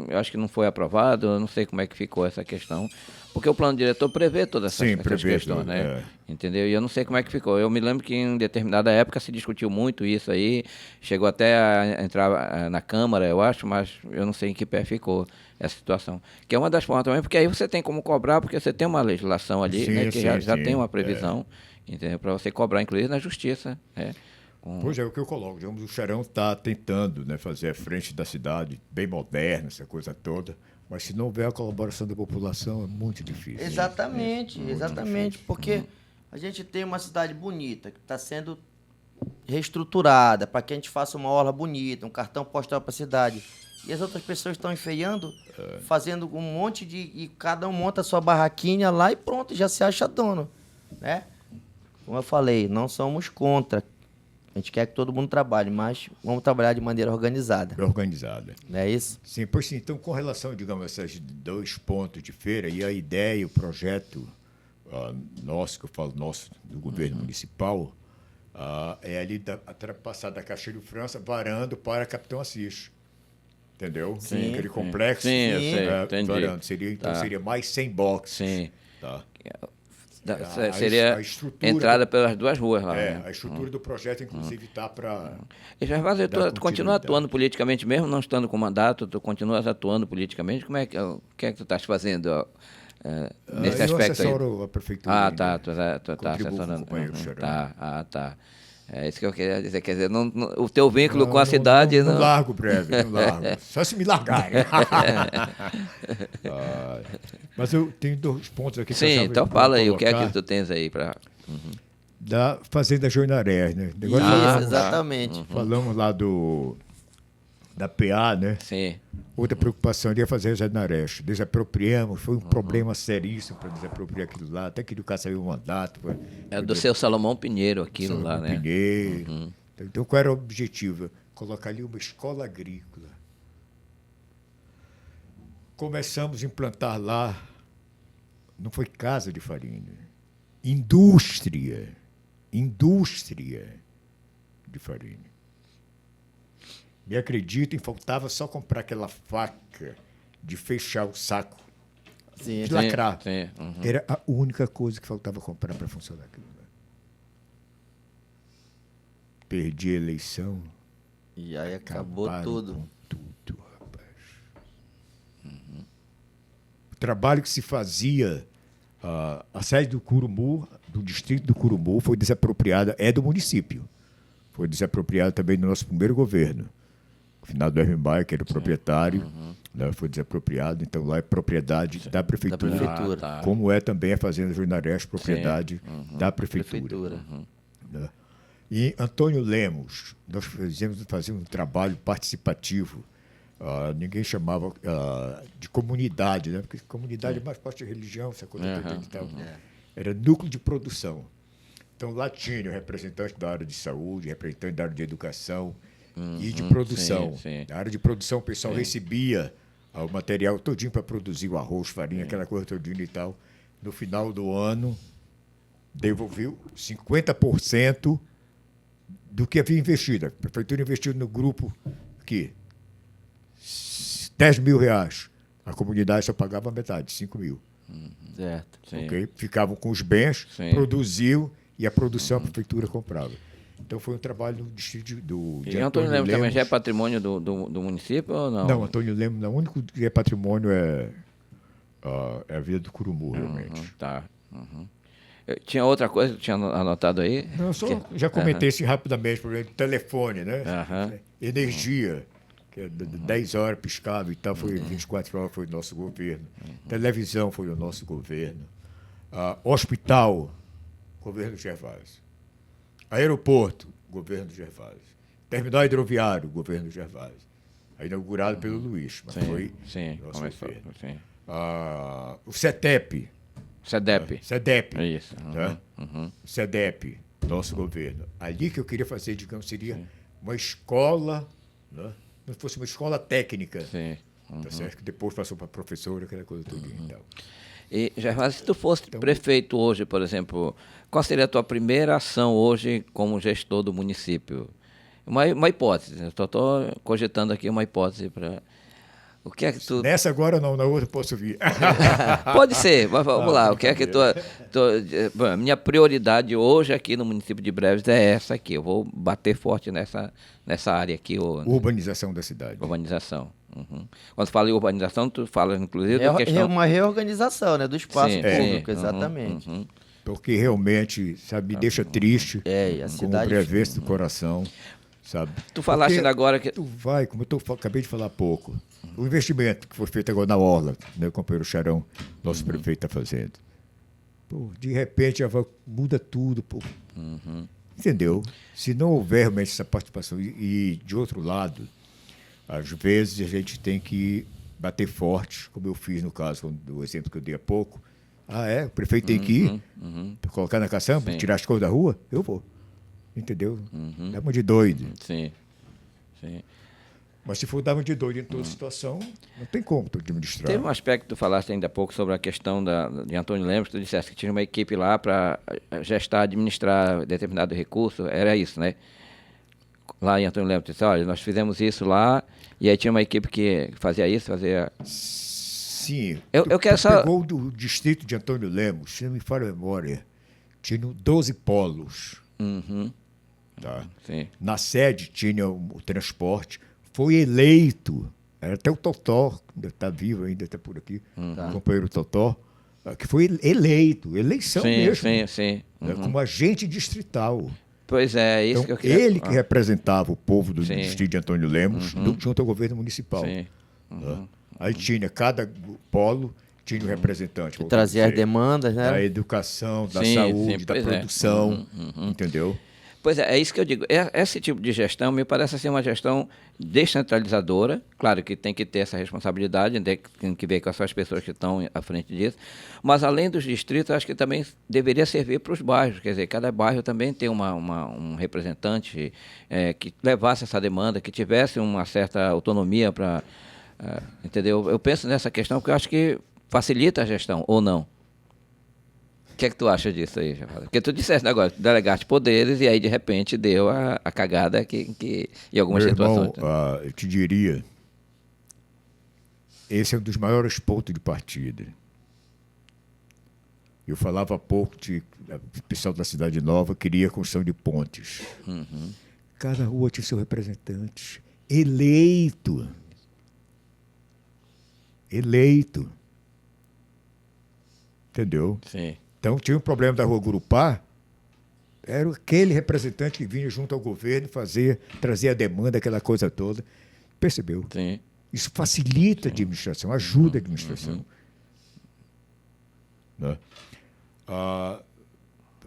B: eu acho que não foi aprovado, eu não sei como é que ficou essa questão. Porque o plano diretor prevê todas essas,
C: Sim,
B: essas
C: prevê
B: questões,
C: tudo,
B: né? Entendeu? E eu não sei como é que ficou. Eu me lembro que em determinada época se discutiu muito isso aí, chegou até a entrar na Câmara, eu acho, mas eu não sei em que pé ficou essa situação. Que é uma das formas também, porque aí você tem como cobrar, porque você tem uma legislação ali,
C: Sim,
B: né, que
C: sim,
B: já
C: sim.
B: tem uma previsão, entendeu? Para você cobrar, inclusive, na justiça, né?
C: Pois é, o que eu coloco. Digamos, o Xerão está tentando, né, fazer a frente da cidade, bem moderna, essa coisa toda. Mas se não houver a colaboração da população, é muito difícil.
A: Exatamente, exatamente. Porque a gente tem uma cidade bonita, que está sendo reestruturada, para que a gente faça uma orla bonita, um cartão postal para a cidade. E as outras pessoas estão enfeiando, fazendo um monte de... E cada um monta a sua barraquinha lá e pronto, já se acha dono. Né? Como eu falei, não somos contra. A gente quer que todo mundo trabalhe, mas vamos trabalhar de maneira organizada.
C: Organizada.
A: Não é isso?
C: Sim, pois sim. Então, com relação, digamos, a esses 2 pontos de feira e a ideia, o projeto nosso, que eu falo nosso, do governo municipal, é ali passar da Castilho França, varando para Capitão Assis. Entendeu?
A: Sim.
C: Aquele complexo.
B: Sim, eu sei, entendi.
C: Varando. Então, seria mais 100 boxes.
B: Sim.
C: Tá?
B: Seria
C: a estrutura
B: entrada pelas duas ruas lá.
C: É,
B: né?
C: a estrutura do projeto, inclusive, está para...
B: E Gervásio,
C: dar
B: tu continua
C: continuidade.
B: atuando politicamente mesmo, não estando com mandato, tu continuas atuando politicamente? O que é que tu estás fazendo nesse
C: eu
B: aspecto aí?
C: assessoro a prefeitura.
B: Ah,
C: ainda.
B: tá, tu tá
C: Contribuo com o
B: assessorando.
C: companheiro Xerão.
B: Tá. É isso que eu queria dizer, quer dizer, o teu vínculo com a
C: Não,
B: cidade...
C: Não largo, breve, não largo. Só se me largarem. Mas eu tenho 2 pontos aqui que eu
B: Sim,
C: achava
B: então
C: bom
B: fala aí, o que é
C: colocar.
B: que tu tens aí para...
C: Da Fazenda Joinarés, né? Agora
A: Isso,
C: falamos,
A: exatamente.
C: falamos lá da PA, né?
B: Sim.
C: Outra preocupação ali é fazer Joinarés. Desapropriamos, foi um problema seríssimo para desapropriar aquilo lá. Até que o cara saiu o mandato.
B: É do seu Salomão Pinheiro aquilo lá, né?
C: Pinheiro. Então, qual era o objetivo? Colocar ali uma escola agrícola. Começamos a implantar lá, não foi casa de farinha, indústria de farinha. Me acreditem, faltava só comprar aquela faca de fechar o saco,
A: Sim.
C: de lacrar.
B: Sim.
C: Era a única coisa que faltava comprar para funcionar aquilo. Perdi a eleição.
A: E aí acabou
C: Acabaram
A: tudo.
C: com tudo, rapaz. O trabalho que se fazia, a sede do Curumu, do distrito do Curumu, foi desapropriada, é do município. Foi desapropriada também no nosso primeiro governo. O final do Hermenbaia, que era o proprietário, né, foi desapropriado. Então, lá é propriedade da prefeitura.
A: prefeitura.
B: tá.
C: Como é também a Fazenda Joinarés, propriedade da prefeitura.
A: Prefeitura.
C: Né? E Antônio Lemos, nós fazíamos um trabalho participativo. Ninguém chamava de comunidade, né? Porque comunidade é mais parte de religião, essa coisa toda e tal. Era núcleo de produção. Então, lá tinha o representante da área de saúde, representante da área de educação e de produção.
B: Sim.
C: Na área de produção, o pessoal recebia o material todinho para produzir o arroz, farinha, aquela coisa todinha e tal. No final do ano, devolveu 50% do que havia investido. A prefeitura investiu no grupo aqui R$10.000. A comunidade só pagava metade, 5 mil.
A: Certo.
B: Sim.
C: Okay? Ficavam com os bens,
B: Sim.
C: produziam e a produção a prefeitura comprava. Então foi um trabalho no distrito de
B: E Antônio Lemos também já é patrimônio do município ou não?
C: Não, Antônio Lemos, o único que é patrimônio é a Vila do Curumu, realmente.
B: Tá. Tinha outra coisa que tinha anotado aí?
C: Não, já comentei assim rapidamente, por exemplo, telefone, né? Energia, que é 10 horas piscava e tal, foi 24 horas, foi o nosso governo. Televisão foi o nosso governo. Hospital, governo Gervásio. Aeroporto, governo Gervásio. Terminal hidroviário, governo Gervásio. Inaugurado pelo Luiz, mas foi nosso governo.
B: Sim.
C: O CETEP.
B: CEDEP. É isso.
C: Tá? CEDEP, nosso governo. Ali que eu queria fazer, digamos, seria uma escola, né? Não fosse uma escola técnica.
B: Sim.
C: Tá certo? Que depois passou para professora, aquela coisa toda. Então.
B: E, Gervásio, se tu fosse prefeito hoje, por exemplo, qual seria a tua primeira ação hoje como gestor do município? Uma hipótese, eu estou cogitando aqui uma hipótese para... O que é que tu...
C: Nessa agora não, na outra posso vir.
B: Pode ser, mas vamos lá. O que é que Bom, minha prioridade hoje aqui no município de Breves é essa aqui. Eu vou bater forte nessa área aqui.
C: Urbanização da cidade.
B: Urbanização. Quando fala em urbanização, tu fala inclusive da questão...
A: É uma reorganização, né, do espaço público, exatamente.
C: Porque realmente, sabe, me deixa triste,
A: e a cidade...
C: com o brevesto do coração, sabe.
B: Tu falaste agora que...
C: Tu vai, como eu acabei de falar há pouco, o investimento que foi feito agora na Orla, né, o companheiro Charão, nosso prefeito, está fazendo. Pô, de repente, muda tudo, pô. Entendeu? Se não houver realmente essa participação, e de outro lado, às vezes a gente tem que bater forte, como eu fiz no caso do exemplo que eu dei há pouco. O prefeito tem que ir, colocar na caçamba, tirar as coisas da rua, eu vou. Entendeu? Dá-me de doido.
B: Sim.
C: Mas se for dar-me de doido em toda situação, não tem como tu administrar.
B: Teve um aspecto que tu falaste ainda há pouco sobre a questão de Antônio Lemos, tu disseste que tinha uma equipe lá para gestar, administrar determinado recurso, era isso, né? Lá em Antônio Lemos, tu disse, olha, nós fizemos isso lá, e aí tinha uma equipe que fazia isso, fazia...
C: Sim.
B: Eu quero só...
C: Pegou do distrito de Antônio Lemos, se não me falha a memória, tinha 12 polos. Tá?
B: Sim.
C: Na sede tinha o transporte, foi eleito, era até o Totó, que está vivo ainda, está por aqui, o companheiro Totó, que foi eleito, eleição mesmo.
B: Sim.
C: Como agente distrital.
B: Pois é, isso
C: então,
B: que eu queria...
C: Ele que representava o povo do distrito de Antônio Lemos junto ao governo municipal.
B: Sim.
C: Aí tinha, cada polo tinha um representante.
A: Que trazia as demandas, né?
C: Da educação, da saúde, da produção, entendeu?
B: Pois é isso que eu digo. Esse tipo de gestão me parece ser uma gestão descentralizadora. Claro que tem que ter essa responsabilidade, tem que ver com as pessoas que estão à frente disso. Mas, além dos distritos, acho que também deveria servir para os bairros. Quer dizer, cada bairro também tem um representante que levasse essa demanda, que tivesse uma certa autonomia para... entendeu? Eu penso nessa questão porque eu acho que facilita a gestão, ou não? O que é que tu acha disso aí, Gervásio? Porque tu disseste agora, delegaste poderes e aí de repente deu a cagada que em algumas situações.
C: Irmão, eu te diria, esse é um dos maiores pontos de partida. Eu falava há pouco que o pessoal da Cidade Nova queria a construção de pontes. Cada rua tinha seu representante, eleito. Entendeu?
B: Sim.
C: Então, tinha um problema da Rua Gurupá, era aquele representante que vinha junto ao governo trazer a demanda, aquela coisa toda. Percebeu?
B: Sim.
C: Isso facilita a administração, ajuda a administração. Né?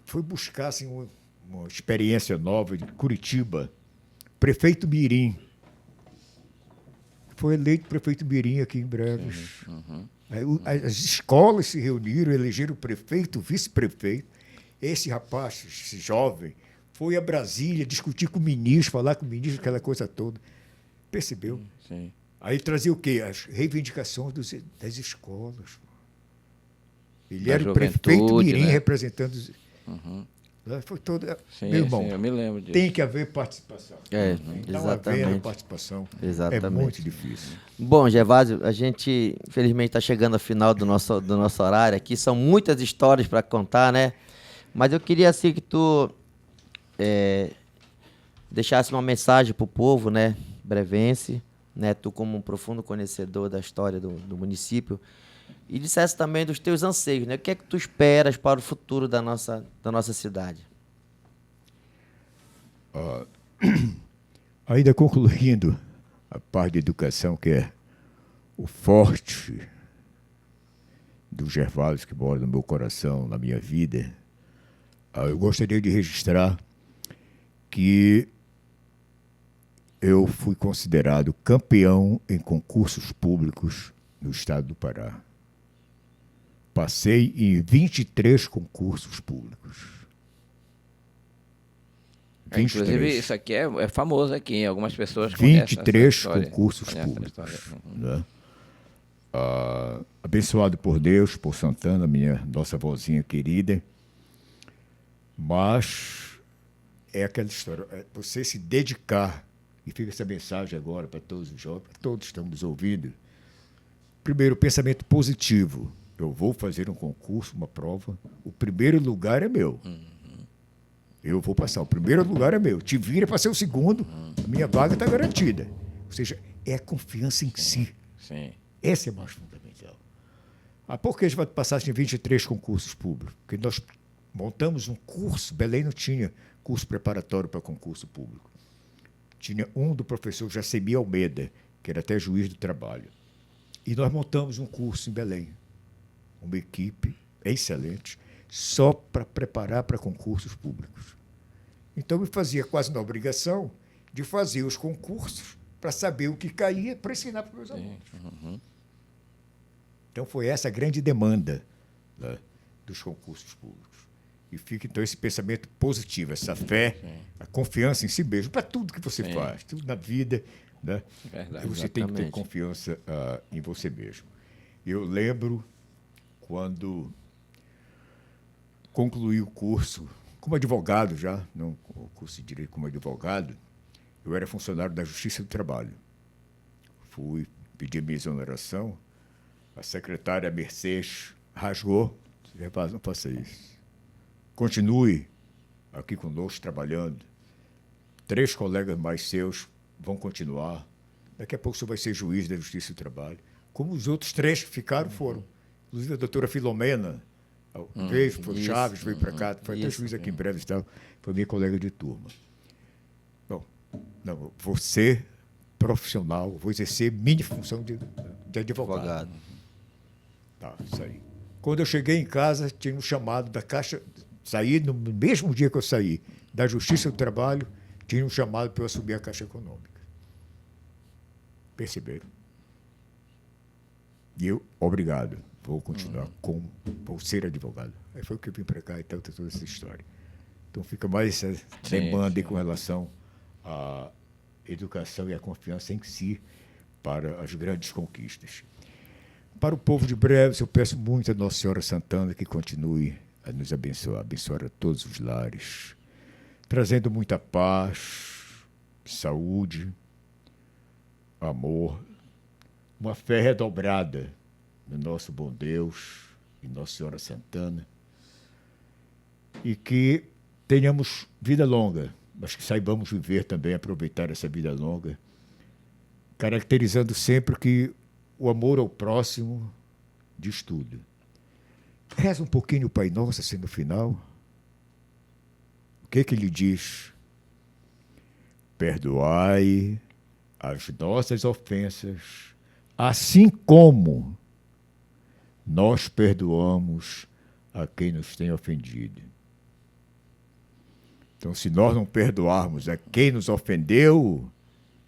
C: Foi buscar assim, uma experiência nova de Curitiba, prefeito Mirim. Foi eleito prefeito Mirim aqui em Breves. Aí, as escolas se reuniram, elegeram o prefeito, o vice-prefeito. Esse rapaz, esse jovem, foi a Brasília discutir com o ministro, falar com o ministro, aquela coisa toda. Percebeu?
B: Sim.
C: Aí trazia o quê? As reivindicações das escolas. Ele
B: Da
C: era o prefeito
B: juventude,
C: Mirim,
B: né?
C: representando os... Foi todo...
B: Sim,
C: Meu irmão,
B: sim, eu me lembro disso.
C: tem que haver participação. Não havendo
A: Exatamente.
C: participação,
A: Exatamente.
C: é muito difícil.
A: Bom, Gervásio, a gente, infelizmente, está chegando ao final do nosso horário aqui. São muitas histórias para contar, né? Mas eu queria, assim, que tu deixasse uma mensagem para o povo, né? Brevense, né? Tu como um profundo conhecedor da história do município. E dissesse também dos teus anseios, né? O que é que tu esperas para o futuro da nossa cidade?
C: Ainda concluindo a parte de educação, que é o forte do Gervásio que mora no meu coração, na minha vida, eu gostaria de registrar que eu fui considerado campeão em concursos públicos no estado do Pará. Passei em 23 concursos públicos.
B: Inclusive, isso aqui é famoso aqui. Algumas pessoas conhecem essa
C: 23
B: história.
C: concursos
B: Conhecem essa
C: públicos.
B: história.
C: Né? Abençoado por Deus, por Santana, nossa vozinha querida. Mas é aquela história, você se dedicar, e fica essa mensagem agora para todos os jovens, para todos que estão nos ouvindo. Primeiro, pensamento positivo. Eu vou fazer um concurso, uma prova, o primeiro lugar é meu. Eu vou passar, o primeiro lugar é meu. Te vira para ser o segundo, a minha vaga está garantida. Ou seja, é a confiança em si.
B: Sim.
C: Essa é mais fundamental. Por que a gente vai passar em 23 concursos públicos? Porque nós montamos um curso, Belém não tinha curso preparatório para concurso público. Tinha um do professor Jacemi Almeida, que era até juiz do trabalho. E nós montamos um curso em Belém, uma equipe excelente, só para preparar para concursos públicos. Então, eu fazia quase na obrigação de fazer os concursos para saber o que caía, para ensinar para os meus alunos. Então, foi essa a grande demanda, né, dos concursos públicos. E fica, então, esse pensamento positivo, essa fé, a confiança em si mesmo, para tudo que você faz, tudo na vida, né?
B: Verdade,
C: Você tem que ter confiança em você mesmo. Eu lembro quando concluí o curso, como advogado já, não o curso de Direito como advogado, eu era funcionário da Justiça do Trabalho. Fui pedir minha exoneração, a secretária Mercedes rasgou, não faça isso. Continue aqui conosco trabalhando. 3 colegas mais seus vão continuar. Daqui a pouco você vai ser juiz da Justiça do Trabalho. Como os outros 3 que ficaram foram. Inclusive a doutora Filomena, foi Chaves, veio para cá, foi até juiz aqui em Breve, foi minha colega de turma. Bom, não, vou ser profissional, vou exercer minha função de advogado. Tá, isso aí. Quando eu cheguei em casa, tinha um chamado da Caixa, saí no mesmo dia que eu saí, da Justiça do Trabalho, tinha um chamado para eu assumir a Caixa Econômica. Perceberam? E eu, obrigado, vou continuar vou ser advogado. Aí foi o que eu vim para cá e toda essa história. Então fica mais essa demanda aí com relação à educação e à confiança em si para as grandes conquistas. Para o povo de Breves, eu peço muito a Nossa Senhora Santana que continue a nos abençoar a todos os lares, trazendo muita paz, saúde, amor, uma fé redobrada no nosso bom Deus e Nossa Senhora Santana, e que tenhamos vida longa, mas que saibamos viver também, aproveitar essa vida longa, caracterizando sempre que o amor ao próximo diz tudo. Reza um pouquinho o Pai Nosso, assim, no final. O que ele diz? Perdoai as nossas ofensas, assim como nós perdoamos a quem nos tem ofendido. Então, se nós não perdoarmos a quem nos ofendeu,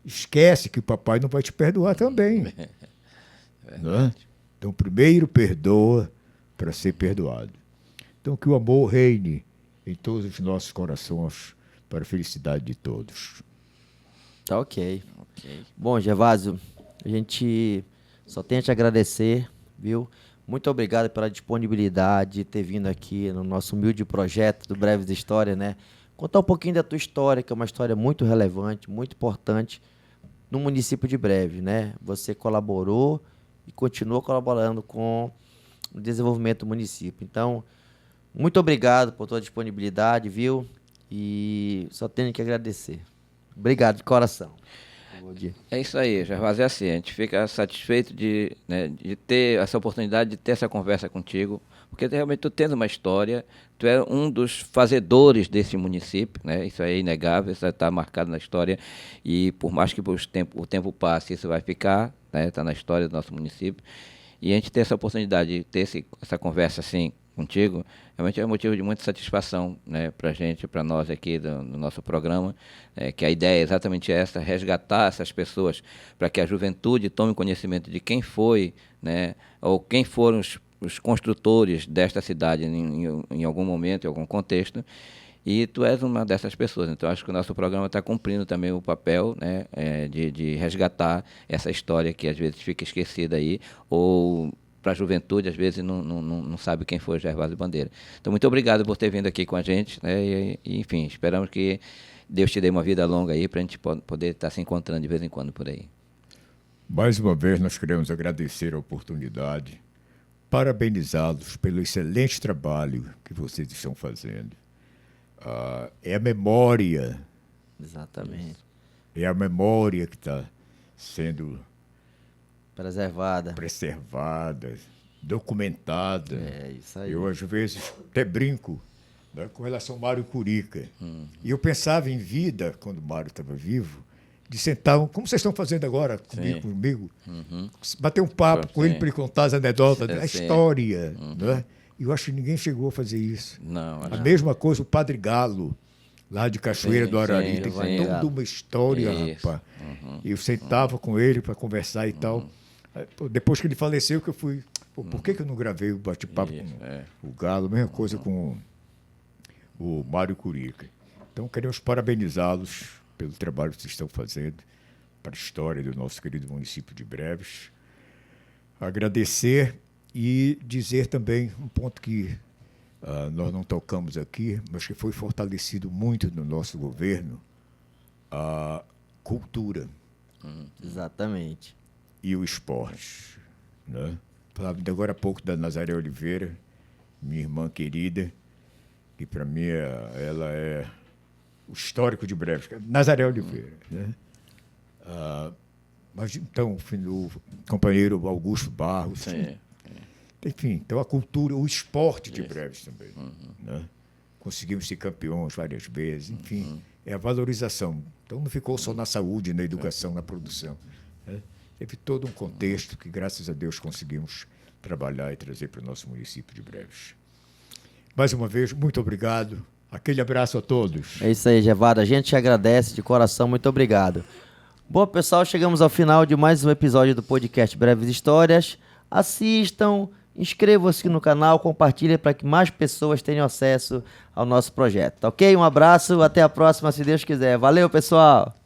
C: esquece que o papai não vai te perdoar também. Né? Então, primeiro perdoa para ser perdoado. Então, que o amor reine em todos os nossos corações para a felicidade de todos.
A: Tá ok. Bom, Gervásio, a gente só tem a te agradecer, viu? Muito obrigado pela disponibilidade de ter vindo aqui no nosso humilde projeto do Breves História, né? Contar um pouquinho da tua história, que é uma história muito relevante, muito importante no município de Breves, né? Você colaborou e continua colaborando com o desenvolvimento do município. Então, muito obrigado por tua disponibilidade, viu? E só tenho que agradecer. Obrigado de coração.
B: É isso aí, Gervásio, é assim, a gente fica satisfeito de ter essa oportunidade de ter essa conversa contigo, porque realmente tu tens uma história, tu é um dos fazedores desse município, né? Isso é inegável, isso está marcado na história, e por mais que o tempo passe, isso vai ficar, né? Está na história do nosso município, e a gente ter essa oportunidade de ter essa conversa assim contigo, realmente é um motivo de muita satisfação, né, para a gente, para nós aqui do nosso programa, que a ideia é exatamente essa, resgatar essas pessoas para que a juventude tome conhecimento de quem foi, né, ou quem foram os construtores desta cidade em algum momento, em algum contexto, e tu és uma dessas pessoas. Então, acho que o nosso programa está cumprindo também o papel, né, de resgatar essa história que às vezes fica esquecida aí, ou para a juventude, às vezes, não sabe quem foi o Gervásio Bandeira. Então, muito obrigado por ter vindo aqui com a gente, né? E, enfim, esperamos que Deus te dê uma vida longa aí para a gente poder estar se encontrando de vez em quando por aí.
C: Mais uma vez, nós queremos agradecer a oportunidade, parabenizá-los pelo excelente trabalho que vocês estão fazendo. É a memória.
A: Exatamente.
C: É a memória que está sendo
A: preservada,
C: documentada.
A: É isso aí.
C: Eu, às vezes, até brinco, né, com relação ao Mário Curica. E eu pensava em vida, quando o Mário estava vivo, de sentar, como vocês estão fazendo agora comigo, bater um papo com ele para ele contar as anedotas da história. Né? E eu acho que ninguém chegou a fazer isso. A mesma coisa o Padre Galo, lá de Cachoeira do Arari. Tem toda uma história, rapaz. Eu sentava com ele para conversar e tal. Depois que ele faleceu, que eu fui... por que eu não gravei o bate-papo com o Galo? Mesma coisa com o Mário Curica. Então, queremos parabenizá-los pelo trabalho que vocês estão fazendo para a história do nosso querido município de Breves. Agradecer e dizer também um ponto que nós não tocamos aqui, mas que foi fortalecido muito no nosso governo, a cultura.
A: Exatamente.
C: E o esporte. Né? Falava agora há pouco da Nazaré Oliveira, minha irmã querida, que para mim ela é o histórico de Breves. Nazaré Oliveira. Né? Mas então, o companheiro Augusto Barros. Enfim, então a cultura, o esporte de Breves também. Né? Conseguimos ser campeões várias vezes, enfim, é a valorização. Então não ficou só na saúde, na educação, na produção. Né? Teve todo um contexto que, graças a Deus, conseguimos trabalhar e trazer para o nosso município de Breves. Mais uma vez, muito obrigado. Aquele abraço a todos.
A: É isso aí, Gervásio. A gente te agradece de coração. Muito obrigado. Bom, pessoal, chegamos ao final de mais um episódio do podcast Breves Histórias. Assistam, inscrevam-se no canal, compartilhem para que mais pessoas tenham acesso ao nosso projeto. Ok? Um abraço, até a próxima, se Deus quiser. Valeu, pessoal!